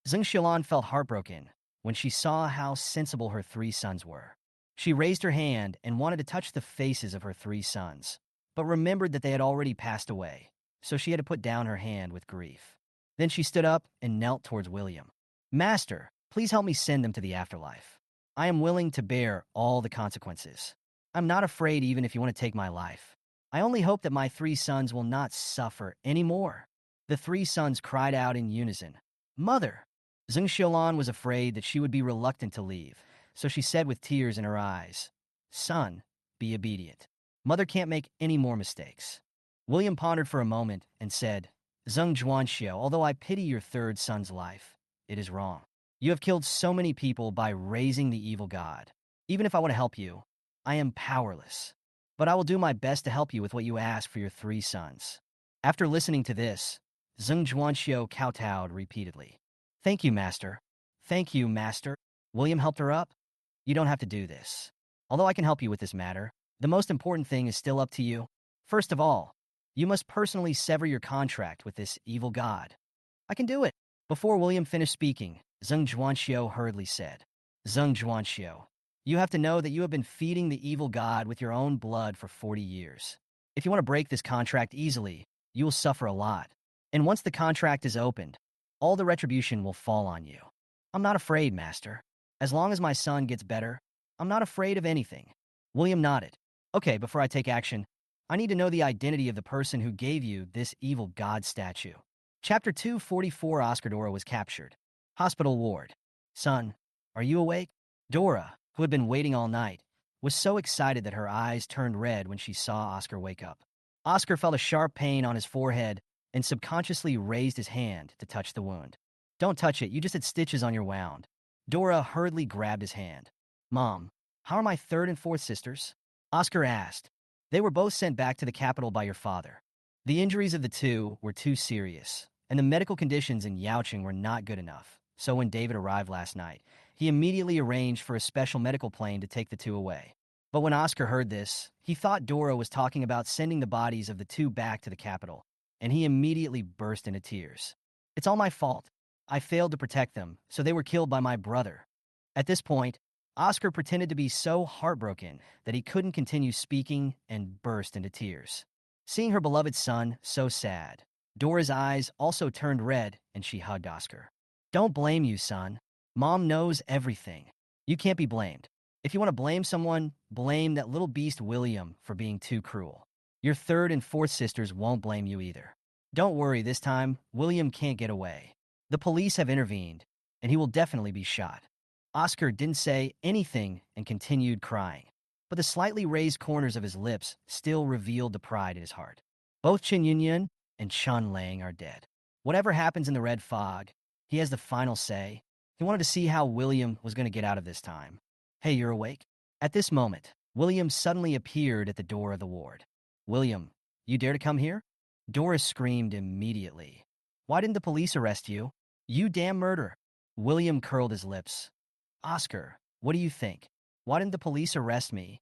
Zheng Xiulan felt heartbroken when she saw how sensible her 3 sons were. She raised her hand and wanted to touch the faces of her 3 sons, but remembered that they had already passed away, so she had to put down her hand with grief. Then she stood up and knelt towards William. Master, please help me send them to the afterlife. I am willing to bear all the consequences. I'm not afraid even if you want to take my life. I only hope that my 3 sons will not suffer anymore. The 3 sons cried out in unison, Mother! Zheng Xiulan was afraid that she would be reluctant to leave, so she said with tears in her eyes, Son, be obedient. Mother can't make any more mistakes. William pondered for a moment and said, Zheng Zhuanxio, although I pity your 3rd son's life, it is wrong. You have killed so many people by raising the evil god. Even if I want to help you, I am powerless. But I will do my best to help you with what you ask for your 3 sons. After listening to this, Zheng Zhuanxio kowtowed repeatedly. Thank you, Master. Thank you, Master. William helped her up. You don't have to do this. Although I can help you with this matter, the most important thing is still up to you. First of all, you must personally sever your contract with this evil god. I can do it. Before William finished speaking, Zheng Zhuanxio hurriedly said, Zheng Zhuanxio, you have to know that you have been feeding the evil god with your own blood for 40 years. If you want to break this contract easily, you will suffer a lot. And once the contract is opened, all the retribution will fall on you. I'm not afraid, master. As long as my son gets better, I'm not afraid of anything. William nodded. Okay, before I take action, I need to know the identity of the person who gave you this evil god statue. Chapter 244. Oscar. Dora was captured. Hospital ward. Son, are you awake? Dora, who had been waiting all night, was so excited that her eyes turned red when she saw Oscar wake up. Oscar felt a sharp pain on his forehead and subconsciously raised his hand to touch the wound. Don't touch it, you just had stitches on your wound. Dora hurriedly grabbed his hand. Mom, how are my third and fourth sisters? Oscar asked. They were both sent back to the capital by your father. The injuries of the two were too serious, and the medical conditions in Yaocheng were not good enough. So when David arrived last night, he immediately arranged for a special medical plane to take the two away. But when Oscar heard this, he thought Dora was talking about sending the bodies of the two back to the capital, and he immediately burst into tears. It's all my fault. I failed to protect them, so they were killed by my brother. At this point, Oscar pretended to be so heartbroken that he couldn't continue speaking and burst into tears. Seeing her beloved son so sad, Dora's eyes also turned red and she hugged Oscar. Don't blame you, son. Mom knows everything. You can't be blamed. If you want to blame someone, blame that little beast William for being too cruel. Your third and fourth sisters won't blame you either. Don't worry, this time, William can't get away. The police have intervened, and he will definitely be shot. Oscar didn't say anything and continued crying, but the slightly raised corners of his lips still revealed the pride in his heart. Both Chen Yunyun and Chun Lang are dead. Whatever happens in the red fog, he has the final say. He wanted to see how William was going to get out of this time. Hey, you're awake? At this moment, William suddenly appeared at the door of the ward. William, you dare to come here? Dora screamed immediately. Why didn't the police arrest you? You damn murderer. William curled his lips. Oscar, what do you think? Why didn't the police arrest me?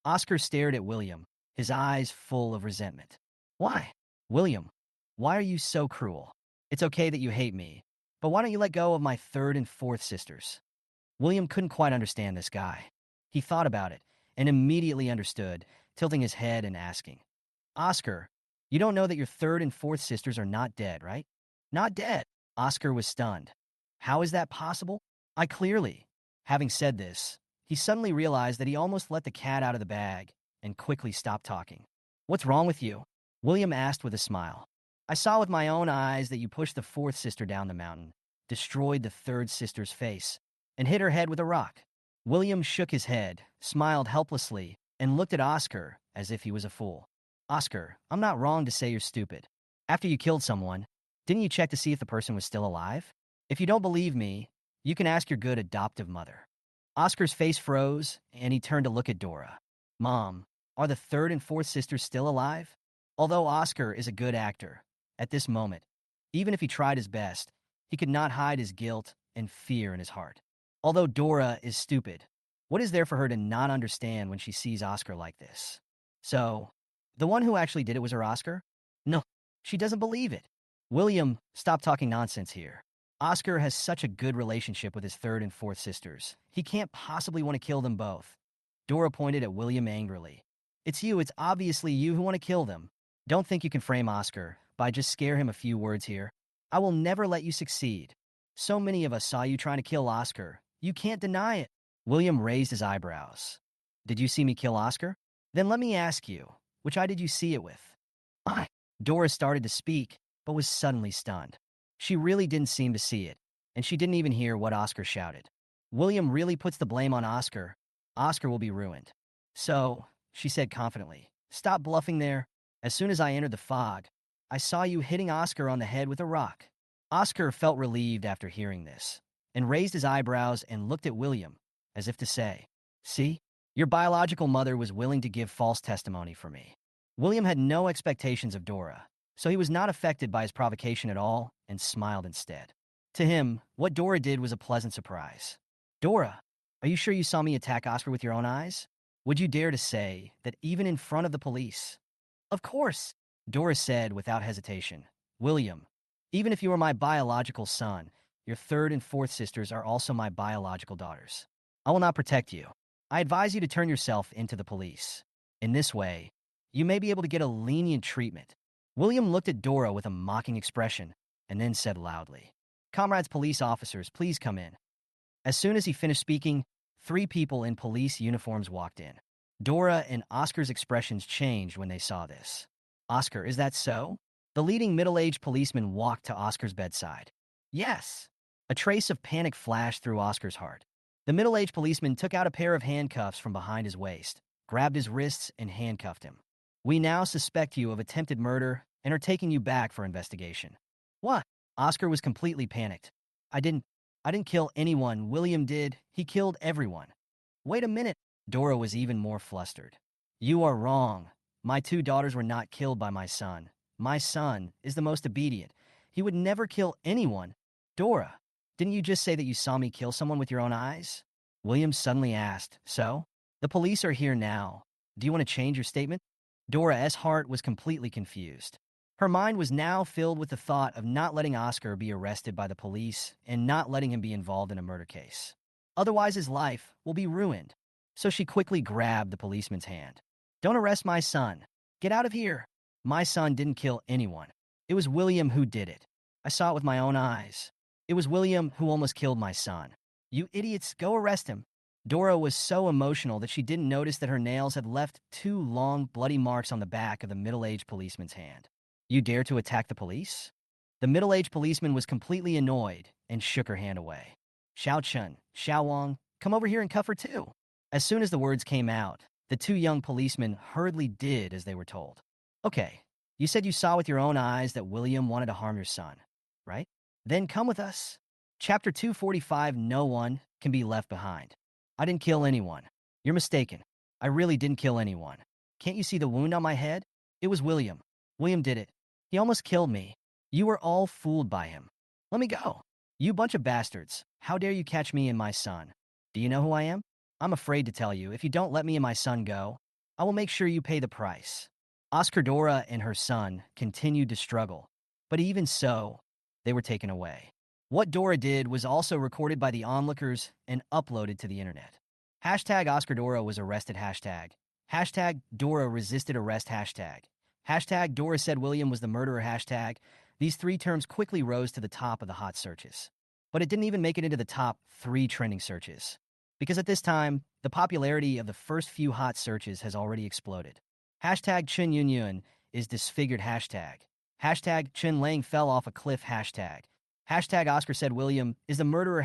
Oscar stared at William, his eyes full of resentment. Why? William, why are you so cruel? It's okay that you hate me, but why don't you let go of my third and fourth sisters? William couldn't quite understand this guy. He thought about it and immediately understood, tilting his head and asking, Oscar, you don't know that your third and fourth sisters are not dead, right? Not dead. Oscar was stunned. How is that possible? I clearly. Having said this, he suddenly realized that he almost let the cat out of the bag and quickly stopped talking. What's wrong with you? William asked with a smile. I saw with my own eyes that you pushed the fourth sister down the mountain, destroyed the third sister's face, and hit her head with a rock. William shook his head, smiled helplessly, and looked at Oscar as if he was a fool. Oscar, I'm not wrong to say you're stupid. After you killed someone, didn't you check to see if the person was still alive? If you don't believe me, you can ask your good adoptive mother. Oscar's face froze, and he turned to look at Dora. Mom, are the third and fourth sisters still alive? Although Oscar is a good actor, at this moment, even if he tried his best, he could not hide his guilt and fear in his heart. Although Dora is stupid, what is there for her to not understand when she sees Oscar like this? So, the one who actually did it was her Oscar? No, she doesn't believe it. William, stop talking nonsense here. Oscar has such a good relationship with his third and fourth sisters. He can't possibly want to kill them both. Dora pointed at William angrily. It's obviously you who want to kill them. Don't think you can frame Oscar by just scare him a few words here. I will never let you succeed. So many of us saw you trying to kill Oscar. You can't deny it. William raised his eyebrows. Did you see me kill Oscar? Then let me ask you, which eye did you see it with? Dora started to speak, but was suddenly stunned. She really didn't seem to see it, and she didn't even hear what Oscar shouted. William really puts the blame on Oscar. Oscar will be ruined. So, she said confidently, stop bluffing there. As soon as I entered the fog, I saw you hitting Oscar on the head with a rock. Oscar felt relieved after hearing this, and raised his eyebrows and looked at William, as if to say, see, your biological mother was willing to give false testimony for me. William had no expectations of Dora, so he was not affected by his provocation at all and smiled instead. To him, what Dora did was a pleasant surprise. Dora, are you sure you saw me attack Oscar with your own eyes? Would you dare to say that even in front of the police? Of course, Dora said without hesitation. William, even if you are my biological son, your third and fourth sisters are also my biological daughters. I will not protect you. I advise you to turn yourself into the police. In this way, You may be able to get a lenient treatment. William looked at Dora with a mocking expression and then said loudly, "Comrades police officers, please come in." As soon as he finished speaking, 3 people in police uniforms walked in. Dora and Oscar's expressions changed when they saw this. "Oscar, is that so?" The leading middle-aged policeman walked to Oscar's bedside. "Yes." A trace of panic flashed through Oscar's heart. The middle-aged policeman took out a pair of handcuffs from behind his waist, grabbed his wrists, and handcuffed him. "We now suspect you of attempted murder and are taking you back for investigation." "What?" Oscar was completely panicked. I didn't kill anyone. William did. He killed everyone." "Wait a minute." Dora was even more flustered. "You are wrong. My 2 daughters were not killed by my son. My son is the most obedient. He would never kill anyone." "Dora, didn't you just say that you saw me kill someone with your own eyes?" William suddenly asked. "So? The police are here now. Do you want to change your statement?" Dora's heart was completely confused. Her mind was now filled with the thought of not letting Oscar be arrested by the police and not letting him be involved in a murder case. Otherwise, his life will be ruined. So she quickly grabbed the policeman's hand. "Don't arrest my son. Get out of here. My son didn't kill anyone. It was William who did it. I saw it with my own eyes. It was William who almost killed my son. You idiots, go arrest him." Dora was so emotional that she didn't notice that her nails had left 2 long, bloody marks on the back of the middle-aged policeman's hand. "You dare to attack the police?" The middle-aged policeman was completely annoyed and shook her hand away. "Xiao Chun, Xiao Wang, come over here and cuff her too." As soon as the words came out, the 2 young policemen hurriedly did as they were told. "Okay, you said you saw with your own eyes that William wanted to harm your son, right? Then come with us." Chapter 245, No one can be left behind. "I didn't kill anyone. You're mistaken. I really didn't kill anyone. Can't you see the wound on my head? It was William. William did it. He almost killed me. You were all fooled by him. Let me go. You bunch of bastards. How dare you catch me and my son? Do you know who I am? I'm afraid to tell you. If you don't let me and my son go, I will make sure you pay the price." Oscar, Dora, and her son continued to struggle, but even so, they were taken away. What Dora did was also recorded by the onlookers and uploaded to the internet. Hashtag Oscar Dora was arrested. Hashtag Dora resisted arrest. Hashtag Dora said William was the murderer. These 3 terms quickly rose to the top of the hot searches. But it didn't even make it into the top 3 trending searches. Because at this time, the popularity of the first few hot searches has already exploded. Hashtag Chun Yunyun is disfigured. Hashtag Chun Lang fell off a cliff. Hashtag Oscar said William is the murderer.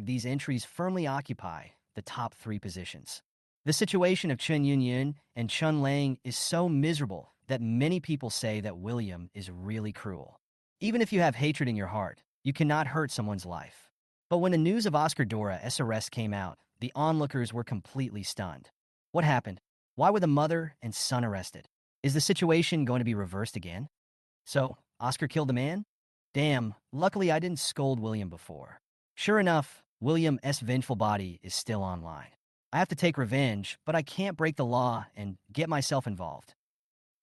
These entries firmly occupy the top 3 positions. The situation of Chun Yunyun and Chun Lang is so miserable that many people say that William is really cruel. Even if you have hatred in your heart, you cannot hurt someone's life. But when the news of Oscar Dora's arrest came out, the onlookers were completely stunned. What happened? Why were the mother and son arrested? Is the situation going to be reversed again? So, Oscar killed the man? Damn, luckily I didn't scold William before. Sure enough, William's vengeful body is still online. I have to take revenge, but I can't break the law and get myself involved.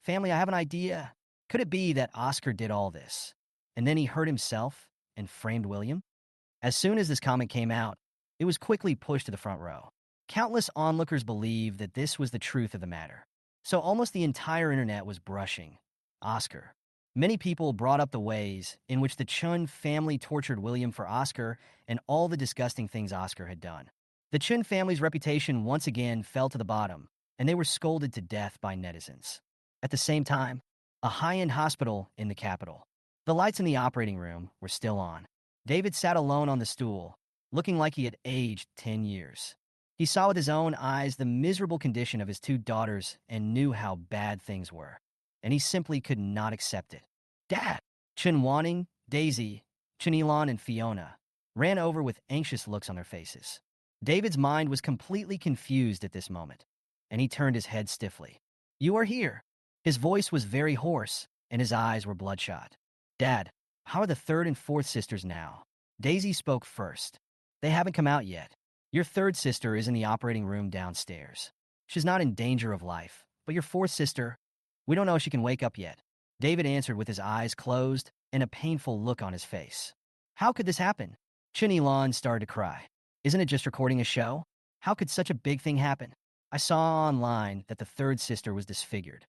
Family, I have an idea. Could it be that Oscar did all this, and then he hurt himself and framed William? As soon as this comment came out, it was quickly pushed to the front row. Countless onlookers believed that this was the truth of the matter. So almost the entire internet was brushing Oscar. Many people brought up the ways in which the Chun family tortured William for Oscar and all the disgusting things Oscar had done. The Chun family's reputation once again fell to the bottom, and they were scolded to death by netizens. At the same time, a high-end hospital in the capital. The lights in the operating room were still on. David sat alone on the stool, looking like he had aged 10 years. He saw with his own eyes the miserable condition of his 2 daughters and knew how bad things were, and he simply could not accept it. "Dad!" Chun Wanning, Daisy, Chun Elon, and Fiona ran over with anxious looks on their faces. David's mind was completely confused at this moment, and he turned his head stiffly. "You are here." His voice was very hoarse, and his eyes were bloodshot. "Dad, how are the 3rd and 4th sisters now?" Daisy spoke first. "They haven't come out yet. Your 3rd sister is in the operating room downstairs. She's not in danger of life, but your 4th sister, we don't know if she can wake up yet." David answered with his eyes closed and a painful look on his face. "How could this happen?" Chun Elon started to cry. "Isn't it just recording a show? How could such a big thing happen? I saw online that the 3rd sister was disfigured."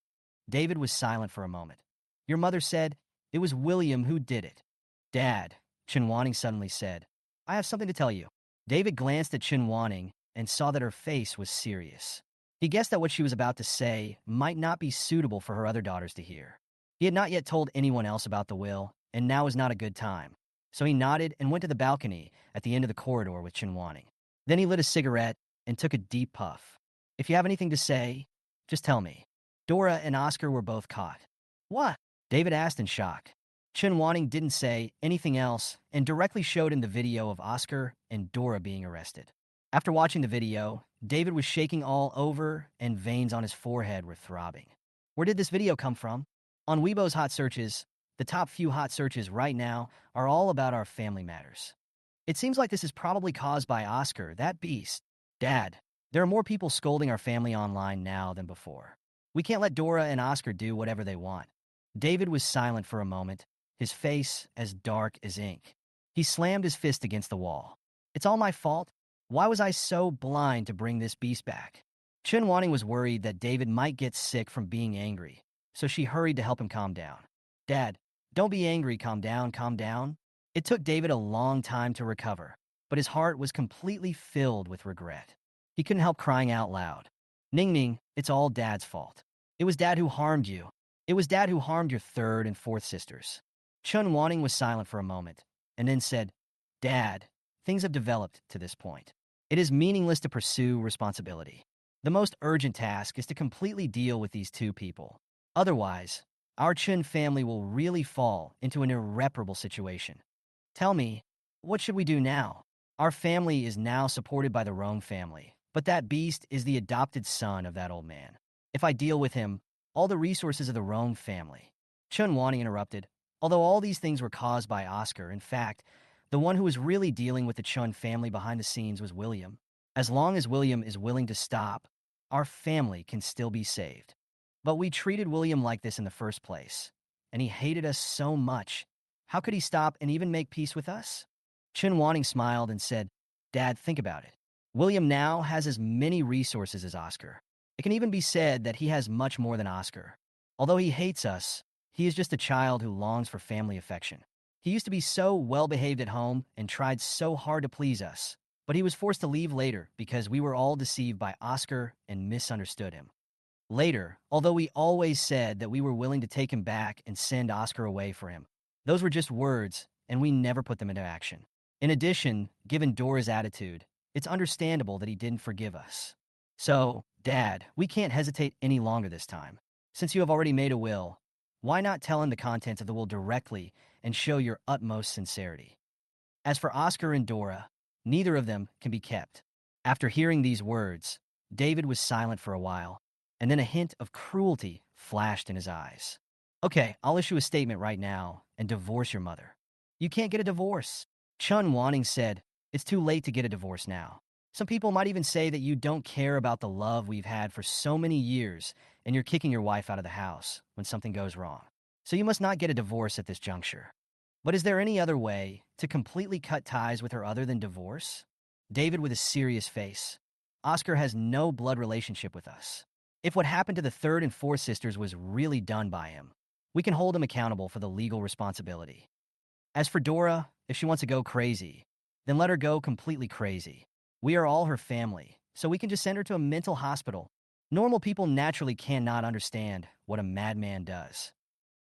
David was silent for a moment. Your mother said it was William who did it. Dad, Chinwaning suddenly said, I have something to tell you. David glanced at Chinwaning and saw that her face was serious. He guessed that what she was about to say might not be suitable for her other daughters to hear. He had not yet told anyone else about the will, and now was not a good time. So he nodded and went to the balcony at the end of the corridor with Chinwaning. Then he lit a cigarette and took a deep puff. If you have anything to say, just tell me. Dora and Oscar were both caught. What? David asked in shock. Chinwaning didn't say anything else and directly showed him the video of Oscar and Dora being arrested. After watching the video, David was shaking all over and veins on his forehead were throbbing. Where did this video come from? On Weibo's hot searches, the top few hot searches right now are all about our family matters. It seems like this is probably caused by Oscar, that beast. Dad, there are more people scolding our family online now than before. We can't let Dora and Oscar do whatever they want. David was silent for a moment, his face as dark as ink. He slammed his fist against the wall. It's all my fault? Why was I so blind to bring this beast back? Chinwaning was worried that David might get sick from being angry, so she hurried to help him calm down. Dad, don't be angry, calm down, calm down. It took David a long time to recover, but his heart was completely filled with regret. He couldn't help crying out loud. Ningning, it's all Dad's fault. It was Dad who harmed you. It was Dad who harmed your third and fourth sisters. Chinwaning was silent for a moment, and then said, Dad, things have developed to this point. It is meaningless to pursue responsibility. The most urgent task is to completely deal with these two people. Otherwise, our Chin family will really fall into an irreparable situation. Tell me, what should we do now? Our family is now supported by the Rome family, but that beast is the adopted son of that old man. If I deal with him, all the resources of the Rome family. Chinwaning interrupted. Although all these things were caused by Oscar, in fact, the one who was really dealing with the Chun family behind the scenes was William. As long as William is willing to stop, our family can still be saved. But we treated William like this in the first place, and he hated us so much. How could he stop and even make peace with us? Chinwaning smiled and said, Dad, think about it. William now has as many resources as Oscar. It can even be said that he has much more than Oscar. Although he hates us, he is just a child who longs for family affection. He used to be so well-behaved at home and tried so hard to please us, but he was forced to leave later because we were all deceived by Oscar and misunderstood him. Later, although we always said that we were willing to take him back and send Oscar away for him, those were just words, and we never put them into action. In addition, given Dora's attitude, it's understandable that he didn't forgive us. So, Dad, we can't hesitate any longer this time. Since you have already made a will, why not tell him the contents of the will directly and show your utmost sincerity? As for Oscar and Dora, neither of them can be kept. After hearing these words, David was silent for a while, and then a hint of cruelty flashed in his eyes. Okay, I'll issue a statement right now and divorce your mother. You can't get a divorce. Chinwaning said, it's too late to get a divorce now. Some people might even say that you don't care about the love we've had for so many years and you're kicking your wife out of the house when something goes wrong. So you must not get a divorce at this juncture. But is there any other way to completely cut ties with her other than divorce? David with a serious face. Oscar has no blood relationship with us. If what happened to the third and fourth sisters was really done by him, we can hold him accountable for the legal responsibility. As for Dora, if she wants to go crazy, then let her go completely crazy. We are all her family, so we can just send her to a mental hospital. Normal people naturally cannot understand what a madman does.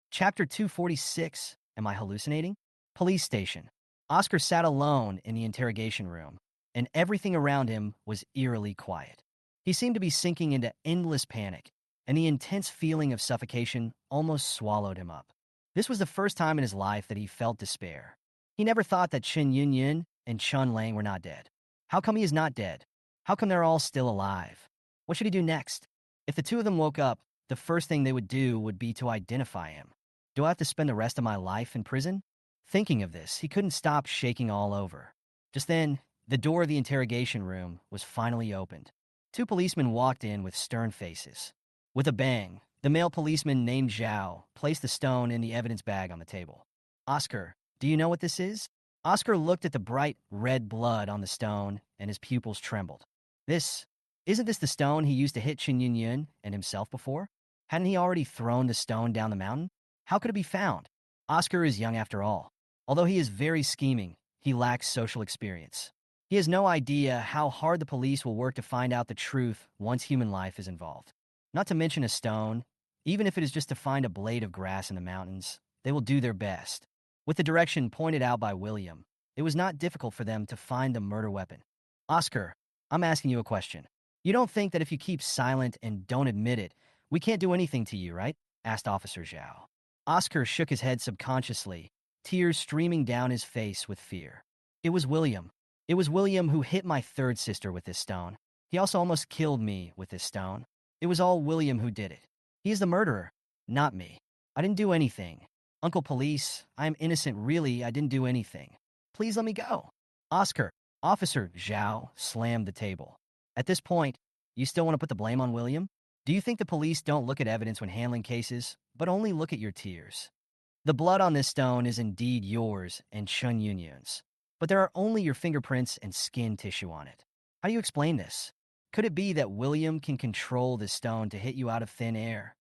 Chapter 246, Am I Hallucinating? Police Station. Oscar sat alone in the interrogation room, and everything around him was eerily quiet. He seemed to be sinking into endless panic, and the intense feeling of suffocation almost swallowed him up. This was the first time in his life that he felt despair. He never thought that Chen Yunyun and Chun Lang were not dead. How come he is not dead? How come they're all still alive? What should he do next? If the two of them woke up, the first thing they would do would be to identify him. Do I have to spend the rest of my life in prison? Thinking of this, he couldn't stop shaking all over. Just then, the door of the interrogation room was finally opened. Two policemen walked in with stern faces. With a bang, the male policeman named Zhao placed the stone in the evidence bag on the table. Oscar, do you know what this is? Oscar looked at the bright red blood on the stone, and his pupils trembled. Isn't this the stone he used to hit Chen Yunyun and himself before? Hadn't he already thrown the stone down the mountain? How could it be found? Oscar is young after all. Although he is very scheming, he lacks social experience. He has no idea how hard the police will work to find out the truth once human life is involved. Not to mention a stone, even if it is just to find a blade of grass in the mountains, they will do their best. With the direction pointed out by William, it was not difficult for them to find the murder weapon. Oscar, I'm asking you a question. You don't think that if you keep silent and don't admit it, we can't do anything to you, right? Asked Officer Zhao. Oscar shook his head subconsciously, tears streaming down his face with fear. It was William. It was William who hit my third sister with this stone. He also almost killed me with this stone. It was all William who did it. He is the murderer, not me. I didn't do anything. Uncle Police, I am innocent, really, I didn't do anything. Please let me go. Oscar, Officer Zhao slammed the table. At this point, you still want to put the blame on William? Do you think the police don't look at evidence when handling cases, but only look at your tears? The blood on this stone is indeed yours and Chun Yunyun's, but there are only your fingerprints and skin tissue on it. How do you explain this? Could it be that William can control this stone to hit you out of thin air?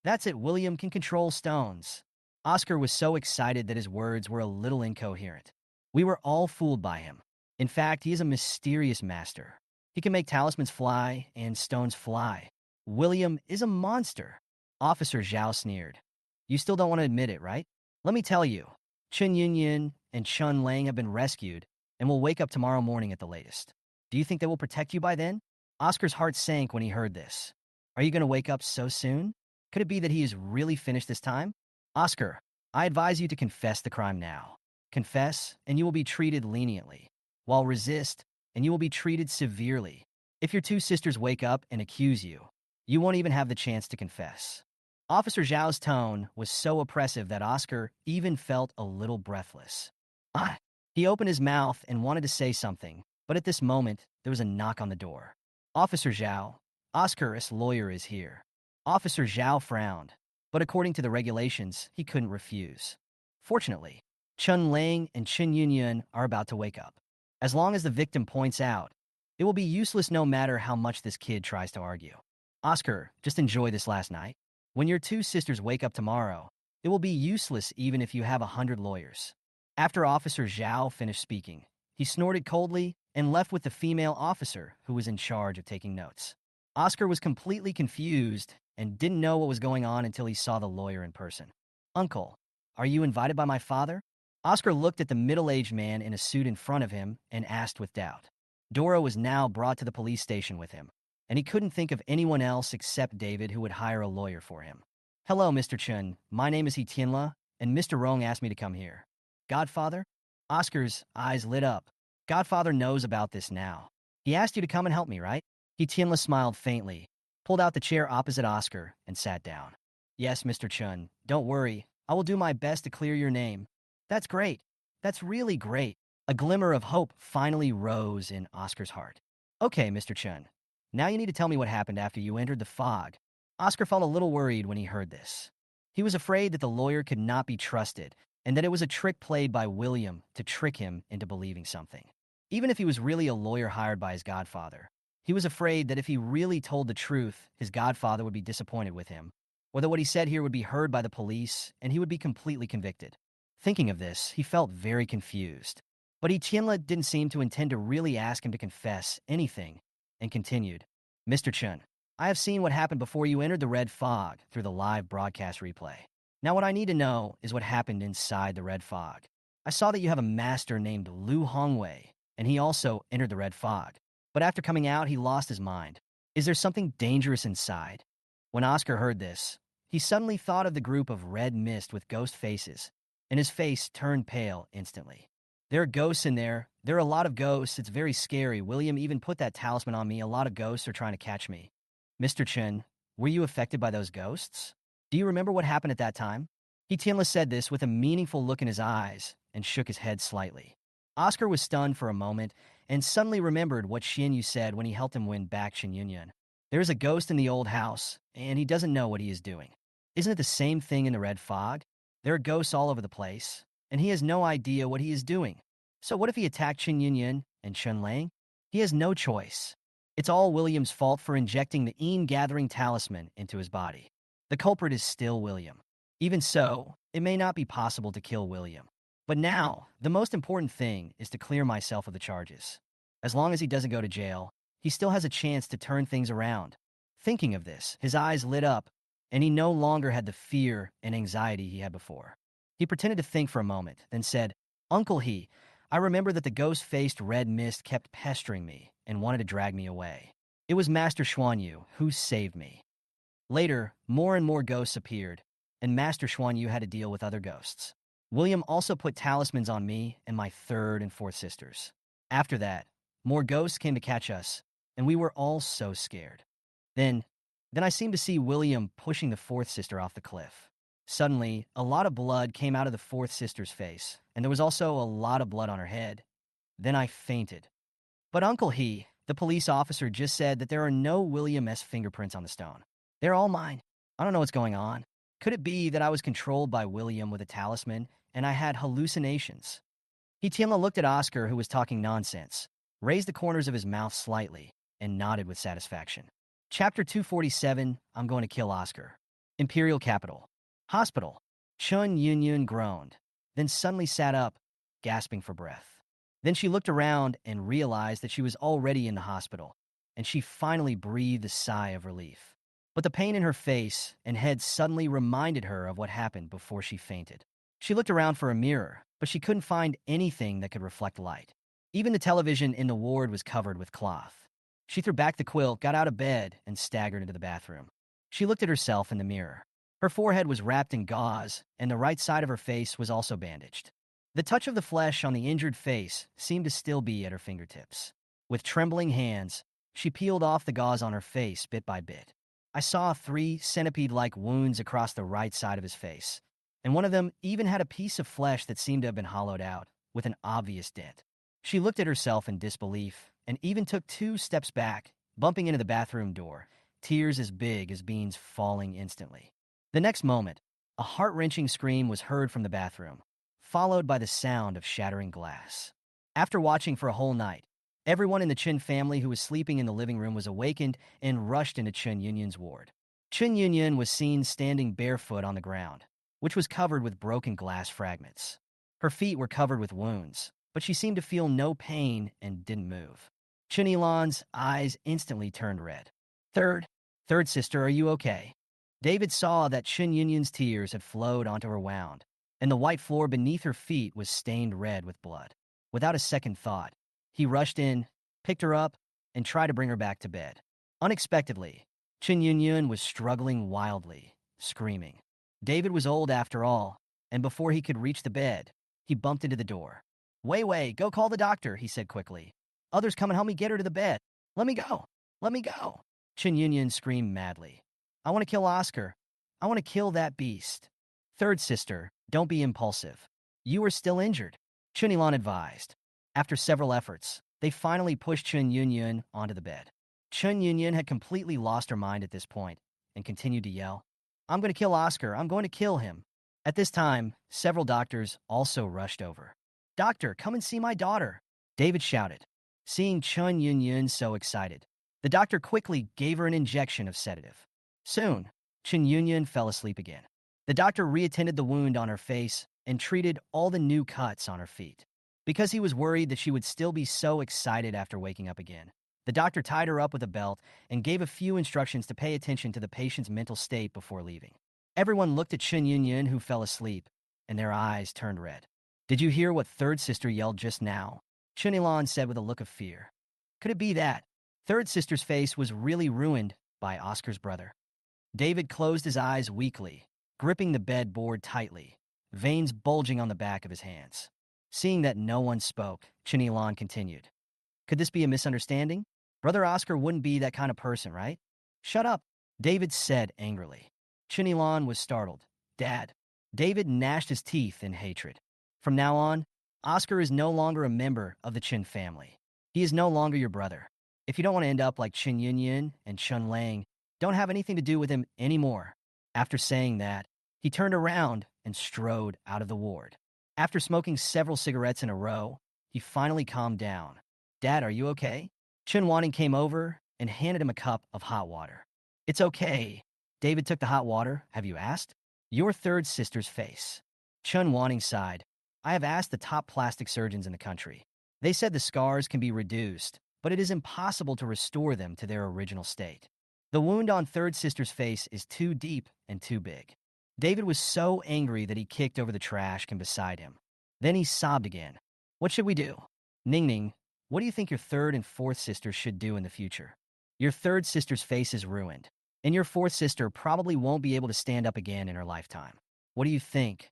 That's it, William can control stones. Oscar was so excited that his words were a little incoherent. We were all fooled by him. In fact, he is a mysterious master. He can make talismans fly and stones fly. William is a monster. Officer Zhao sneered. You still don't want to admit it, right? Let me tell you, Chun Yunyun and Chun Lang have been rescued and will wake up tomorrow morning at the latest. Do you think they will protect you by then? Oscar's heart sank when he heard this. Are you going to wake up so soon? Could it be that he is really finished this time? Oscar, I advise you to confess the crime now. Confess, and you will be treated leniently, while resist, and you will be treated severely. If your two sisters wake up and accuse you, you won't even have the chance to confess. Officer Zhao's tone was so oppressive that Oscar even felt a little breathless. He opened his mouth and wanted to say something, but at this moment, there was a knock on the door. Officer Zhao, Oscar's lawyer is here. Officer Zhao frowned, but according to the regulations, he couldn't refuse. Fortunately, Chun Lang and Chun Yunyun are about to wake up. As long as the victim points out, it will be useless no matter how much this kid tries to argue. Oscar, just enjoy this last night. When your two sisters wake up tomorrow, it will be useless even if you have 100 lawyers. After Officer Zhao finished speaking, he snorted coldly and left with the female officer who was in charge of taking notes. Oscar was completely confused and didn't know what was going on until he saw the lawyer in person. Uncle, are you invited by my father? Oscar looked at the middle-aged man in a suit in front of him and asked with doubt. Dora was now brought to the police station with him, and he couldn't think of anyone else except David who would hire a lawyer for him. Hello, Mr. Chun. My name is He Tianla, and Mr. Rong asked me to come here. Godfather? Oscar's eyes lit up. Godfather knows about this now. He asked you to come and help me, right? He Tianla smiled faintly, pulled out the chair opposite Oscar, and sat down. Yes, Mr. Chun. Don't worry. I will do my best to clear your name. That's great. That's really great. A glimmer of hope finally rose in Oscar's heart. Okay, Mr. Chun. Now you need to tell me what happened after you entered the fog. Oscar felt a little worried when he heard this. He was afraid that the lawyer could not be trusted and that it was a trick played by William to trick him into believing something. Even if he was really a lawyer hired by his godfather, he was afraid that if he really told the truth, his godfather would be disappointed with him, or that what he said here would be heard by the police and he would be completely convicted. Thinking of this, he felt very confused. But Tianla didn't seem to intend to really ask him to confess anything, and continued, Mr. Chun, I have seen what happened before you entered the red fog through the live broadcast replay. Now what I need to know is what happened inside the red fog. I saw that you have a master named Lu Hongwei, and he also entered the red fog. But after coming out, he lost his mind. Is there something dangerous inside? When Oscar heard this, he suddenly thought of the group of red mist with ghost faces, and his face turned pale instantly. There are ghosts in there. There are a lot of ghosts. It's very scary. William even put that talisman on me. A lot of ghosts are trying to catch me. Mr. Chun, were you affected by those ghosts? Do you remember what happened at that time? He Tianla said this with a meaningful look in his eyes and shook his head slightly. Oscar was stunned for a moment and suddenly remembered what Xinyu said when he helped him win back Xinyunyan. There is a ghost in the old house, and he doesn't know what he is doing. Isn't it the same thing in the red fog? There are ghosts all over the place, and he has no idea what he is doing. So what if he attacked Chun Yunyun and Chun Lang? He has no choice. It's all William's fault for injecting the gathering talisman into his body. The culprit is still William. Even so, it may not be possible to kill William. But now, the most important thing is to clear myself of the charges. As long as he doesn't go to jail, he still has a chance to turn things around. Thinking of this, his eyes lit up, and he no longer had the fear and anxiety he had before. He pretended to think for a moment, then said, "Uncle He, I remember that the ghost-faced red mist kept pestering me and wanted to drag me away. It was Master Xuanyu who saved me." Later, more and more ghosts appeared, and Master Xuanyu had to deal with other ghosts. William also put talismans on me and my third and fourth sisters. After that, more ghosts came to catch us, and we were all so scared. Then I seemed to see William pushing the fourth sister off the cliff. Suddenly, a lot of blood came out of the fourth sister's face, and there was also a lot of blood on her head. Then I fainted. But Uncle He, the police officer, just said that there are no William S. fingerprints on the stone. They're all mine. I don't know what's going on. Could it be that I was controlled by William with a talisman, and I had hallucinations? Hitiela looked at Oscar, who was talking nonsense, raised the corners of his mouth slightly, and nodded with satisfaction. Chapter 247, I'm going to kill Oscar. Imperial Capital. Hospital. Chun Yunyun groaned, then suddenly sat up, gasping for breath. Then she looked around and realized that she was already in the hospital, and she finally breathed a sigh of relief. But the pain in her face and head suddenly reminded her of what happened before she fainted. She looked around for a mirror, but she couldn't find anything that could reflect light. Even the television in the ward was covered with cloth. She threw back the quilt, got out of bed, and staggered into the bathroom. She looked at herself in the mirror. Her forehead was wrapped in gauze, and the right side of her face was also bandaged. The touch of the flesh on the injured face seemed to still be at her fingertips. With trembling hands, she peeled off the gauze on her face bit by bit. I saw 3 centipede-like wounds across the right side of his face, and one of them even had a piece of flesh that seemed to have been hollowed out, with an obvious dent. She looked at herself in disbelief, and even took 2 steps back, bumping into the bathroom door, tears as big as beans falling instantly. The next moment, a heart-wrenching scream was heard from the bathroom, followed by the sound of shattering glass. After watching for a whole night, everyone in the Chen family who was sleeping in the living room was awakened and rushed into Chen Yunyun's ward. Chen Yunyun was seen standing barefoot on the ground, which was covered with broken glass fragments. Her feet were covered with wounds, but she seemed to feel no pain and didn't move. Chen Yilan's eyes instantly turned red. Third sister, are you okay?" David saw that Chen Yunyun's tears had flowed onto her wound, and the white floor beneath her feet was stained red with blood. Without a second thought, he rushed in, picked her up, and tried to bring her back to bed. Unexpectedly, Chen Yunyun was struggling wildly, screaming. David was old after all, and before he could reach the bed, he bumped into the door. Wei, go call the doctor," he said quickly. "Others come and help me get her to the bed. Let me go. Let me go." Chen Yunyun screamed madly. "I want to kill Oscar. I want to kill that beast." "Third sister, don't be impulsive. You are still injured," Chun Yilan advised. After several efforts, they finally pushed Chen Yunyun onto the bed. Chen Yunyun had completely lost her mind at this point and continued to yell, "I'm going to kill Oscar. I'm going to kill him." At this time, several doctors also rushed over. "Doctor, come and see my daughter," David shouted. Seeing Chen Yunyun so excited, the doctor quickly gave her an injection of sedative. Soon, Chen Yunyun fell asleep again. The doctor reattended the wound on her face and treated all the new cuts on her feet. Because he was worried that she would still be so excited after waking up again, the doctor tied her up with a belt and gave a few instructions to pay attention to the patient's mental state before leaving. Everyone looked at Chen Yunyun, who fell asleep, and their eyes turned red. "Did you hear what third sister yelled just now?" Chen Yilan said with a look of fear. Could it be that third sister's face was really ruined by Oscar's brother? David closed his eyes weakly, gripping the bed board tightly, veins bulging on the back of his hands. Seeing that no one spoke, Chen Yilan continued. "Could this be a misunderstanding? Brother Oscar wouldn't be that kind of person, right?" "Shut up," David said angrily. Chen Yilan was startled. "Dad." David gnashed his teeth in hatred. "From now on, Oscar is no longer a member of the Chen family. He is no longer your brother. If you don't want to end up like Chen Yunyun and Chun Lang, don't have anything to do with him anymore." After saying that, he turned around and strode out of the ward. After smoking several cigarettes in a row, he finally calmed down. "Dad, are you okay?" Chen Wanning came over and handed him a cup of hot water. "It's okay," David took the hot water, have you asked? Your third sister's face. Chun Wanning sighed. I have asked the top plastic surgeons in the country. They said the scars can be reduced, but it is impossible to restore them to their original state. The wound on third sister's face is too deep and too big. David was so angry that he kicked over the trash can beside him. Then he sobbed again. What should we do? Ning Ning, what do you think your third and fourth sisters should do in the future? Your third sister's face is ruined, and your fourth sister probably won't be able to stand up again in her lifetime. What do you think?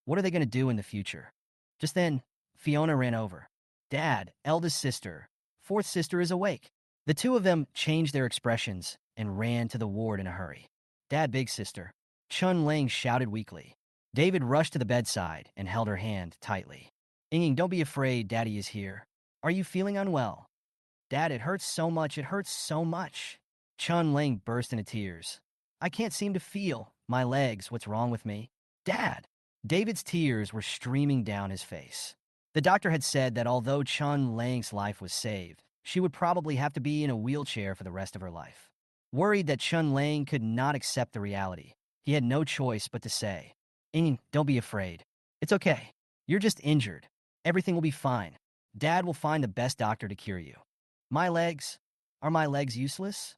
What are they going to do in the future? Just then, Fiona ran over. Dad, eldest sister, fourth sister is awake. The two of them changed their expressions and ran to the ward in a hurry. Dad, big sister. Chun Lang shouted weakly. David rushed to the bedside and held her hand tightly. Ying, don't be afraid, Daddy is here. Are you feeling unwell? Dad, it hurts so much, it hurts so much. Chun Lang burst into tears. I can't seem to feel my legs, what's wrong with me? Dad! David's tears were streaming down his face. The doctor had said that although Chun Lang's life was saved, she would probably have to be in a wheelchair for the rest of her life. Worried that Chun Lang could not accept the reality, he had no choice but to say, Ying, don't be afraid. It's okay. You're just injured. Everything will be fine. Dad will find the best doctor to cure you. My legs? Are my legs useless?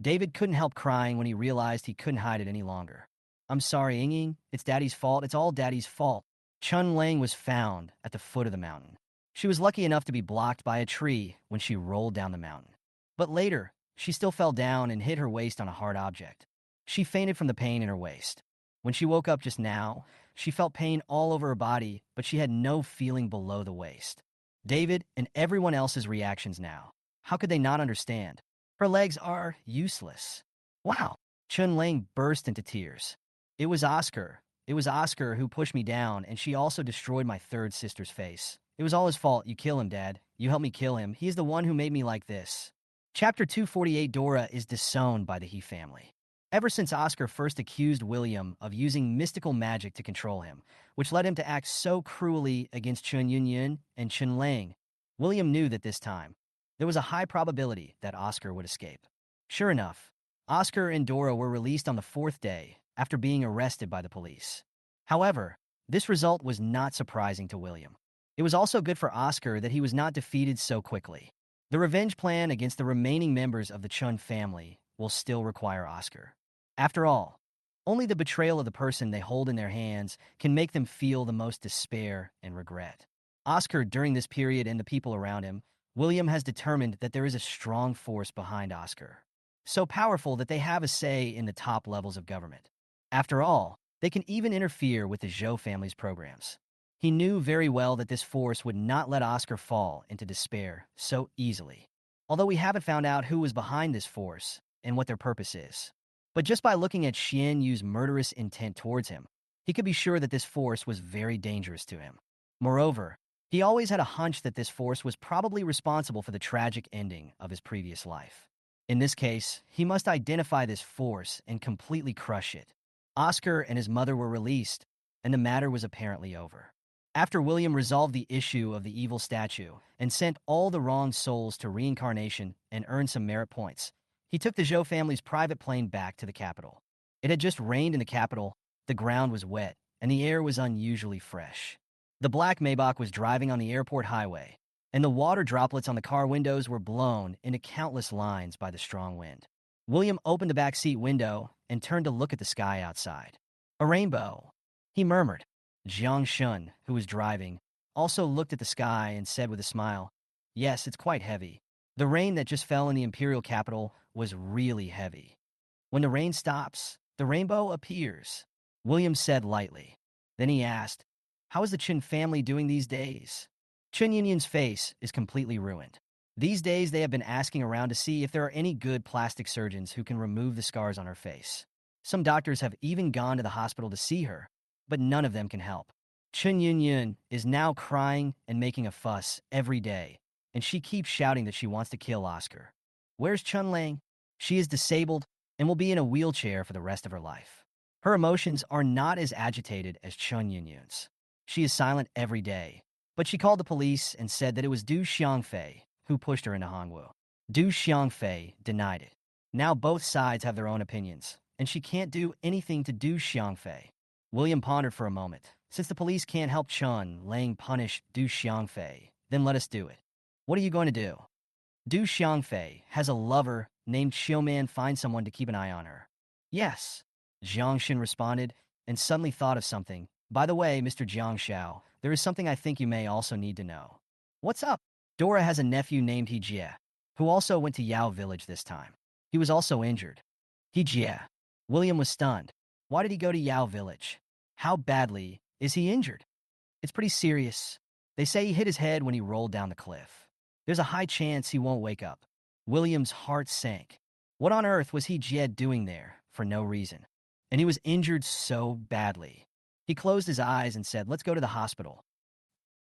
David couldn't help crying when he realized he couldn't hide it any longer. I'm sorry, Ying. It's Daddy's fault. It's all Daddy's fault. Chun Lang was found at the foot of the mountain. She was lucky enough to be blocked by a tree when she rolled down the mountain. But later, she still fell down and hit her waist on a hard object. She fainted from the pain in her waist. When she woke up just now, she felt pain all over her body, but she had no feeling below the waist. David and everyone else's reactions now. How could they not understand? Her legs are useless. Wow! Chun Lang burst into tears. It was Oscar. It was Oscar who pushed me down, and she also destroyed my third sister's face. It was all his fault. You kill him, Dad. You helped me kill him. He is the one who made me like this. Chapter 248. Dora is disowned by the He family. Ever since Oscar first accused William of using mystical magic to control him, which led him to act so cruelly against Chun Yunyun and Chun Lang, William knew that this time, there was a high probability that Oscar would escape. Sure enough, Oscar and Dora were released on the fourth day after being arrested by the police. However, this result was not surprising to William. It was also good for Oscar that he was not defeated so quickly. The revenge plan against the remaining members of the Chun family will still require Oscar. After all, only the betrayal of the person they hold in their hands can make them feel the most despair and regret. Oscar, during this period, and the people around him, William has determined that there is a strong force behind Oscar. So powerful that they have a say in the top levels of government. After all, they can even interfere with the Zhou family's programs. He knew very well that this force would not let Oscar fall into despair so easily. Although we haven't found out who was behind this force and what their purpose is. But just by looking at Xian Yu's murderous intent towards him, he could be sure that this force was very dangerous to him. Moreover, he always had a hunch that this force was probably responsible for the tragic ending of his previous life. In this case, he must identify this force and completely crush it. Oscar and his mother were released, and the matter was apparently over. After William resolved the issue of the evil statue and sent all the wrong souls to reincarnation and earned some merit points, he took the Zhou family's private plane back to the capital. It had just rained in the capital, the ground was wet, and the air was unusually fresh. The black Maybach was driving on the airport highway, and the water droplets on the car windows were blown into countless lines by the strong wind. William opened the back seat window and turned to look at the sky outside. A rainbow, he murmured. Jiang Shun, who was driving, also looked at the sky and said with a smile, Yes, it's quite heavy. The rain that just fell in the imperial capital was really heavy. When the rain stops, the rainbow appears, William said lightly. Then he asked, How is the Qin family doing these days? Chun Yunyun's face is completely ruined. These days they have been asking around to see if there are any good plastic surgeons who can remove the scars on her face. Some doctors have even gone to the hospital to see her, but none of them can help. Chun Yunyun is now crying and making a fuss every day, and she keeps shouting that she wants to kill Oscar. Where's Chun Lang? She is disabled and will be in a wheelchair for the rest of her life. Her emotions are not as agitated as Chun Yunyun's. She is silent every day, but she called the police and said that it was Du Xiangfei who pushed her into Hongwu. Du Xiangfei denied it. Now both sides have their own opinions, and she can't do anything to do Xiangfei. William pondered for a moment. Since the police can't help Chun Lang punish Du Xiangfei, then let us do it. What are you going to do? Du Xiangfei has a lover named Xiuman. Find someone to keep an eye on her. Yes, Jiangxin responded, and suddenly thought of something. By the way, Mr. Jiangxiao, there is something I think you may also need to know. What's up? Dora has a nephew named Hejie, who also went to Yao village this time. He was also injured. Hejie. William was stunned. Why did he go to Yao village? How badly is he injured? It's pretty serious. They say he hit his head when he rolled down the cliff. There's a high chance he won't wake up. William's heart sank. What on earth was Hejie doing there for no reason? And he was injured so badly. He closed his eyes and said, let's go to the hospital.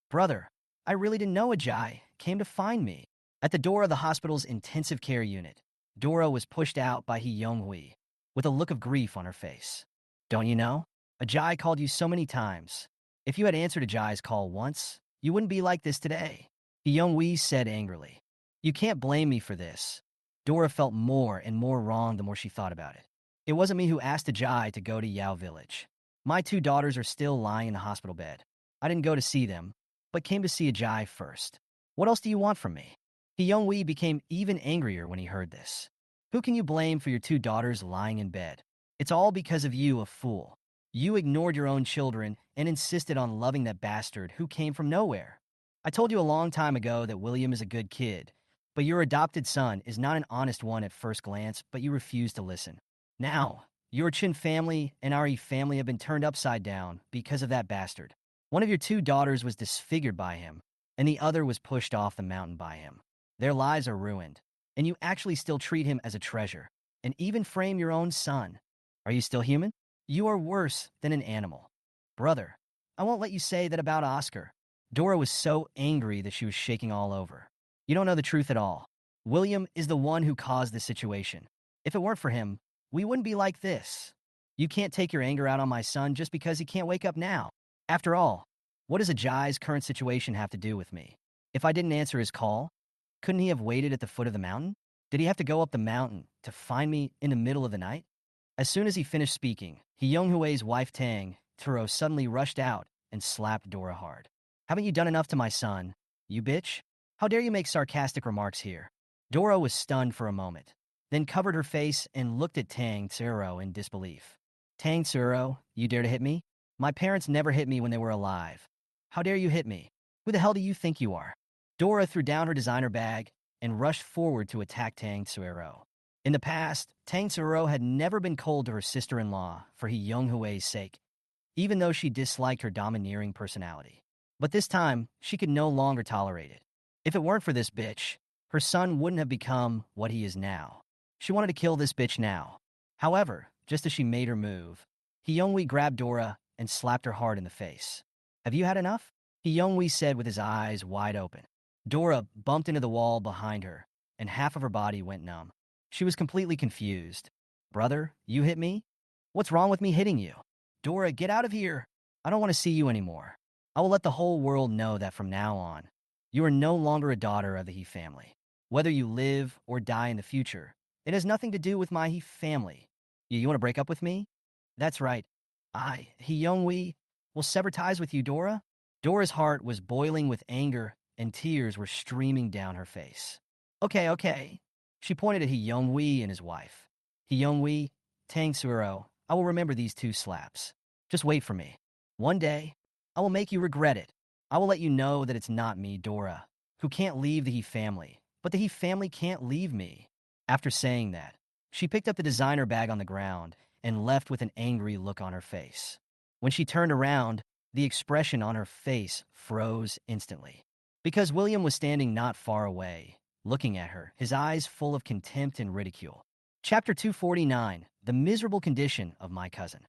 Brother, I really didn't know Hejie came to find me. At the door of the hospital's intensive care unit, Dora was pushed out by He Yonghui with a look of grief on her face. Don't you know? Hejie called you so many times. If you had answered Hejie's call once, you wouldn't be like this today. He Yonghui said angrily. You can't blame me for this. Dora felt more and more wrong the more she thought about it. It wasn't me who asked Hejie to go to Yao village. My 2 daughters are still lying in the hospital bed. I didn't go to see them, but came to see Hejie first. What else do you want from me? He Yonghui became even angrier when he heard this. Who can you blame for your 2 daughters lying in bed? It's all because of you, a fool. You ignored your own children and insisted on loving that bastard who came from nowhere. I told you a long time ago that William is a good kid, but your adopted son is not an honest one at first glance, but you refuse to listen. Now, your Chin family and our Yi family have been turned upside down because of that bastard. One of your 2 daughters was disfigured by him, and the other was pushed off the mountain by him. Their lives are ruined, and you actually still treat him as a treasure, and even frame your own son. Are you still human? You are worse than an animal. Brother, I won't let you say that about Oscar. Dora was so angry that she was shaking all over. You don't know the truth at all. William is the one who caused this situation. If it weren't for him, we wouldn't be like this. You can't take your anger out on my son just because he can't wake up now. After all, what does Hejie's current situation have to do with me? If I didn't answer his call, couldn't he have waited at the foot of the mountain? Did he have to go up the mountain to find me in the middle of the night? As soon as he finished speaking, He Yonghui's wife Tang Turo suddenly rushed out and slapped Dora hard. Haven't you done enough to my son, you bitch? How dare you make sarcastic remarks here? Dora was stunned for a moment, then covered her face and looked at Tang Tsuro in disbelief. Tang Tsuro, you dare to hit me? My parents never hit me when they were alive. How dare you hit me? Who the hell do you think you are? Dora threw down her designer bag and rushed forward to attack Tang Tsuro. In the past, Tang Tsuro had never been cold to her sister-in-law for He Yonghui's sake, even though she disliked her domineering personality. But this time, she could no longer tolerate it. If it weren't for this bitch, her son wouldn't have become what he is now. She wanted to kill this bitch now. However, just as she made her move, He Yonghui grabbed Dora and slapped her hard in the face. Have you had enough? He Yonghui said with his eyes wide open. Dora bumped into the wall behind her, and half of her body went numb. She was completely confused. Brother, you hit me? What's wrong with me hitting you? Dora, get out of here. I don't want to see you anymore. I will let the whole world know that from now on, you are no longer a daughter of the He family. Whether you live or die in the future, it has nothing to do with my He family. You want to break up with me? That's right. He Yonghui, will sever ties with you, Dora. Dora's heart was boiling with anger, and tears were streaming down her face. Okay. She pointed at He Yonghui and his wife. He Yonghui, Tang Tsuro, I will remember these 2 slaps. Just wait for me. One day, I will make you regret it. I will let you know that it's not me, Dora, who can't leave the He family, but the He family can't leave me. After saying that, she picked up the designer bag on the ground and left with an angry look on her face. When she turned around, the expression on her face froze instantly. Because William was standing not far away, looking at her, his eyes full of contempt and ridicule. Chapter 249, The Miserable Condition of My Cousin.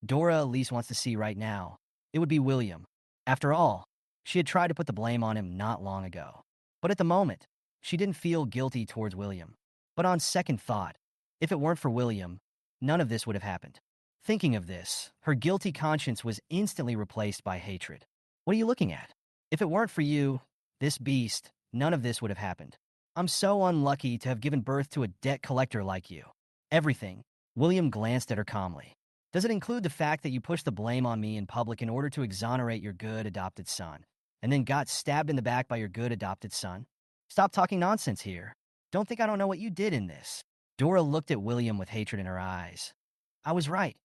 Dora at least wants to see right now. It would be William. After all, she had tried to put the blame on him not long ago. But at the moment, she didn't feel guilty towards William. But on second thought, if it weren't for William, none of this would have happened. Thinking of this, her guilty conscience was instantly replaced by hatred. What are you looking at? If it weren't for you, this beast, none of this would have happened. I'm so unlucky to have given birth to a debt collector like you. Everything William glanced at her calmly. Does it include the fact that you pushed the blame on me in public in order to exonerate your good adopted son, and then got stabbed in the back by your good adopted son? Stop talking nonsense here. Don't think I don't know what you did in this. Dora looked at William with hatred in her eyes. I was right.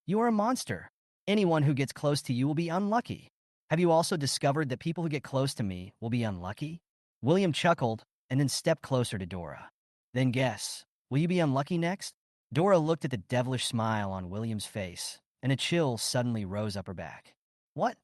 You are a monster. Anyone who gets close to you will be unlucky. Have you also discovered that people who get close to me will be unlucky? William chuckled and then stepped closer to Dora. Then guess, will you be unlucky next? Dora looked at the devilish smile on William's face, and a chill suddenly rose up her back. What?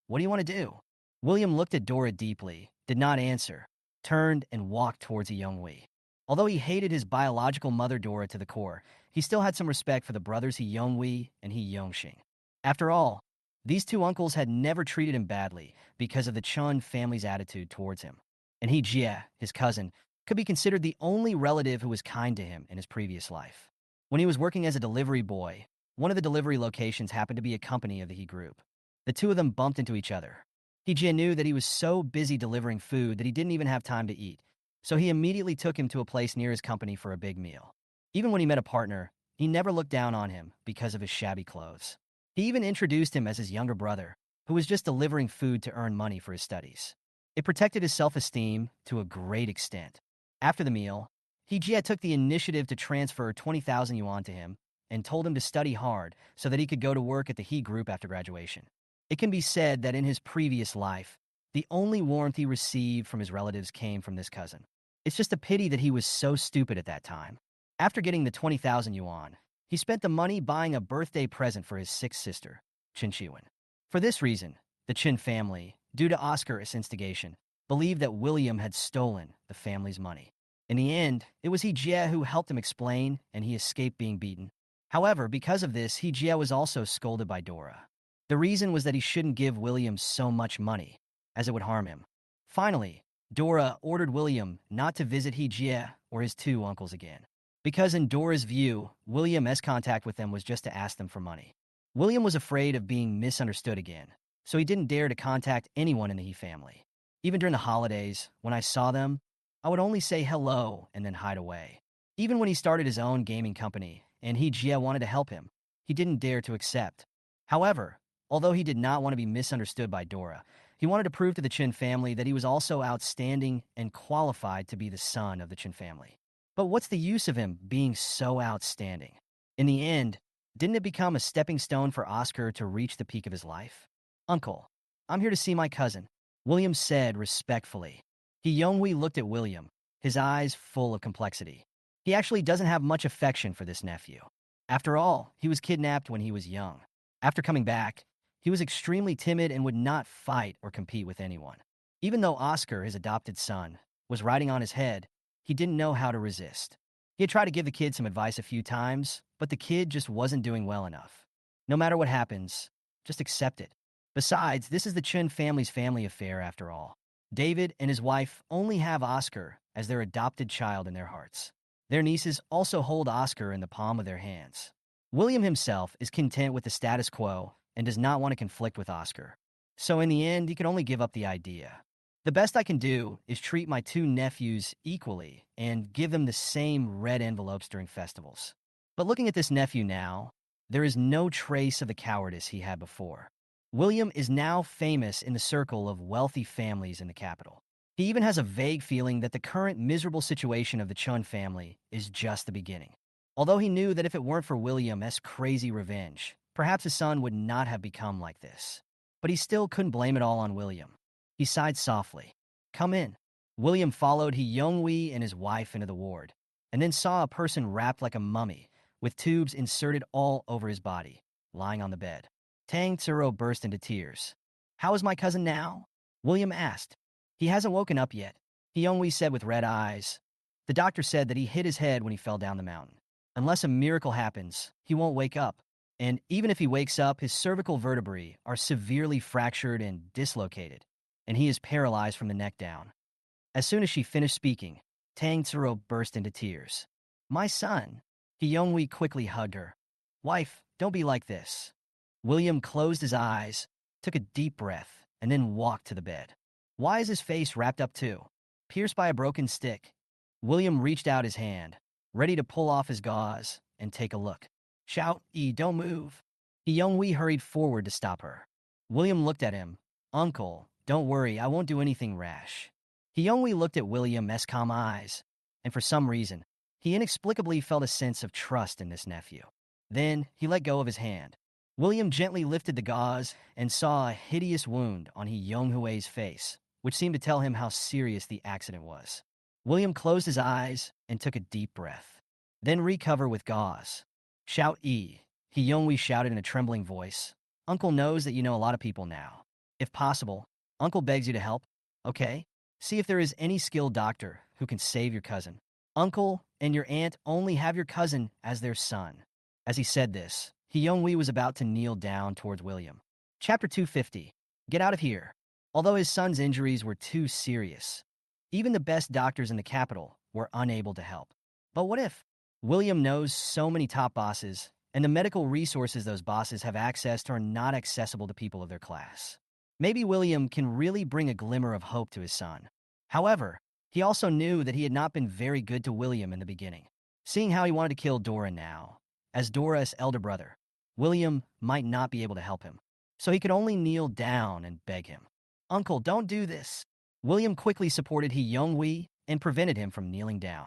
What do you want to do? William looked at Dora deeply, did not answer, turned and walked towards Youngwee. Although he hated his biological mother Dora to the core, he still had some respect for the brothers Youngwee and Yongxing. After all, these two uncles had never treated him badly because of the Chun family's attitude towards him. And Jie, his cousin, could be considered the only relative who was kind to him in his previous life. When he was working as a delivery boy, one of the delivery locations happened to be a company of the He group. The two of them bumped into each other. Jie knew that he was so busy delivering food that he didn't even have time to eat, so he immediately took him to a place near his company for a big meal. Even when he met a partner, he never looked down on him because of his shabby clothes. He even introduced him as his younger brother, who was just delivering food to earn money for his studies. It protected his self-esteem to a great extent. After the meal, Jie took the initiative to transfer 20,000 yuan to him and told him to study hard so that he could go to work at the He group after graduation. It can be said that in his previous life, the only warmth he received from his relatives came from this cousin. It's just a pity that he was so stupid at that time. After getting the 20,000 yuan, he spent the money buying a birthday present for his sixth sister, Qin Shiwen. For this reason, the Qin family, due to Oscar's instigation, believed that William had stolen the family's money. In the end, it was Jie who helped him explain, and he escaped being beaten. However, because of this, Jie was also scolded by Dora. The reason was that he shouldn't give William so much money, as it would harm him. Finally, Dora ordered William not to visit Jie or his two uncles again, because in Dora's view, William's contact with them was just to ask them for money. William was afraid of being misunderstood again, so he didn't dare to contact anyone in the He family. Even during the holidays, when I saw them, I would only say hello and then hide away. Even when he started his own gaming company and Jie wanted to help him, he didn't dare to accept. However, although he did not want to be misunderstood by Dora, he wanted to prove to the Qin family that he was also outstanding and qualified to be the son of the Qin family. But what's the use of him being so outstanding? In the end, didn't it become a stepping stone for Oscar to reach the peak of his life? Uncle, I'm here to see my cousin, William said respectfully. Youngwee looked at William, his eyes full of complexity. He actually doesn't have much affection for this nephew. After all, he was kidnapped when he was young. After coming back, he was extremely timid and would not fight or compete with anyone. Even though Oscar, his adopted son, was riding on his head, he didn't know how to resist. He had tried to give the kid some advice a few times, but the kid just wasn't doing well enough. No matter what happens, just accept it. Besides, this is the Chen family's family affair after all. David and his wife only have Oscar as their adopted child in their hearts. Their nieces also hold Oscar in the palm of their hands. William himself is content with the status quo and does not want to conflict with Oscar. So in the end, he could only give up the idea. The best I can do is treat my two nephews equally and give them the same red envelopes during festivals. But looking at this nephew now, there is no trace of the cowardice he had before. William is now famous in the circle of wealthy families in the capital. He even has a vague feeling that the current miserable situation of the Chun family is just the beginning. Although he knew that if it weren't for William's crazy revenge, perhaps his son would not have become like this. But he still couldn't blame it all on William. He sighed softly. Come in. William followed Youngwee and his wife into the ward, and then saw a person wrapped like a mummy, with tubes inserted all over his body, lying on the bed. Tang Tsuro burst into tears. How is my cousin now? William asked. He hasn't woken up yet, Youngwee said with red eyes. The doctor said that he hit his head when he fell down the mountain. Unless a miracle happens, he won't wake up. And even if he wakes up, his cervical vertebrae are severely fractured and dislocated, and he is paralyzed from the neck down. As soon as she finished speaking, Tang Tsuro burst into tears. My son. Youngwee quickly hugged her. Wife, don't be like this. William closed his eyes, took a deep breath, and then walked to the bed. Why is his face wrapped up too? Pierced by a broken stick. William reached out his hand, ready to pull off his gauze and take a look. Shout, don't move. Youngwee hurried forward to stop her. William looked at him. Uncle, don't worry, I won't do anything rash. Youngwee looked at William's calm eyes, and for some reason, he inexplicably felt a sense of trust in this nephew. Then he let go of his hand. William gently lifted the gauze and saw a hideous wound on Younghue's face, which seemed to tell him how serious the accident was. William closed his eyes and took a deep breath. Then recover with gauze. Shout Youngwee shouted in a trembling voice. Uncle knows that you know a lot of people now. If possible, Uncle begs you to help, okay? See if there is any skilled doctor who can save your cousin. Uncle and your aunt only have your cousin as their son. As he said this, Youngwee was about to kneel down towards William. Chapter 250. Get out of here. Although his son's injuries were too serious, even the best doctors in the capital were unable to help. But what if? William knows so many top bosses, and the medical resources those bosses have access to are not accessible to people of their class. Maybe William can really bring a glimmer of hope to his son. However, he also knew that he had not been very good to William in the beginning. Seeing how he wanted to kill Dora now, as Dora's elder brother, William might not be able to help him. So he could only kneel down and beg him. Uncle, don't do this. William quickly supported Youngwee and prevented him from kneeling down.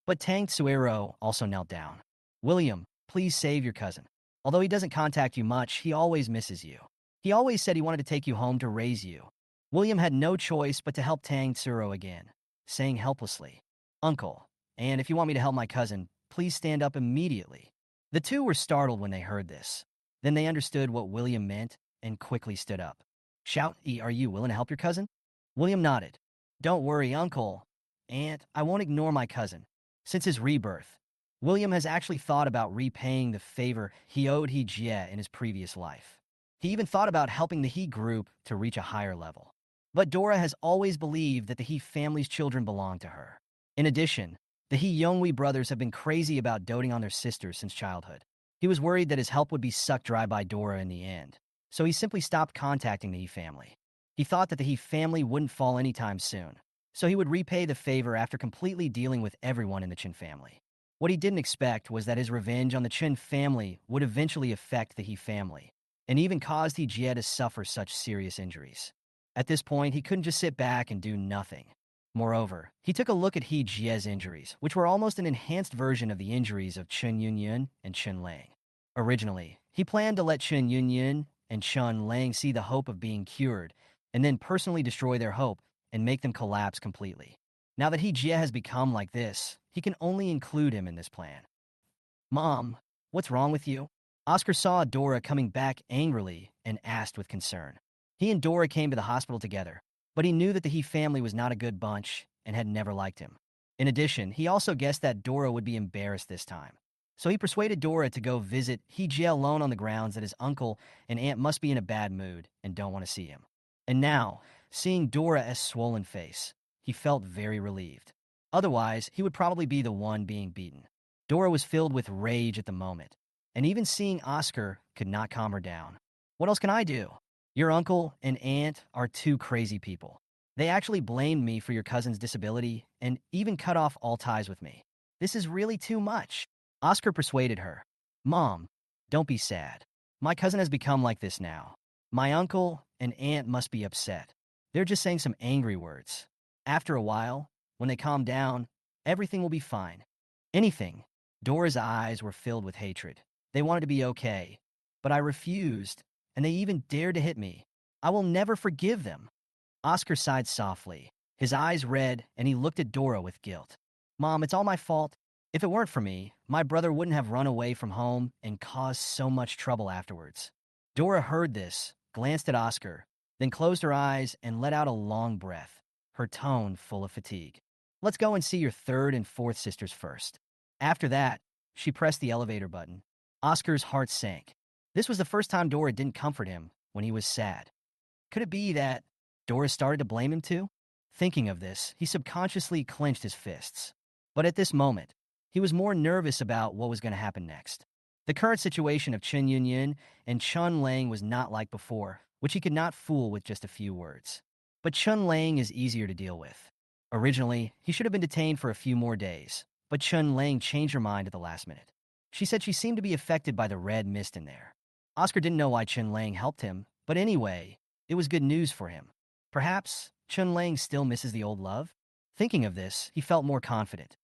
But Tang Tsuero also knelt down. William, please save your cousin. Although he doesn't contact you much, he always misses you. He always said he wanted to take you home to raise you. William had no choice but to help Tang Tsuro again, saying helplessly, Uncle, and if you want me to help my cousin, please stand up immediately. The two were startled when they heard this. Then they understood what William meant and quickly stood up. Shout, are you willing to help your cousin? William nodded. Don't worry, Uncle, Aunt, I won't ignore my cousin. Since his rebirth, William has actually thought about repaying the favor he owed Jie in his previous life. He even thought about helping the He group to reach a higher level. But Dora has always believed that the He family's children belong to her. In addition, the He Youngwee brothers have been crazy about doting on their sisters since childhood. He was worried that his help would be sucked dry by Dora in the end, so he simply stopped contacting the He family. He thought that the He family wouldn't fall anytime soon, so he would repay the favor after completely dealing with everyone in the Chin family. What he didn't expect was that his revenge on the Chin family would eventually affect the He family, and even caused He Jie to suffer such serious injuries. At this point, he couldn't just sit back and do nothing. Moreover, he took a look at He Jie's injuries, which were almost an enhanced version of the injuries of Chen Yunyun and Chen Lang. Originally, he planned to let Chen Yunyun and Chen Lang see the hope of being cured, and then personally destroy their hope and make them collapse completely. Now that He Jie has become like this, he can only include him in this plan. Mom, what's wrong with you? Oscar saw Dora coming back angrily and asked with concern. He and Dora came to the hospital together, but he knew that the He family was not a good bunch and had never liked him. In addition, he also guessed that Dora would be embarrassed this time. So he persuaded Dora to go visit He Jie alone on the grounds that his uncle and aunt must be in a bad mood and don't want to see him. And now, seeing Dora's swollen face, he felt very relieved. Otherwise, he would probably be the one being beaten. Dora was filled with rage at the moment, and even seeing Oscar could not calm her down. What else can I do? Your uncle and aunt are two crazy people. They actually blamed me for your cousin's disability and even cut off all ties with me. This is really too much. Oscar persuaded her. Mom, don't be sad. My cousin has become like this now. My uncle and aunt must be upset. They're just saying some angry words. After a while, when they calm down, everything will be fine. Anything. Dora's eyes were filled with hatred. They wanted to be okay, but I refused, and they even dared to hit me. I will never forgive them. Oscar sighed softly, his eyes red, and he looked at Dora with guilt. Mom, it's all my fault. If it weren't for me, my brother wouldn't have run away from home and caused so much trouble afterwards. Dora heard this, glanced at Oscar, then closed her eyes and let out a long breath, her tone full of fatigue. Let's go and see your third and fourth sisters first. After that, she pressed the elevator button. Oscar's heart sank. This was the first time Dora didn't comfort him when he was sad. Could it be that Dora started to blame him too? Thinking of this, he subconsciously clenched his fists. But at this moment, he was more nervous about what was going to happen next. The current situation of Chen Yunyun and Chen Lang was not like before, which he could not fool with just a few words. But Chen Lang is easier to deal with. Originally, he should have been detained for a few more days, but Chen Lang changed her mind at the last minute. She said she seemed to be affected by the red mist in there. Oscar didn't know why Chun Lang helped him, but anyway, it was good news for him. Perhaps Chun Lang still misses the old love? Thinking of this, he felt more confident.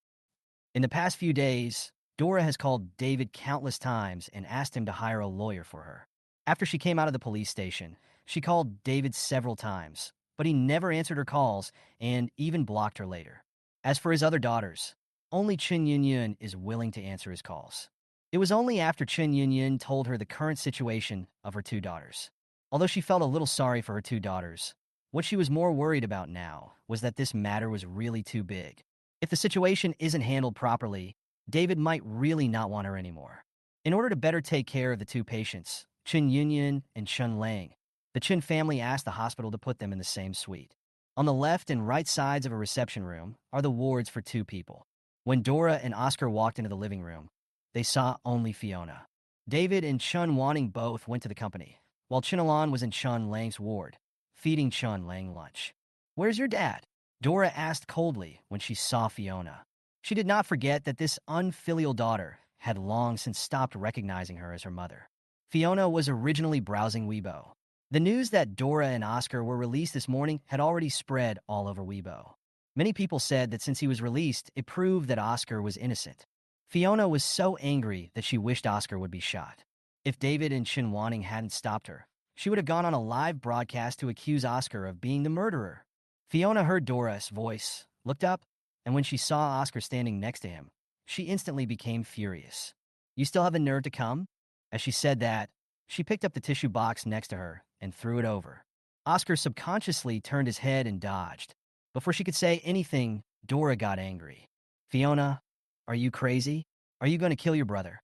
In the past few days, Dora has called David countless times and asked him to hire a lawyer for her. After she came out of the police station, she called David several times, but he never answered her calls and even blocked her later. As for his other daughters, only Chun Yun is willing to answer his calls. It was only after Chun Yun told her the current situation of her two daughters. Although she felt a little sorry for her two daughters, what she was more worried about now was that this matter was really too big. If the situation isn't handled properly, David might really not want her anymore. In order to better take care of the two patients, Chun Yun and Chun Lang, the Chun family asked the hospital to put them in the same suite. On the left and right sides of a reception room are the wards for two people. When Dora and Oscar walked into the living room, they saw only Fiona. David and Chun Wanting both went to the company, while Chun Alan was in Chun Lang's ward, feeding Chun Lang lunch. "Where's your dad?" Dora asked coldly when she saw Fiona. She did not forget that this unfilial daughter had long since stopped recognizing her as her mother. Fiona was originally browsing Weibo. The news that Dora and Oscar were released this morning had already spread all over Weibo. Many people said that since he was released, it proved that Oscar was innocent. Fiona was so angry that she wished Oscar would be shot. If David and Chun Wanting hadn't stopped her, she would have gone on a live broadcast to accuse Oscar of being the murderer. Fiona heard Dora's voice, looked up, and when she saw Oscar standing next to him, she instantly became furious. "You still have the nerve to come?" As she said that, she picked up the tissue box next to her and threw it over. Oscar subconsciously turned his head and dodged. Before she could say anything, Dora got angry. "Fiona, are you crazy? Are you going to kill your brother?"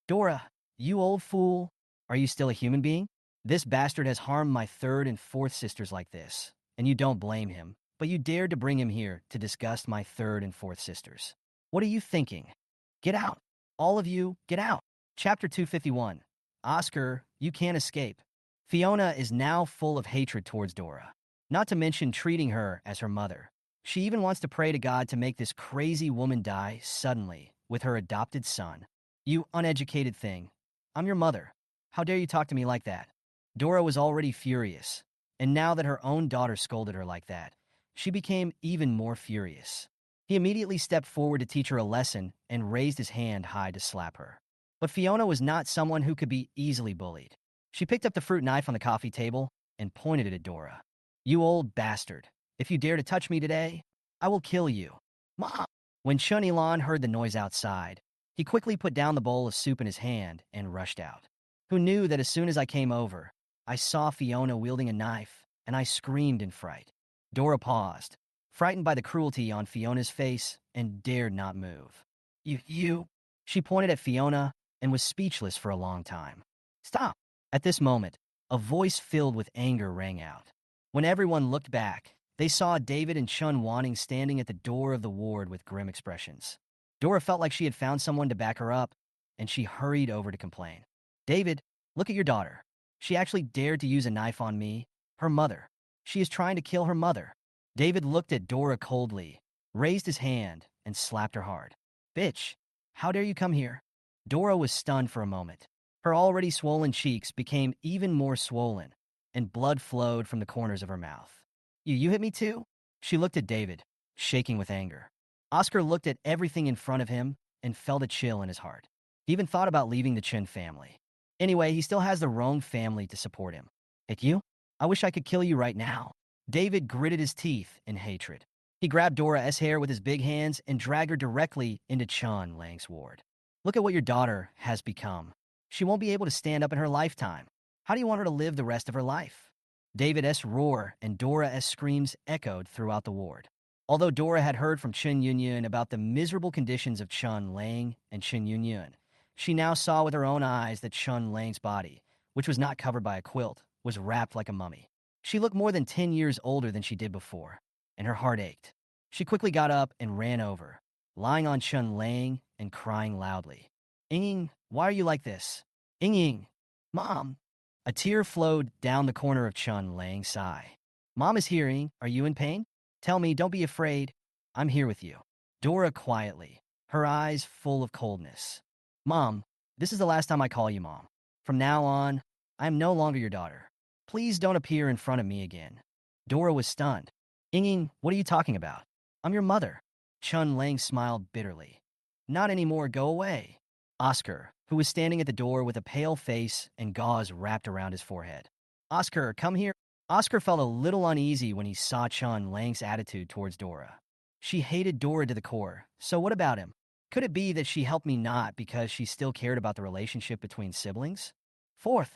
"Dora, you old fool. Are you still a human being? This bastard has harmed my third and fourth sisters like this, and you don't blame him, but you dared to bring him here to disgust my third and fourth sisters. What are you thinking? Get out. All of you, get out." Chapter 251. Oscar, you can't escape. Fiona is now full of hatred towards Dora, not to mention treating her as her mother. She even wants to pray to God to make this crazy woman die suddenly with her adopted son. "You uneducated thing. I'm your mother. How dare you talk to me like that?" Dora was already furious, and now that her own daughter scolded her like that, she became even more furious. He immediately stepped forward to teach her a lesson and raised his hand high to slap her. But Fiona was not someone who could be easily bullied. She picked up the fruit knife on the coffee table and pointed it at Dora. "You old bastard. If you dare to touch me today, I will kill you." "Mom!" When Chun Ilan heard the noise outside, he quickly put down the bowl of soup in his hand and rushed out. "Who knew that as soon as I came over, I saw Fiona wielding a knife, and I screamed in fright." Dora paused, frightened by the cruelty on Fiona's face, and dared not move. You. She pointed at Fiona and was speechless for a long time. "Stop." At this moment, a voice filled with anger rang out. When everyone looked back, they saw David and Chun Wanting standing at the door of the ward with grim expressions. Dora felt like she had found someone to back her up, and she hurried over to complain. "David, look at your daughter. She actually dared to use a knife on me, her mother. She is trying to kill her mother." David looked at Dora coldly, raised his hand, and slapped her hard. "Bitch, how dare you come here?" Dora was stunned for a moment. Her already swollen cheeks became even more swollen, and blood flowed from the corners of her mouth. You hit me too?" She looked at David, shaking with anger. Oscar looked at everything in front of him and felt a chill in his heart. He even thought about leaving the Chin family. Anyway, he still has the wrong family to support him. "Hit you? I wish I could kill you right now." David gritted his teeth in hatred. He grabbed Dora's hair with his big hands and dragged her directly into Chun Lang's ward. "Look at what your daughter has become. She won't be able to stand up in her lifetime. How do you want her to live the rest of her life?" David's roar and Dora's screams echoed throughout the ward. Although Dora had heard from Chun Yun about the miserable conditions of Chun Lang and Chun Yun, she now saw with her own eyes that Chun Lang's body, which was not covered by a quilt, was wrapped like a mummy. She looked more than 10 years older than she did before, and her heart ached. She quickly got up and ran over, lying on Chun Lang and crying loudly. "Ying, why are you like this? Ying, Mom!" A tear flowed down the corner of Chun Lang's eye. "Mom is here, Ying. Are you in pain? Tell me, don't be afraid. I'm here with you." Dora quietly, her eyes full of coldness. Mom, this is the last time I call you Mom. From now on, I am no longer your daughter. Please don't appear in front of me again. Dora was stunned. Inging, what are you talking about? I'm your mother. Chun Lang smiled bitterly. Not anymore, go away. Oscar, who was standing at the door with a pale face and gauze wrapped around his forehead. Oscar, come here. Oscar felt a little uneasy when he saw Chun Lang's attitude towards Dora. She hated Dora to the core, so what about him? Could it be that she helped me not because she still cared about the relationship between siblings? Fourth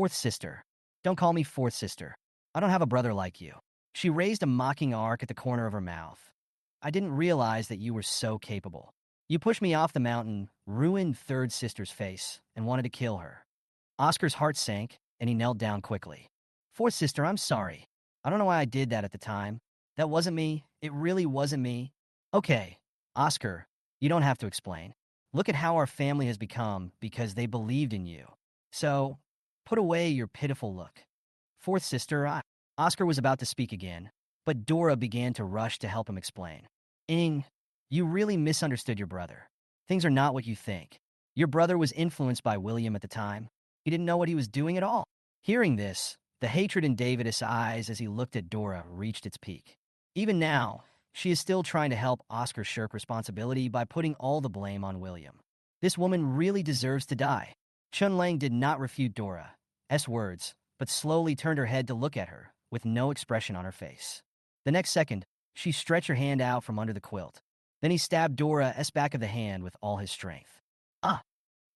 sister. Don't call me fourth sister. I don't have a brother like you. She raised a mocking arc at the corner of her mouth. I didn't realize that you were so capable. You pushed me off the mountain, ruined third sister's face, and wanted to kill her. Oscar's heart sank, and he knelt down quickly. Fourth sister, I'm sorry. I don't know why I did that at the time. That wasn't me. It really wasn't me. Okay, Oscar, you don't have to explain. Look at how our family has become because they believed in you. So, put away your pitiful look. Fourth sister, Oscar was about to speak again, but Dora began to rush to help him explain. Ing, you really misunderstood your brother. Things are not what you think. Your brother was influenced by William at the time. He didn't know what he was doing at all. Hearing this, the hatred in David's eyes as he looked at Dora reached its peak. Even now, she is still trying to help Oscar shirk responsibility by putting all the blame on William. This woman really deserves to die. Chun Lang did not refute Dora's words, but slowly turned her head to look at her, with no expression on her face. The next second, she stretched her hand out from under the quilt. Then he stabbed Dora's back of the hand with all his strength. Ah!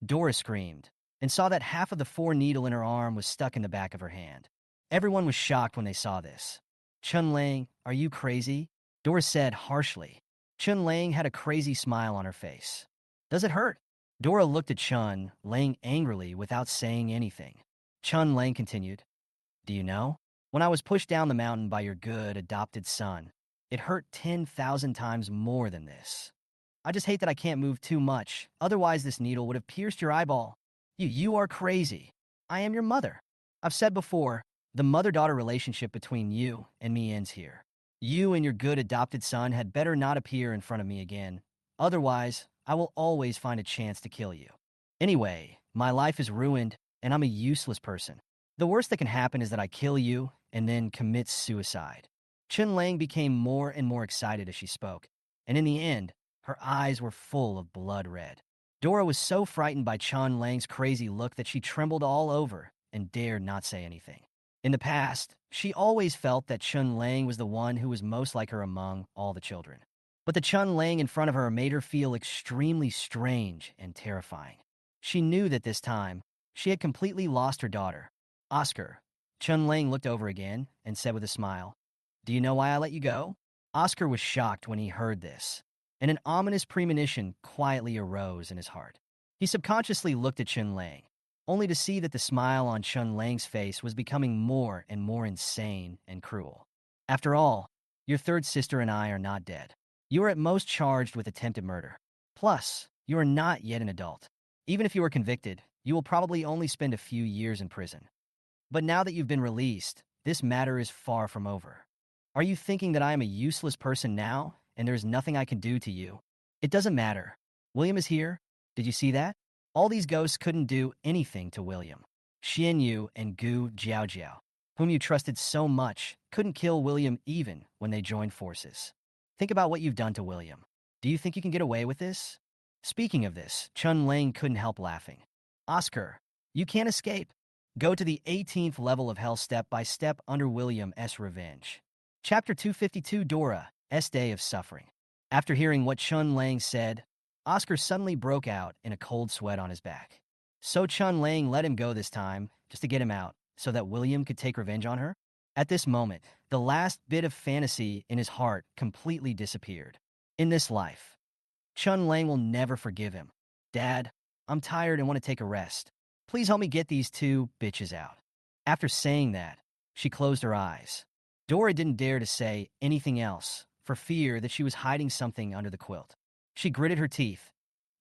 Dora screamed, and saw that half of the 4-needle in her arm was stuck in the back of her hand. Everyone was shocked when they saw this. Chun Lang, are you crazy? Dora said harshly. Chun Lang had a crazy smile on her face. Does it hurt? Dora looked at Chun Lang angrily without saying anything. Chun Lang continued. Do you know? When I was pushed down the mountain by your good adopted son, it hurt 10,000 times more than this. I just hate that I can't move too much, otherwise this needle would have pierced your eyeball. You are crazy. I am your mother. I've said before, the mother-daughter relationship between you and me ends here. You and your good adopted son had better not appear in front of me again. Otherwise, I will always find a chance to kill you. Anyway, my life is ruined, and I'm a useless person. The worst that can happen is that I kill you and then commit suicide. Chun Lang became more and more excited as she spoke, and in the end, her eyes were full of blood red. Dora was so frightened by Chun Lang's crazy look that she trembled all over and dared not say anything. In the past, she always felt that Chun Lang was the one who was most like her among all the children. But the Chun Lang in front of her made her feel extremely strange and terrifying. She knew that this time, she had completely lost her daughter. Oscar. Chun Lang looked over again and said with a smile, Do you know why I let you go? Oscar was shocked when he heard this, and an ominous premonition quietly arose in his heart. He subconsciously looked at Chun Lang, only to see that the smile on Chun Lang's face was becoming more and more insane and cruel. After all, your third sister and I are not dead. You are at most charged with attempted murder. Plus, you are not yet an adult. Even if you are convicted, you will probably only spend a few years in prison. But now that you've been released, this matter is far from over. Are you thinking that I am a useless person now, and there is nothing I can do to you? It doesn't matter. William is here. Did you see that? All these ghosts couldn't do anything to William. Xin Yu and Gu Jiaojiao, whom you trusted so much, couldn't kill William even when they joined forces. Think about what you've done to William. Do you think you can get away with this? Speaking of this, Chun Lang couldn't help laughing. Oscar, you can't escape. Go to the 18th level of hell step by step under William's revenge. Chapter 252 Dora's Day of Suffering. After hearing what Chun Lang said, Oscar suddenly broke out in a cold sweat on his back. So Chun Lang let him go this time, just to get him out, so that William could take revenge on her? At this moment, the last bit of fantasy in his heart completely disappeared. In this life, Chun Lang will never forgive him. Dad, I'm tired and want to take a rest. Please help me get these two bitches out. After saying that, she closed her eyes. Dora didn't dare to say anything else, for fear that she was hiding something under the quilt. She gritted her teeth,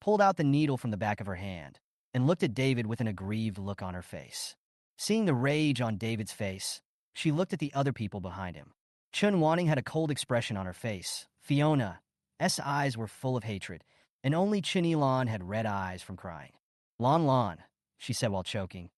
pulled out the needle from the back of her hand, and looked at David with an aggrieved look on her face. Seeing the rage on David's face, she looked at the other people behind him. Chun Wanning had a cold expression on her face. Fiona's eyes were full of hatred, and only Chin had red eyes from crying. Lan, she said while choking.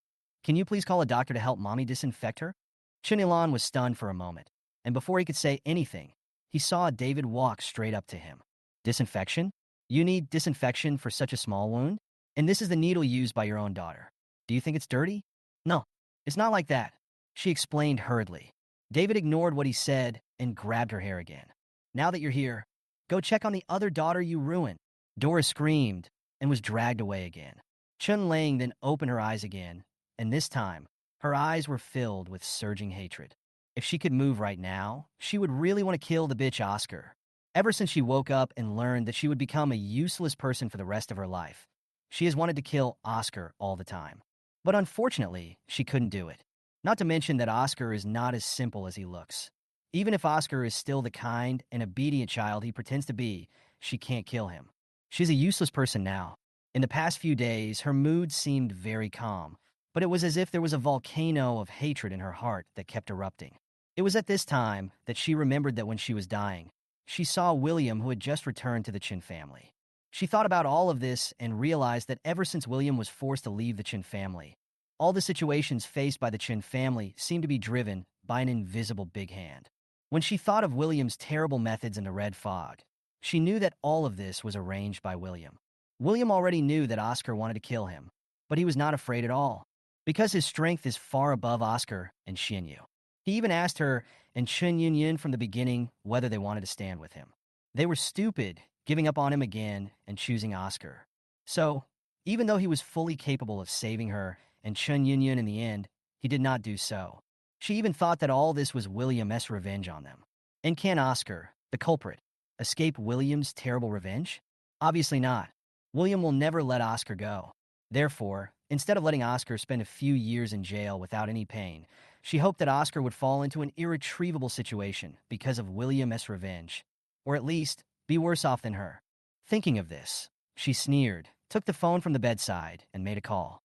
Can you please call a doctor to help mommy disinfect her? Chin was stunned for a moment, and before he could say anything, he saw David walk straight up to him. Disinfection? You need disinfection for such a small wound? And this is the needle used by your own daughter. Do you think it's dirty? No, it's not like that, she explained hurriedly. David ignored what he said and grabbed her hair again. Now that you're here, go check on the other daughter you ruined. Dora screamed and was dragged away again. Chun Lang then opened her eyes again, and this time, her eyes were filled with surging hatred. If she could move right now, she would really want to kill the bitch Oscar. Ever since she woke up and learned that she would become a useless person for the rest of her life, she has wanted to kill Oscar all the time. But unfortunately, she couldn't do it. Not to mention that Oscar is not as simple as he looks. Even if Oscar is still the kind and obedient child he pretends to be, she can't kill him. She's a useless person now. In the past few days, her mood seemed very calm, but it was as if there was a volcano of hatred in her heart that kept erupting. It was at this time that she remembered that when she was dying, she saw William, who had just returned to the Chin family. She thought about all of this and realized that ever since William was forced to leave the Chin family, all the situations faced by the Chin family seemed to be driven by an invisible big hand. When she thought of William's terrible methods in the red fog, she knew that all of this was arranged by William. William already knew that Oscar wanted to kill him, but he was not afraid at all, because his strength is far above Oscar and Xinyu. He even asked her and Chen Yunyan from the beginning whether they wanted to stand with him. They were stupid, giving up on him again and choosing Oscar. So, even though he was fully capable of saving her and Chen Yunyan in the end, he did not do so. She even thought that all this was William's revenge on them. And can Oscar, the culprit, escape William's terrible revenge? Obviously not. William will never let Oscar go. Therefore, instead of letting Oscar spend a few years in jail without any pain, she hoped that Oscar would fall into an irretrievable situation because of William's revenge, or at least be worse off than her. Thinking of this, she sneered, took the phone from the bedside, and made a call.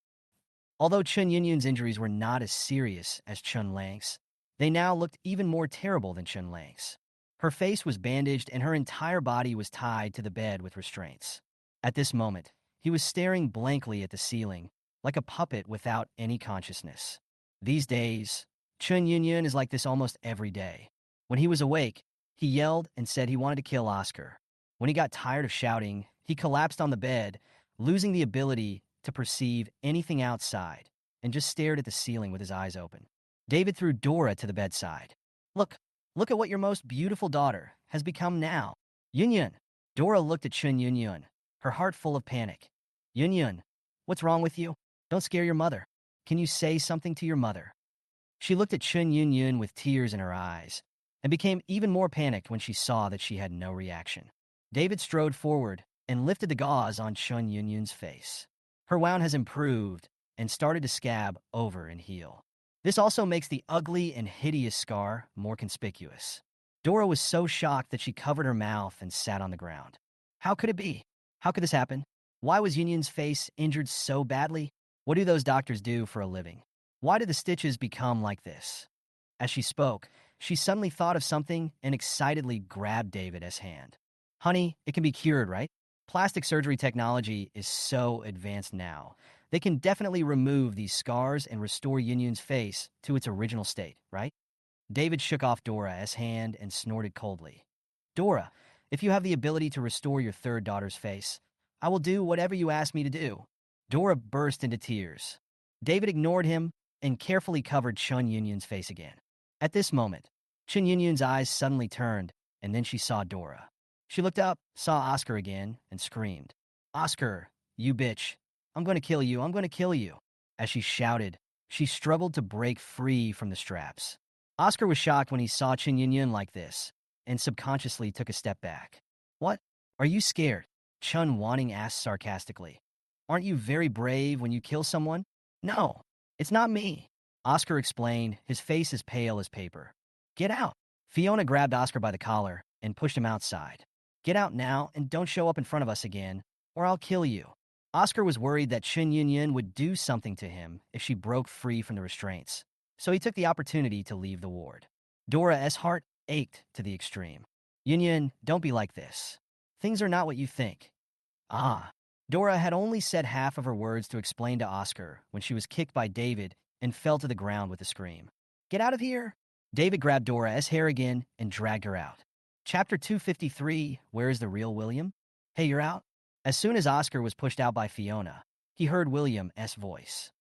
Although Chun Yunyan's injuries were not as serious as Chun Lang's, they now looked even more terrible than Chun Lang's. Her face was bandaged and her entire body was tied to the bed with restraints. At this moment, he was staring blankly at the ceiling, like a puppet without any consciousness. These days, Chun Yunyan is like this almost every day. When he was awake, he yelled and said he wanted to kill Oscar. When he got tired of shouting, he collapsed on the bed, losing the ability to perceive anything outside, and just stared at the ceiling with his eyes open. David threw Dora to the bedside. Look at what your most beautiful daughter has become now. Yunyan. Dora looked at Chun Yunyan, her heart full of panic. Yunyan, what's wrong with you? Don't scare your mother. Can you say something to your mother? She looked at Chun Yunyan with tears in her eyes, and became even more panicked when she saw that she had no reaction. David strode forward and lifted the gauze on Chun Yunyan's face. Her wound has improved and started to scab over and heal. This also makes the ugly and hideous scar more conspicuous. Dora was so shocked that she covered her mouth and sat on the ground. How could it be? How could this happen? Why was Yunyan's face injured so badly? What do those doctors do for a living? Why did the stitches become like this? As she spoke, she suddenly thought of something and excitedly grabbed David's hand. Honey, it can be cured, right? Plastic surgery technology is so advanced now. They can definitely remove these scars and restore Yunyan's face to its original state, right? David shook off Dora's hand and snorted coldly. Dora, if you have the ability to restore your third daughter's face, I will do whatever you ask me to do. Dora burst into tears. David ignored him and carefully covered Chun Yunyan's face again. At this moment, Chun Yunyan's eyes suddenly turned, and then she saw Dora. She looked up, saw Oscar again, and screamed, Oscar, you bitch. I'm going to kill you, I'm going to kill you. As she shouted, she struggled to break free from the straps. Oscar was shocked when he saw Chun Yunyan like this, and subconsciously took a step back. What? Are you scared? Chun Wanting asked sarcastically. Aren't you very brave when you kill someone? No, it's not me. Oscar explained, his face as pale as paper. Get out. Fiona grabbed Oscar by the collar and pushed him outside. Get out now and don't show up in front of us again, or I'll kill you. Oscar was worried that Chun Yunyan would do something to him if she broke free from the restraints, so he took the opportunity to leave the ward. Dora's heart ached to the extreme. Yunyan, don't be like this. Things are not what you think. Ah. Dora had only said half of her words to explain to Oscar when she was kicked by David and fell to the ground with a scream. Get out of here! David grabbed Dora's hair again and dragged her out. Chapter 253, Where is the real William? Hey, you're out? As soon as Oscar was pushed out by Fiona, he heard William's voice.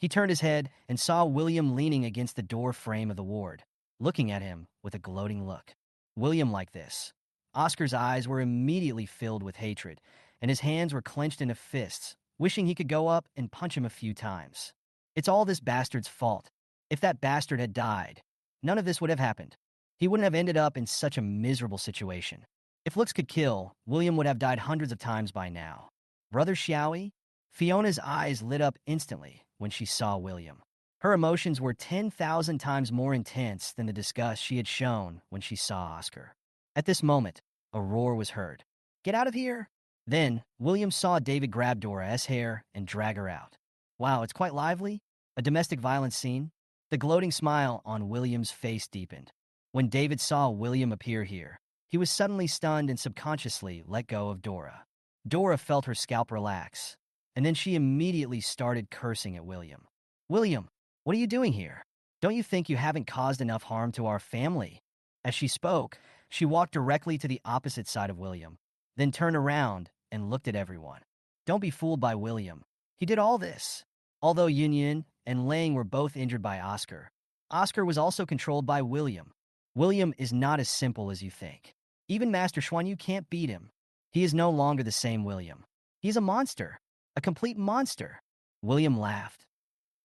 He turned his head and saw William leaning against the door frame of the ward, looking at him with a gloating look. William like this. Oscar's eyes were immediately filled with hatred, and his hands were clenched into fists, wishing he could go up and punch him a few times. It's all this bastard's fault. If that bastard had died, none of this would have happened. He wouldn't have ended up in such a miserable situation. If looks could kill, William would have died hundreds of times by now. Brother Xiaoi? Fiona's eyes lit up instantly when she saw William. Her emotions were 10,000 times more intense than the disgust she had shown when she saw Oscar. At this moment, a roar was heard. Get out of here! Then, William saw David grab Dora's hair and drag her out. Wow, it's quite lively. A domestic violence scene. The gloating smile on William's face deepened. When David saw William appear here, he was suddenly stunned and subconsciously let go of Dora. Dora felt her scalp relax, and then she immediately started cursing at William. William, what are you doing here? Don't you think you haven't caused enough harm to our family? As she spoke, she walked directly to the opposite side of William, then turned around and looked at everyone. Don't be fooled by William. He did all this. Although Yunyan and Lang were both injured by Oscar, Oscar was also controlled by William. William is not as simple as you think. Even Master Xuanyu can't beat him. He is no longer the same William. He's a monster. A complete monster. William laughed.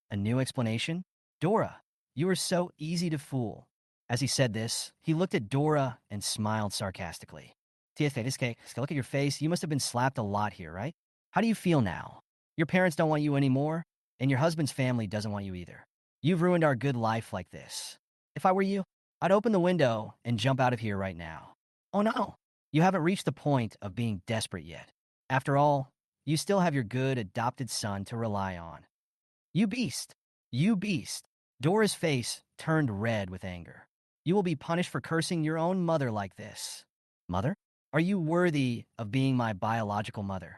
A new explanation? Dora, you are so easy to fool. As he said this, he looked at Dora and smiled sarcastically. Look at your face. You must have been slapped a lot here, right? How do you feel now? Your parents don't want you anymore, and your husband's family doesn't want you either. You've ruined our good life like this. If I were you, I'd open the window and jump out of here right now. Oh no, you haven't reached the point of being desperate yet. After all, you still have your good adopted son to rely on. You beast! You beast! Dora's face turned red with anger. You will be punished for cursing your own mother like this. Mother? Are you worthy of being my biological mother?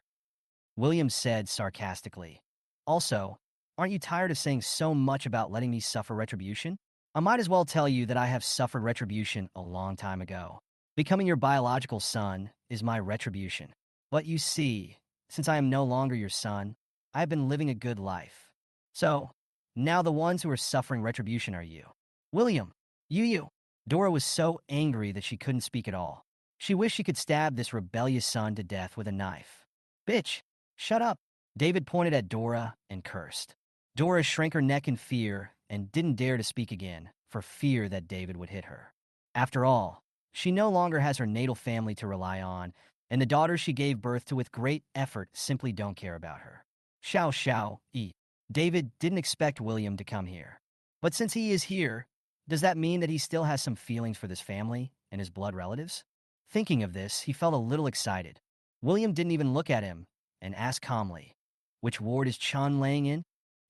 William said sarcastically. Also, aren't you tired of saying so much about letting me suffer retribution? I might as well tell you that I have suffered retribution a long time ago. Becoming your biological son is my retribution. But you see, since I am no longer your son, I have been living a good life. So, now the ones who are suffering retribution are you. William, you. Dora was so angry that she couldn't speak at all. She wished she could stab this rebellious son to death with a knife. Bitch, shut up. David pointed at Dora and cursed. Dora shrank her neck in fear and didn't dare to speak again for fear that David would hit her. After all, she no longer has her natal family to rely on, and the daughters she gave birth to with great effort simply don't care about her. Xiao, eat. David didn't expect William to come here. But since he is here, does that mean that he still has some feelings for this family and his blood relatives? Thinking of this, he felt a little excited. William didn't even look at him and asked calmly, "Which ward is Chun laying in?"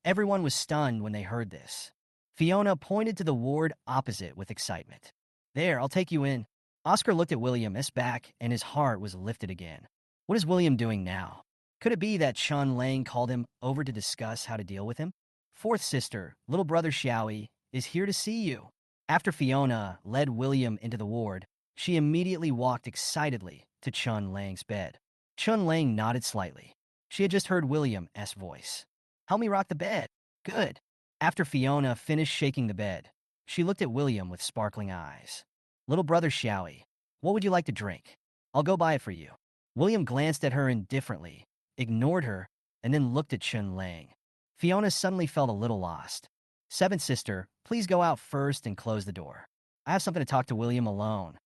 Everyone was stunned when they heard this. Fiona pointed to the ward opposite with excitement. "There, I'll take you in." Oscar looked at William's back and his heart was lifted again. What is William doing now? Could it be that Chun Lang called him over to discuss how to deal with him? Fourth sister, little brother Xiaoi, is here to see you. After Fiona led William into the ward, she immediately walked excitedly to Chun Lang's bed. Chun Lang nodded slightly. She had just heard William's voice. "Help me rock the bed." "Good." After Fiona finished shaking the bed, she looked at William with sparkling eyes. "Little brother Xiaoi, what would you like to drink? I'll go buy it for you." William glanced at her indifferently, ignored her, and then looked at Chun Lang. Fiona suddenly felt a little lost. "Seventh sister, please go out first and close the door. I have something to talk to William alone."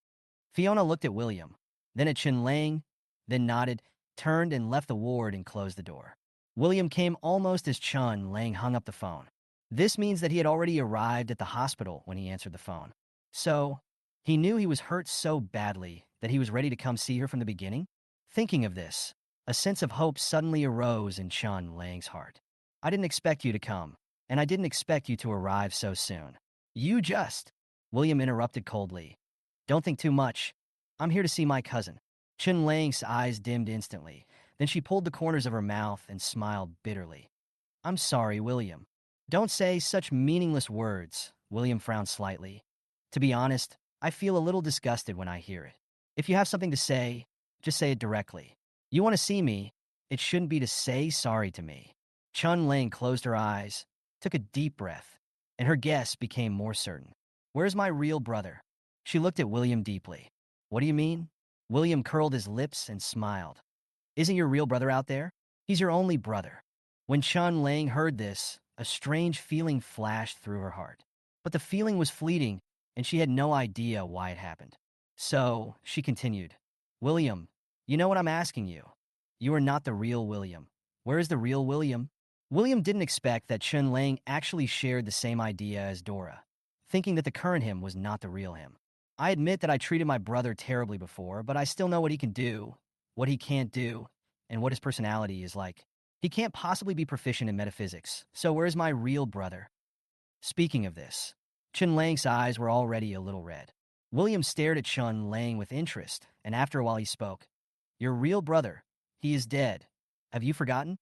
Fiona looked at William, then at Chun Lang, then nodded, turned and left the ward and closed the door. William came almost as Chun Lang hung up the phone. This means that he had already arrived at the hospital when he answered the phone. So, he knew he was hurt so badly that he was ready to come see her from the beginning? Thinking of this, a sense of hope suddenly arose in Chun Lang's heart. "I didn't expect you to come, and I didn't expect you to arrive so soon." "You just," William interrupted coldly. "Don't think too much. I'm here to see my cousin." Chun Lang's eyes dimmed instantly, Then she pulled the corners of her mouth and smiled bitterly. I'm sorry, William. Don't say such meaningless words. William frowned slightly. To be honest, I feel a little disgusted when I hear it. If you have something to say, just say it directly. You want to see me, it shouldn't be to say sorry to me. Chun Ling closed her eyes, took a deep breath, and her guess became more certain. Where's my real brother? She looked at William deeply. What do you mean? William curled his lips and smiled. Isn't your real brother out there? He's your only brother. When Chun Ling heard this, a strange feeling flashed through her heart. But the feeling was fleeting, and she had no idea why it happened. So, she continued, William, you know what I'm asking you. You are not the real William. Where is the real William? William didn't expect that Chun Ling actually shared the same idea as Dora, thinking that the current him was not the real him. I admit that I treated my brother terribly before, but I still know what he can do, what he can't do, and what his personality is like. He can't possibly be proficient in metaphysics, so where's my real brother? Speaking of this, Chun Lang's eyes were already a little red. William stared at Chun Lang with interest, and after a while he spoke. Your real brother, he is dead. Have you forgotten?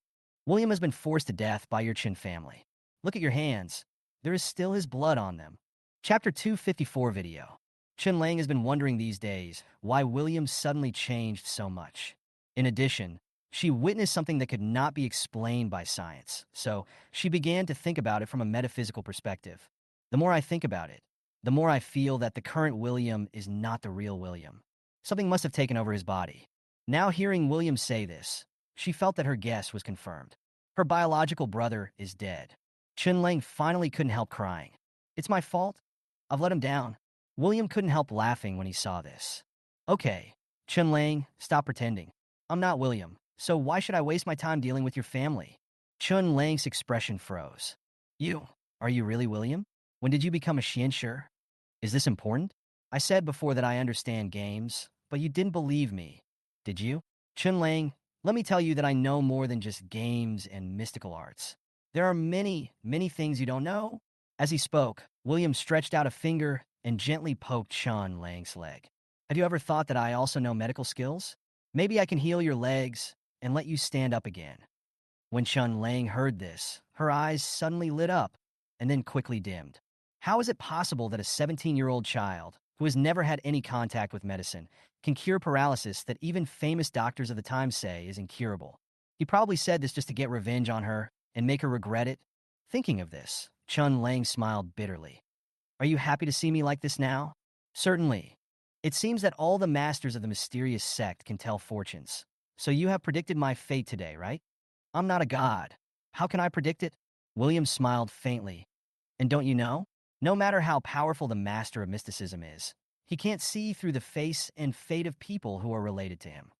William has been forced to death by your Chin family. Look at your hands. There is still his blood on them. Chapter 254 video. Chun Lang has been wondering these days why William suddenly changed so much. In addition, she witnessed something that could not be explained by science, so she began to think about it from a metaphysical perspective. The more I think about it, the more I feel that the current William is not the real William. Something must have taken over his body. Now hearing William say this, she felt that her guess was confirmed. Her biological brother is dead. Chun Lang finally couldn't help crying. It's my fault? I've let him down. William couldn't help laughing when he saw this. Okay, Chun Lang, stop pretending. I'm not William, so why should I waste my time dealing with your family? Chun Lang's expression froze. Are you really William? When did you become a Xianshi? Is this important? I said before that I understand games, but you didn't believe me, did you? Chun Lang, let me tell you that I know more than just games and mystical arts. There are many, many things you don't know. As he spoke, William stretched out a finger and gently poked Chun Lang's leg. Have you ever thought that I also know medical skills? Maybe I can heal your legs and let you stand up again. When Chun Lang heard this, her eyes suddenly lit up and then quickly dimmed. How is it possible that a 17-year-old child, who has never had any contact with medicine, can cure paralysis that even famous doctors of the time say is incurable? He probably said this just to get revenge on her and make her regret it. Thinking of this, Chun Lang smiled bitterly. Are you happy to see me like this now? Certainly. It seems that all the masters of the mysterious sect can tell fortunes. So you have predicted my fate today, right? I'm not a god. How can I predict it? William smiled faintly. And don't you know? No matter how powerful the master of mysticism is, he can't see through the face and fate of people who are related to him.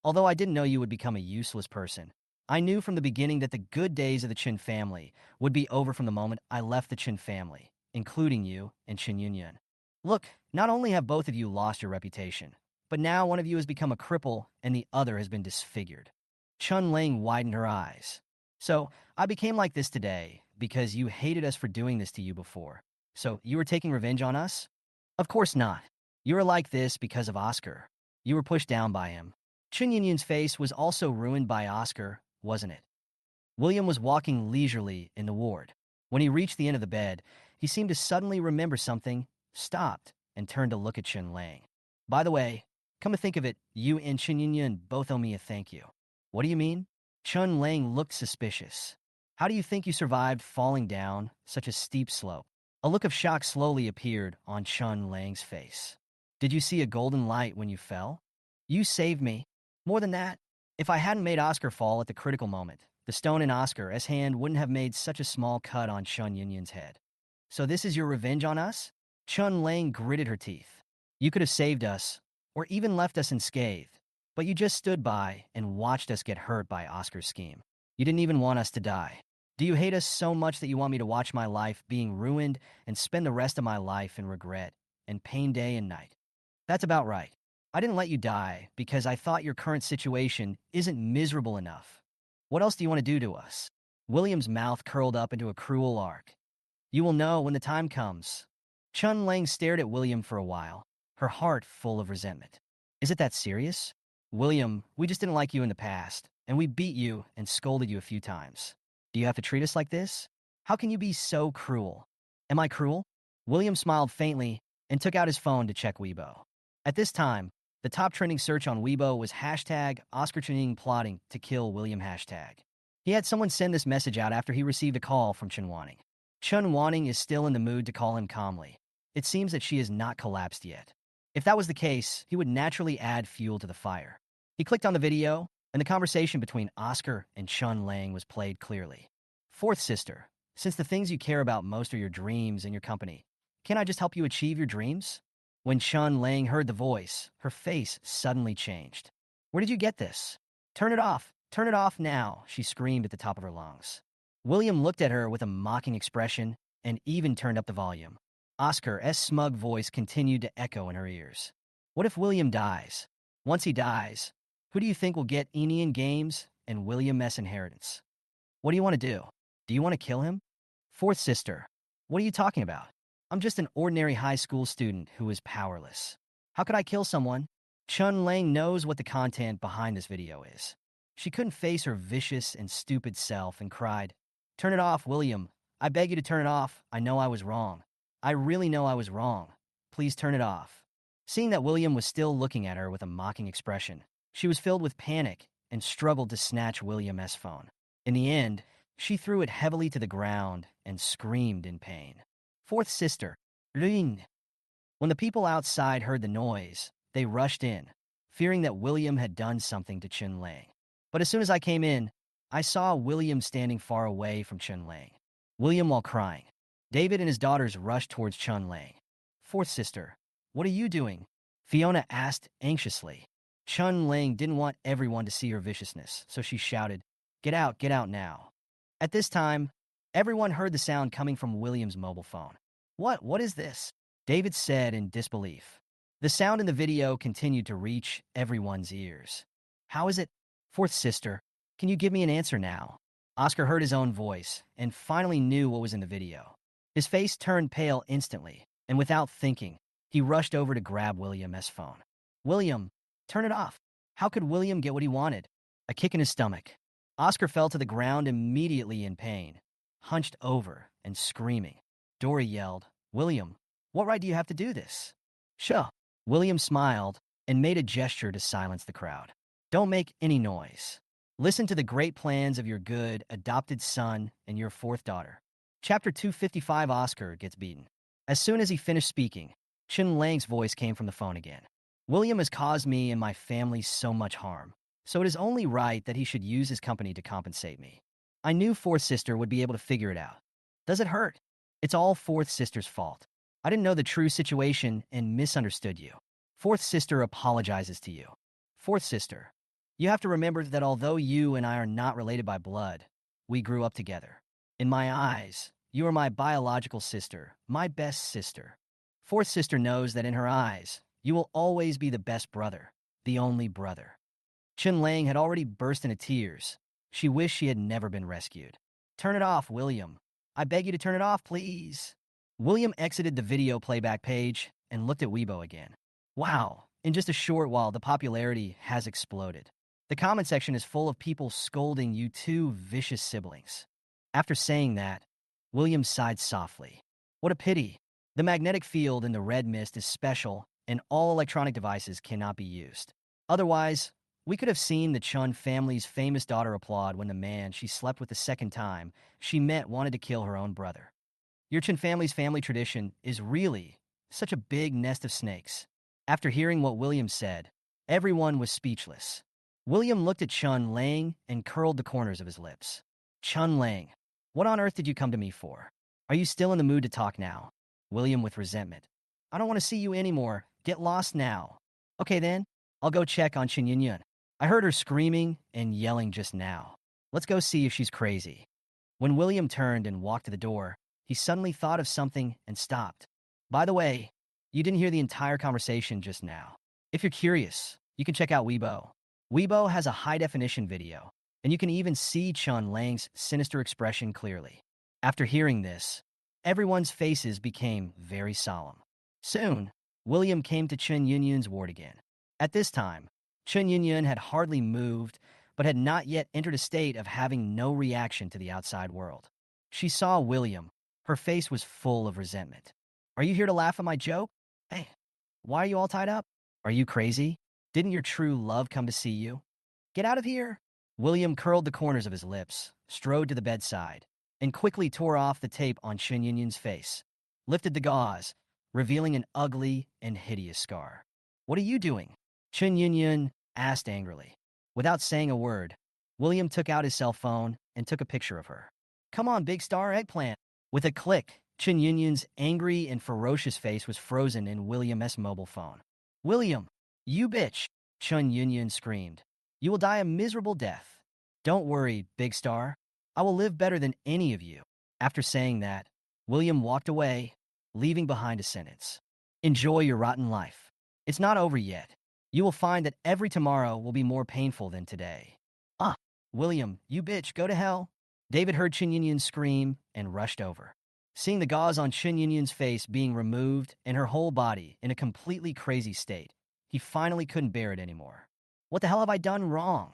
Although I didn't know you would become a useless person, I knew from the beginning that the good days of the Qin family would be over from the moment I left the Qin family, including you and Qin Yunyan. Look, not only have both of you lost your reputation, but now one of you has become a cripple and the other has been disfigured. Chun Lang widened her eyes. So, I became like this today because you hated us for doing this to you before. So, you were taking revenge on us? Of course not. You were like this because of Oscar. You were pushed down by him. Chun Yunyan's face was also ruined by Oscar, wasn't it? William was walking leisurely in the ward. When he reached the end of the bed, he seemed to suddenly remember something, stopped, and turned to look at Chun Lang. By the way, come to think of it, you and Chun Yunyan both owe me a thank you. What do you mean? Chun Lang looked suspicious. How do you think you survived falling down such a steep slope? A look of shock slowly appeared on Chun Lang's face. Did you see a golden light when you fell? You saved me. More than that, if I hadn't made Oscar fall at the critical moment, the stone in Oscar's hand wouldn't have made such a small cut on Chun Yunyan's head. So this is your revenge on us? Chun Lang gritted her teeth. You could have saved us, or even left us unscathed, but you just stood by and watched us get hurt by Oscar's scheme. You didn't even want us to die. Do you hate us so much that you want me to watch my life being ruined and spend the rest of my life in regret and pain day and night? That's about right. I didn't let you die because I thought your current situation isn't miserable enough. What else do you want to do to us? William's mouth curled up into a cruel arc. You will know when the time comes. Chun Lang stared at William for a while, her heart full of resentment. Is it that serious? William, we just didn't like you in the past, and we beat you and scolded you a few times. Do you have to treat us like this? How can you be so cruel? Am I cruel? William smiled faintly and took out his phone to check Weibo. At this time, the top trending search on Weibo was hashtag Oscar Channing plotting to kill William hashtag. He had someone send this message out after he received a call from Chun Wanning. Chun Wanning is still in the mood to call him calmly. It seems that she has not collapsed yet. If that was the case, he would naturally add fuel to the fire. He clicked on the video, and the conversation between Oscar and Chun Lang was played clearly. Fourth sister, since the things you care about most are your dreams and your company, can't I just help you achieve your dreams? When Chun Lang heard the voice, her face suddenly changed. Where did you get this? Turn it off. Turn it off now, she screamed at the top of her lungs. William looked at her with a mocking expression and even turned up the volume. Oscar's smug voice continued to echo in her ears. What if William dies? Once he dies, who do you think will get Enian Games and William S. inheritance? What do you want to do? Do you want to kill him? Fourth sister, what are you talking about? I'm just an ordinary high school student who is powerless. How could I kill someone? Chun Lang knows what the content behind this video is. She couldn't face her vicious and stupid self and cried, Turn it off, William. I beg you to turn it off. I know I was wrong. I really know I was wrong. Please turn it off. Seeing that William was still looking at her with a mocking expression, she was filled with panic and struggled to snatch William's phone. In the end, she threw it heavily to the ground and screamed in pain. Fourth sister, Ring. When the people outside heard the noise, they rushed in, fearing that William had done something to Chun Lang. But as soon as I came in, I saw William standing far away from Chun Lang. William while crying. David and his daughters rushed towards Chun Lang. Fourth sister, what are you doing? Fiona asked anxiously. Chun Lang didn't want everyone to see her viciousness, so she shouted, get out now. At this time, everyone heard the sound coming from William's mobile phone. What is this? David said in disbelief. The sound in the video continued to reach everyone's ears. How is it? Fourth sister, can you give me an answer now? Oscar heard his own voice and finally knew what was in the video. His face turned pale instantly, and without thinking, he rushed over to grab William's phone. William, turn it off. How could William get what he wanted? A kick in his stomach. Oscar fell to the ground immediately in pain, hunched over and screaming. Dory yelled, William, what right do you have to do this? Shuh. William smiled and made a gesture to silence the crowd. Don't make any noise. Listen to the great plans of your good adopted son and your fourth daughter. Chapter 255. Oscar gets beaten. As soon as he finished speaking, Chun Lang's voice came from the phone again. William has caused me and my family so much harm, so it is only right that he should use his company to compensate me. I knew fourth sister would be able to figure it out. Does it hurt? It's all fourth sister's fault. I didn't know the true situation and misunderstood you. Fourth sister apologizes to you. Fourth sister, you have to remember that although you and I are not related by blood, we grew up together. In my eyes, you are my biological sister, my best sister. Fourth sister knows that in her eyes, you will always be the best brother, the only brother. Chun Lang had already burst into tears. She wished she had never been rescued. Turn it off, William. I beg you to turn it off, please. William exited the video playback page and looked at Weibo again. Wow, in just a short while, the popularity has exploded. The comment section is full of people scolding you two vicious siblings. After saying that, William sighed softly. What a pity. The magnetic field in the red mist is special, and all electronic devices cannot be used. Otherwise, we could have seen the Chun family's famous daughter applaud when the man she slept with the second time she met wanted to kill her own brother. Your Chun family's family tradition is really such a big nest of snakes. After hearing what William said, everyone was speechless. William looked at Chun Lang and curled the corners of his lips. Chun Lang, what on earth did you come to me for? Are you still in the mood to talk now? William with resentment. I don't want to see you anymore. Get lost now. Okay then, I'll go check on Chin Yun Yun. I heard her screaming and yelling just now. Let's go see if she's crazy. When William turned and walked to the door, he suddenly thought of something and stopped. By the way, you didn't hear the entire conversation just now. If you're curious, you can check out Weibo. Weibo has a high-definition video, and you can even see Chun Lang's sinister expression clearly. After hearing this, everyone's faces became very solemn. Soon, William came to Chun Yun Yun's ward again. At this time, Chun Yun Yun had hardly moved, but had not yet entered a state of having no reaction to the outside world. She saw William. Her face was full of resentment. Are you here to laugh at my joke? Hey, why are you all tied up? Are you crazy? Didn't your true love come to see you? Get out of here! William curled the corners of his lips, strode to the bedside, and quickly tore off the tape on Chen Yunyun's face, lifted the gauze, revealing an ugly and hideous scar. What are you doing? Chen Yunyun asked angrily. Without saying a word, William took out his cell phone and took a picture of her. Come on, big star eggplant. With a click, Chen Yunyun's angry and ferocious face was frozen in William's mobile phone. William, you bitch, Chen Yunyun screamed. You will die a miserable death. Don't worry, big star. I will live better than any of you. After saying that, William walked away, leaving behind a sentence. Enjoy your rotten life. It's not over yet. You will find that every tomorrow will be more painful than today. Ah, William, you bitch, go to hell. David heard Chen Yunyun scream and rushed over. Seeing the gauze on Chen Yunyun's face being removed and her whole body in a completely crazy state, he finally couldn't bear it anymore. What the hell have I done wrong?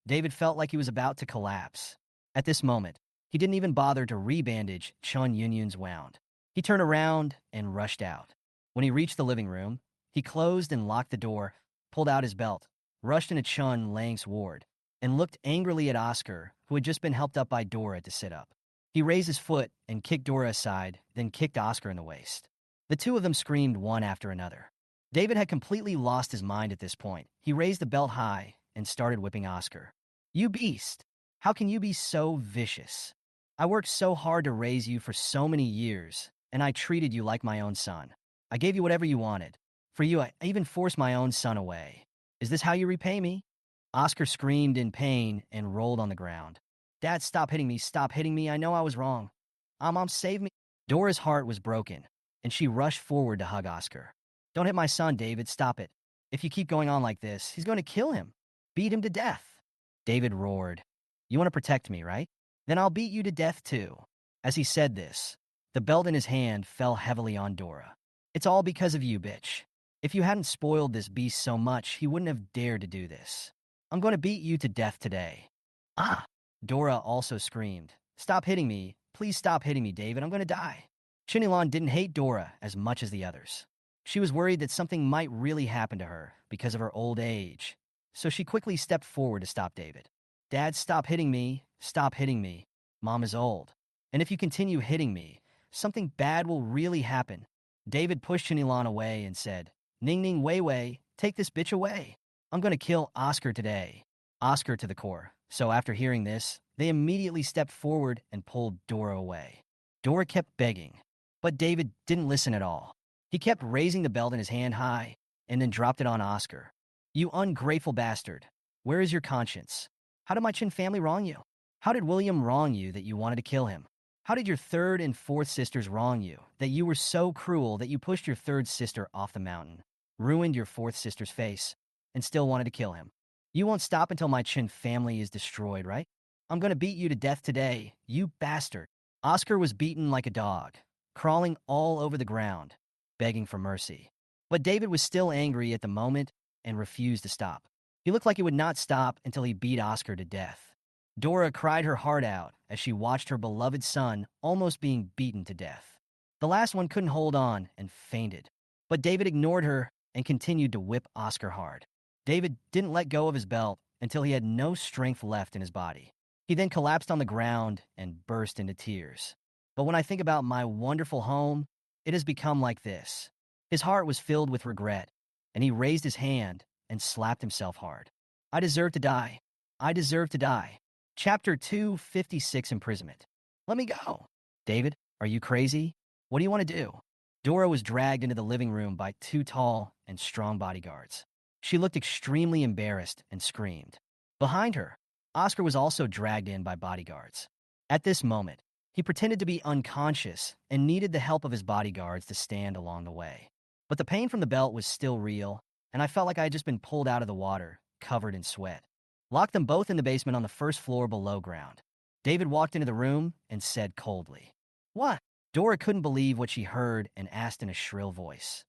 David felt like he was about to collapse. At this moment, he didn't even bother to rebandage Chen Yunyun's wound. He turned around and rushed out. When he reached the living room, he closed and locked the door, pulled out his belt, rushed into Chun Lang's ward, and looked angrily at Oscar, who had just been helped up by Dora to sit up. He raised his foot and kicked Dora aside, then kicked Oscar in the waist. The two of them screamed one after another. David had completely lost his mind at this point. He raised the belt high and started whipping Oscar. You beast! How can you be so vicious? I worked so hard to raise you for so many years, and I treated you like my own son. I gave you whatever you wanted. For you, I even forced my own son away. Is this how you repay me? Oscar screamed in pain and rolled on the ground. Dad, stop hitting me, stop hitting me, I know I was wrong. Mom, save me. Dora's heart was broken, and she rushed forward to hug Oscar. Don't hit my son, David, stop it. If you keep going on like this, he's going to kill him. Beat him to death. David roared. You want to protect me, right? Then I'll beat you to death too. As he said this, the belt in his hand fell heavily on Dora. It's all because of you, bitch. If you hadn't spoiled this beast so much, he wouldn't have dared to do this. I'm going to beat you to death today. Ah! Dora also screamed. Stop hitting me. Please stop hitting me, David. I'm going to die. Chinilan didn't hate Dora as much as the others. She was worried that something might really happen to her because of her old age, so she quickly stepped forward to stop David. Dad, stop hitting me. Stop hitting me. Mom is old. And if you continue hitting me, something bad will really happen. David pushed Chinilan away and said, Ning Ning Wei Wei, take this bitch away. I'm going to kill Oscar today. Oscar to the core. So after hearing this, they immediately stepped forward and pulled Dora away. Dora kept begging, but David didn't listen at all. He kept raising the belt in his hand high and then dropped it on Oscar. You ungrateful bastard. Where is your conscience? How did my Chin family wrong you? How did William wrong you that you wanted to kill him? How did your third and fourth sisters wrong you that you were so cruel that you pushed your third sister off the mountain, ruined your fourth sister's face, and still wanted to kill him? You won't stop until my Chin family is destroyed, right? I'm going to beat you to death today, you bastard. Oscar was beaten like a dog, crawling all over the ground, begging for mercy. But David was still angry at the moment and refused to stop. He looked like he would not stop until he beat Oscar to death. Dora cried her heart out as she watched her beloved son almost being beaten to death. The last one couldn't hold on and fainted. But David ignored her and continued to whip Oscar hard. David didn't let go of his belt until he had no strength left in his body. He then collapsed on the ground and burst into tears. But when I think about my wonderful home, it has become like this. His heart was filled with regret, and he raised his hand and slapped himself hard. I deserve to die. I deserve to die. Chapter 256, Imprisonment. Let me go. David, are you crazy? What do you want to do? Dora was dragged into the living room by two tall and strong bodyguards. She looked extremely embarrassed and screamed. Behind her, Oscar was also dragged in by bodyguards. At this moment, he pretended to be unconscious and needed the help of his bodyguards to stand along the way. But the pain from the belt was still real, and I felt like I had just been pulled out of the water, covered in sweat. Locked them both in the basement on the first floor below ground. David walked into the room and said coldly, What? Dora couldn't believe what she heard and asked in a shrill voice.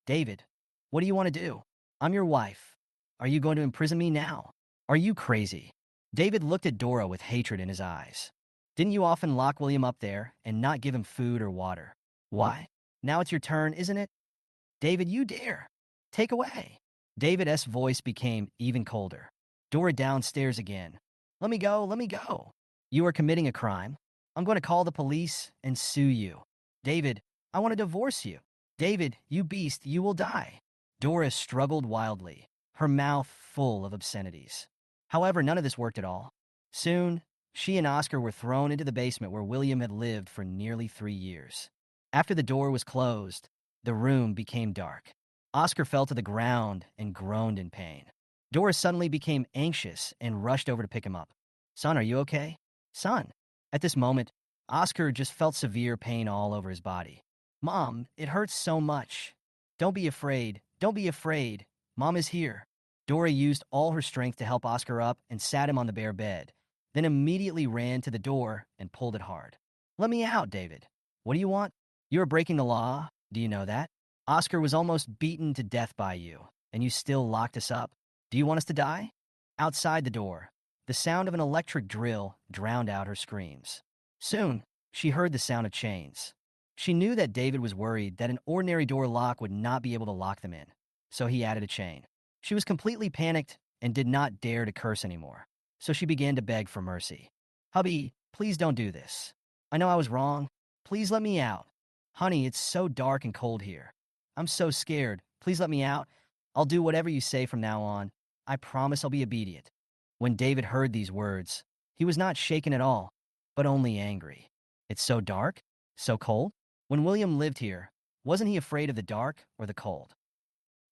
David, what do you want to do? I'm your wife. Are you going to imprison me now? Are you crazy? David looked at Dora with hatred in his eyes. Didn't you often lock William up there and not give him food or water? Why? Now it's your turn, isn't it? David, you dare. Take away. David's voice became even colder. Dora downstairs again. Let me go, let me go. You are committing a crime. I'm going to call the police and sue you. David, I want to divorce you. David, you beast, you will die. Dora struggled wildly, her mouth full of obscenities. However, none of this worked at all. Soon, she and Oscar were thrown into the basement where William had lived for nearly 3 years. After the door was closed, the room became dark. Oscar fell to the ground and groaned in pain. Dora suddenly became anxious and rushed over to pick him up. Son, are you okay? Son. At this moment, Oscar just felt severe pain all over his body. Mom, it hurts so much. Don't be afraid. Don't be afraid. Mom is here. Dora used all her strength to help Oscar up and sat him on the bare bed, then immediately ran to the door and pulled it hard. Let me out, David. What do you want? You are breaking the law. Do you know that? Oscar was almost beaten to death by you, and you still locked us up. Do you want us to die? Outside the door, the sound of an electric drill drowned out her screams. Soon, she heard the sound of chains. She knew that David was worried that an ordinary door lock would not be able to lock them in, so he added a chain. She was completely panicked and did not dare to curse anymore, so she began to beg for mercy. Hubby, please don't do this. I know I was wrong. Please let me out. Honey, it's so dark and cold here. I'm so scared. Please let me out. I'll do whatever you say from now on. I promise I'll be obedient. When David heard these words, he was not shaken at all, but only angry. It's so dark? So cold? When William lived here, wasn't he afraid of the dark or the cold?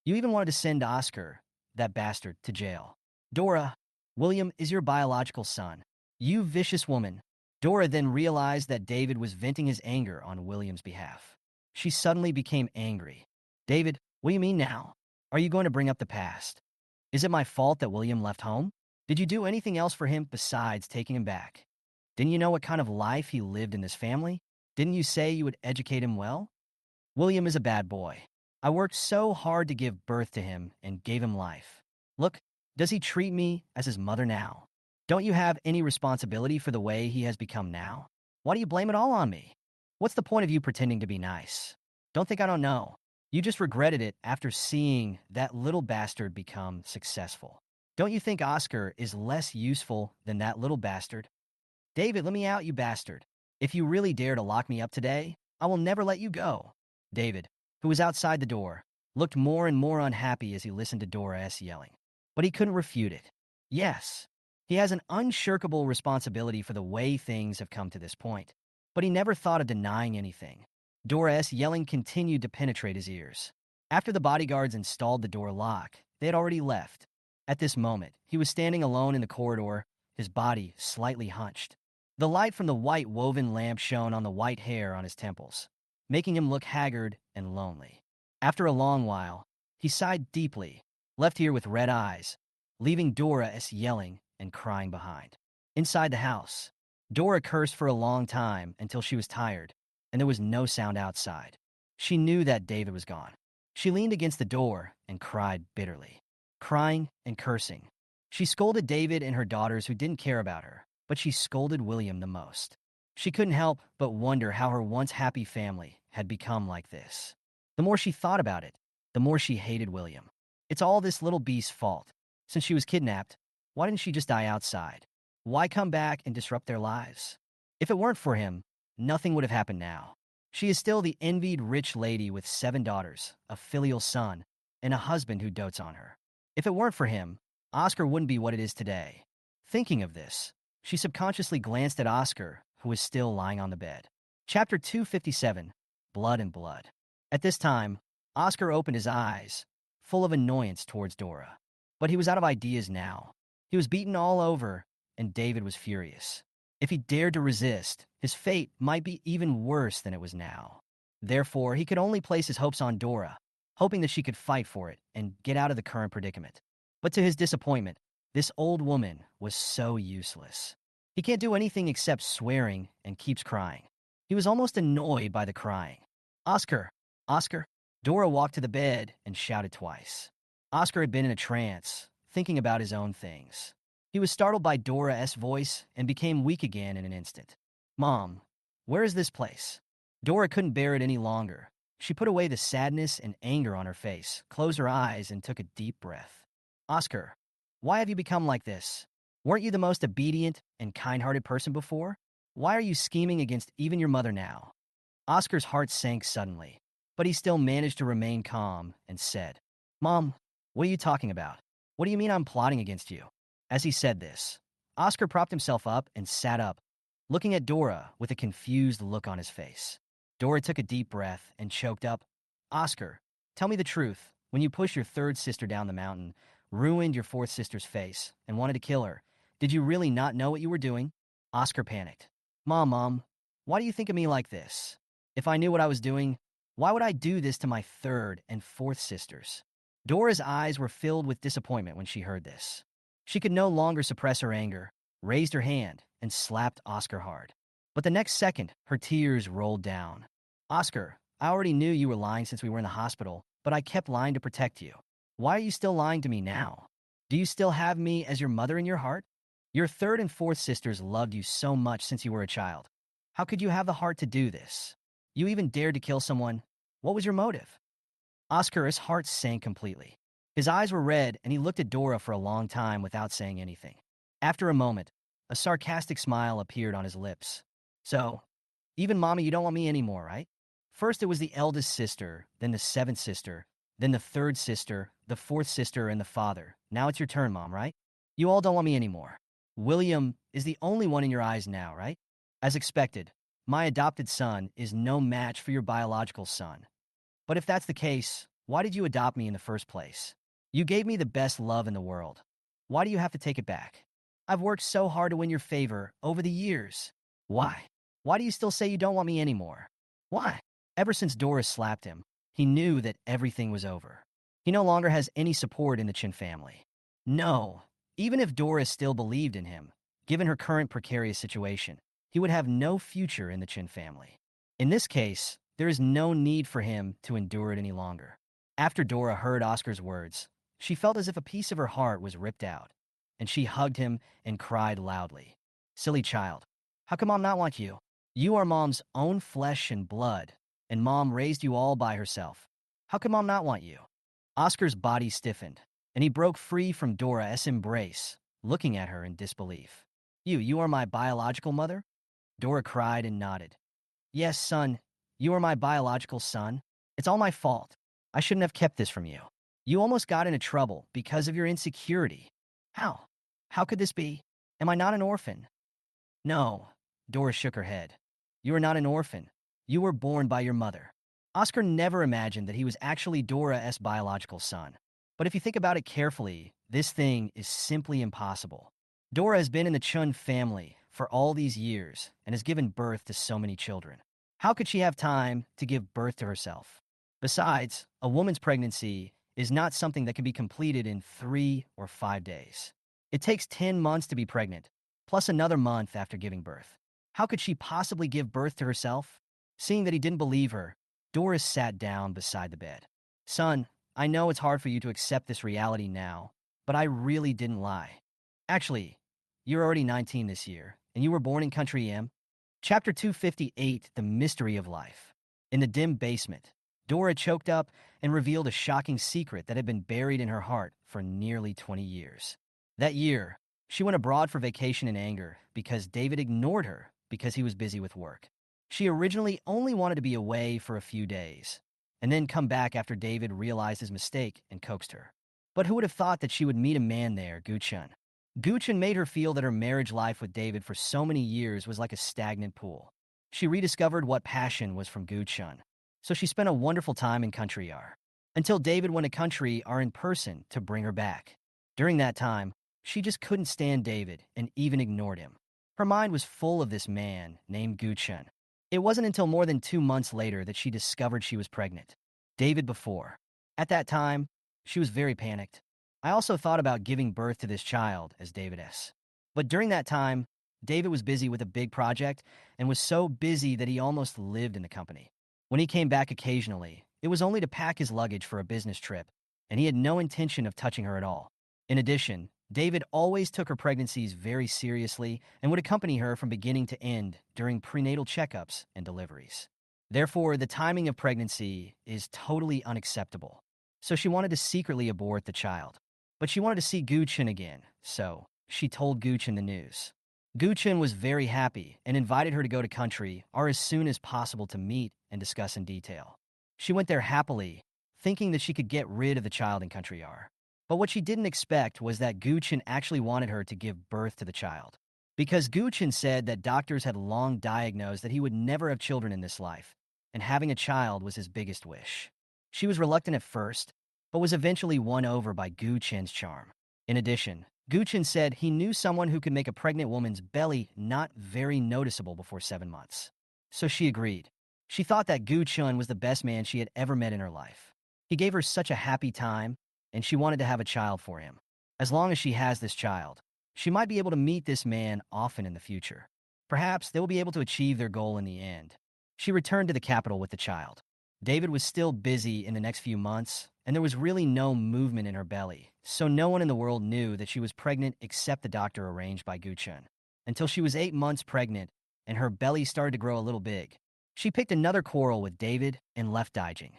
You even wanted to send Oscar, that bastard, to jail. Dora, William is your biological son. You vicious woman. Dora then realized that David was venting his anger on William's behalf. She suddenly became angry. David, what do you mean now? Are you going to bring up the past? Is it my fault that William left home? Did you do anything else for him besides taking him back? Didn't you know what kind of life he lived in this family? Didn't you say you would educate him well? William is a bad boy. I worked so hard to give birth to him and gave him life. Look, does he treat me as his mother now? Don't you have any responsibility for the way he has become now? Why do you blame it all on me? What's the point of you pretending to be nice? Don't think I don't know. You just regretted it after seeing that little bastard become successful. Don't you think Oscar is less useful than that little bastard? David, let me out, you bastard. If you really dare to lock me up today, I will never let you go. David, who was outside the door, looked more and more unhappy as he listened to Dora's yelling. But he couldn't refute it. Yes, he has an unshirkable responsibility for the way things have come to this point, but he never thought of denying anything. Dora's yelling continued to penetrate his ears. After the bodyguards installed the door lock, they had already left. At this moment, he was standing alone in the corridor, his body slightly hunched. The light from the white woven lamp shone on the white hair on his temples, making him look haggard and lonely. After a long while, he sighed deeply, left here with red eyes, leaving Dora yelling and crying behind. Inside the house, Dora cursed for a long time until she was tired, and there was no sound outside. She knew that David was gone. She leaned against the door and cried bitterly, crying and cursing. She scolded David and her daughters who didn't care about her, but she scolded William the most. She couldn't help but wonder how her once happy family had become like this. The more she thought about it, the more she hated William. It's all this little beast's fault. Since she was kidnapped, why didn't she just die outside? Why come back and disrupt their lives? If it weren't for him, nothing would have happened now. She is still the envied rich lady with 7 daughters, a filial son, and a husband who dotes on her. If it weren't for him, Oscar wouldn't be what it is today. Thinking of this, she subconsciously glanced at Oscar, who was still lying on the bed. Chapter 257, Blood and Blood. At this time, Oscar opened his eyes, full of annoyance towards Dora. But he was out of ideas now. He was beaten all over, and David was furious. If he dared to resist, his fate might be even worse than it was now. Therefore, he could only place his hopes on Dora, hoping that she could fight for it and get out of the current predicament. But to his disappointment, this old woman was so useless. He can't do anything except swearing and keeps crying. He was almost annoyed by the crying. Oscar! Oscar! Dora walked to the bed and shouted twice. Oscar had been in a trance, thinking about his own things. He was startled by Dora's voice and became weak again in an instant. Mom, where is this place? Dora couldn't bear it any longer. She put away the sadness and anger on her face, closed her eyes, and took a deep breath. Oscar, why have you become like this? Weren't you the most obedient and kind-hearted person before? Why are you scheming against even your mother now? Oscar's heart sank suddenly, but he still managed to remain calm and said, Mom, what are you talking about? What do you mean I'm plotting against you? As he said this, Oscar propped himself up and sat up, looking at Dora with a confused look on his face. Dora took a deep breath and choked up. Oscar, tell me the truth. When you pushed your third sister down the mountain, ruined your fourth sister's face, and wanted to kill her, did you really not know what you were doing? Oscar panicked. Mom, why do you think of me like this? If I knew what I was doing, why would I do this to my third and fourth sisters? Dora's eyes were filled with disappointment when she heard this. She could no longer suppress her anger, raised her hand, and slapped Oscar hard. But the next second, her tears rolled down. Oscar, I already knew you were lying since we were in the hospital, but I kept lying to protect you. Why are you still lying to me now? Do you still have me as your mother in your heart? Your third and fourth sisters loved you so much since you were a child. How could you have the heart to do this? You even dared to kill someone. What was your motive? Oscar's heart sank completely. His eyes were red, and he looked at Dora for a long time without saying anything. After a moment, a sarcastic smile appeared on his lips. So, even Mommy, you don't want me anymore, right? First it was the eldest sister, then the seventh sister, then the third sister, the fourth sister, and the father. Now it's your turn, Mom, right? You all don't want me anymore. William is the only one in your eyes now, right? As expected, my adopted son is no match for your biological son. But if that's the case, why did you adopt me in the first place? You gave me the best love in the world. Why do you have to take it back? I've worked so hard to win your favor over the years. Why? Why do you still say you don't want me anymore? Why? Ever since Doris slapped him, he knew that everything was over. He no longer has any support in the Chin family. No, even if Doris still believed in him, given her current precarious situation, he would have no future in the Chin family. In this case, there is no need for him to endure it any longer. After Dora heard Oscar's words, she felt as if a piece of her heart was ripped out, and she hugged him and cried loudly. Silly child, how can Mom not want you? You are Mom's own flesh and blood, and Mom raised you all by herself. How can Mom not want you? Oscar's body stiffened, and he broke free from Dora's embrace, looking at her in disbelief. You are my biological mother? Dora cried and nodded. Yes, son, you are my biological son. It's all my fault. I shouldn't have kept this from you. You almost got into trouble because of your insecurity. How? How could this be? Am I not an orphan? No, Dora shook her head. You are not an orphan. You were born by your mother. Oscar never imagined that he was actually Dora's biological son. But if you think about it carefully, this thing is simply impossible. Dora has been in the Chun family for all these years and has given birth to so many children. How could she have time to give birth to herself? Besides, a woman's pregnancy is not something that can be completed in 3 or 5 days. It takes 10 months to be pregnant, plus another month after giving birth. How could she possibly give birth to herself? Seeing that he didn't believe her, Doris sat down beside the bed. Son, I know it's hard for you to accept this reality now, but I really didn't lie. Actually, you're already 19 this year, and you were born in Country M. Chapter 258, The Mystery of Life. In the dim basement, Dora choked up and revealed a shocking secret that had been buried in her heart for nearly 20 years. That year, she went abroad for vacation in anger because David ignored her because he was busy with work. She originally only wanted to be away for a few days, and then come back after David realized his mistake and coaxed her. But who would have thought that she would meet a man there, Guchun? Guchun made her feel that her marriage life with David for so many years was like a stagnant pool. She rediscovered what passion was from Guchun. So she spent a wonderful time in Country R. Until David went to Country R in person to bring her back. During that time, she just couldn't stand David and even ignored him. Her mind was full of this man named Guchun. It wasn't until more than 2 months later that she discovered she was pregnant. David before. At that time, she was very panicked. I also thought about giving birth to this child as David S. But during that time, David was busy with a big project and was so busy that he almost lived in the company. When he came back occasionally, it was only to pack his luggage for a business trip, and he had no intention of touching her at all. In addition, David always took her pregnancies very seriously and would accompany her from beginning to end during prenatal checkups and deliveries. Therefore, the timing of pregnancy is totally unacceptable. So she wanted to secretly abort the child. But she wanted to see Guchen again, so she told Guchen the news. Guchen was very happy and invited her to go to country or as soon as possible to meet and discuss in detail. She went there happily, thinking that she could get rid of the child in country R. But what she didn't expect was that Guchen actually wanted her to give birth to the child. Because Guchen said that doctors had long diagnosed that he would never have children in this life, and having a child was his biggest wish. She was reluctant at first, but was eventually won over by Guchen's charm. In addition, Guchen said he knew someone who could make a pregnant woman's belly not very noticeable before 7 months. So she agreed. She thought that Guchen was the best man she had ever met in her life. He gave her such a happy time, and she wanted to have a child for him. As long as she has this child, she might be able to meet this man often in the future. Perhaps they will be able to achieve their goal in the end. She returned to the capital with the child. David was still busy in the next few months, and there was really no movement in her belly, so no one in the world knew that she was pregnant except the doctor arranged by Guchen. Until she was 8 months pregnant, and her belly started to grow a little big. She picked another quarrel with David and left Daijing.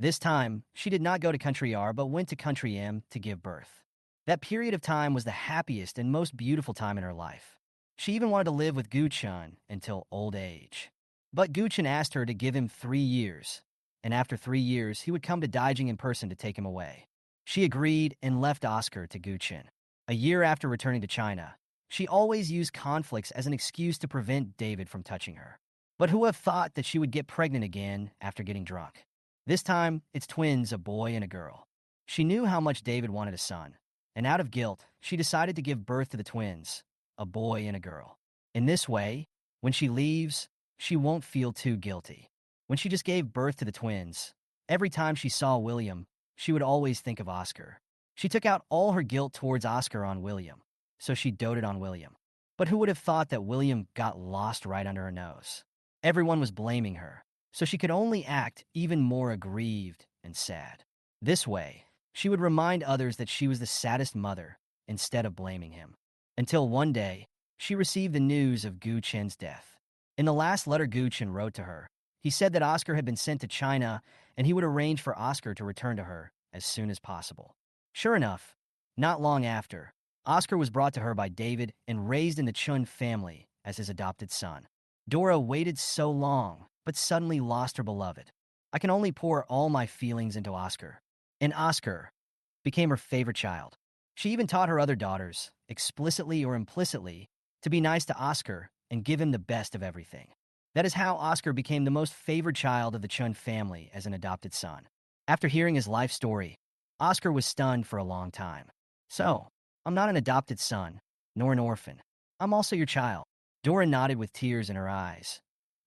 This time, she did not go to Country R but went to Country M to give birth. That period of time was the happiest and most beautiful time in her life. She even wanted to live with Guchen until old age. But Guchen asked her to give him 3 years, and after 3 years, he would come to Daijing in person to take him away. She agreed and left Oscar to Guchen. A year after returning to China, she always used conflicts as an excuse to prevent David from touching her. But who would have thought that she would get pregnant again after getting drunk? This time, it's twins, a boy and a girl. She knew how much David wanted a son, and out of guilt, she decided to give birth to the twins, a boy and a girl. In this way, when she leaves, she won't feel too guilty. When she just gave birth to the twins, every time she saw William, she would always think of Oscar. She took out all her guilt towards Oscar on William, so she doted on William. But who would have thought that William got lost right under her nose? Everyone was blaming her, so she could only act even more aggrieved and sad. This way, she would remind others that she was the saddest mother instead of blaming him. Until one day, she received the news of Gu Chen's death. In the last letter Gu Chen wrote to her, he said that Oscar had been sent to China and he would arrange for Oscar to return to her as soon as possible. Sure enough, not long after, Oscar was brought to her by David and raised in the Chun family as his adopted son. Dora waited so long, but suddenly lost her beloved. I can only pour all my feelings into Oscar. And Oscar became her favorite child. She even taught her other daughters, explicitly or implicitly, to be nice to Oscar and give him the best of everything. That is how Oscar became the most favored child of the Chun family as an adopted son. After hearing his life story, Oscar was stunned for a long time. So, I'm not an adopted son, nor an orphan. I'm also your child. Dora nodded with tears in her eyes.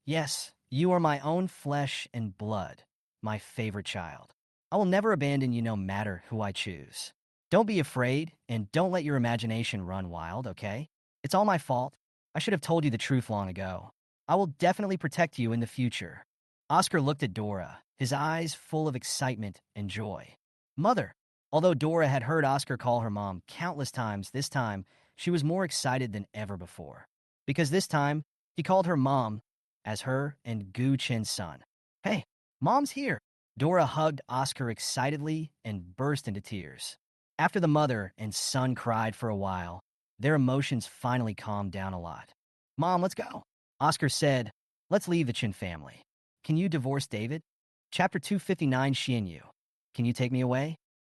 Yes, you are my own flesh and blood, my favorite child. I will never abandon you no matter who I choose. Don't be afraid, and don't let your imagination run wild, okay? It's all my fault. I should have told you the truth long ago. I will definitely protect you in the future. Oscar looked at Dora, his eyes full of excitement and joy. Mother! Although Dora had heard Oscar call her mom countless times, this time she was more excited than ever before. Because this time, he called her mom as her and Gu Chen's son. Hey, mom's here! Dora hugged Oscar excitedly and burst into tears. After the mother and son cried for a while, their emotions finally calmed down a lot. Mom, let's go. Oscar said, let's leave the Chen family. Can you divorce David? Chapter 259 Shinu. Can you take me away?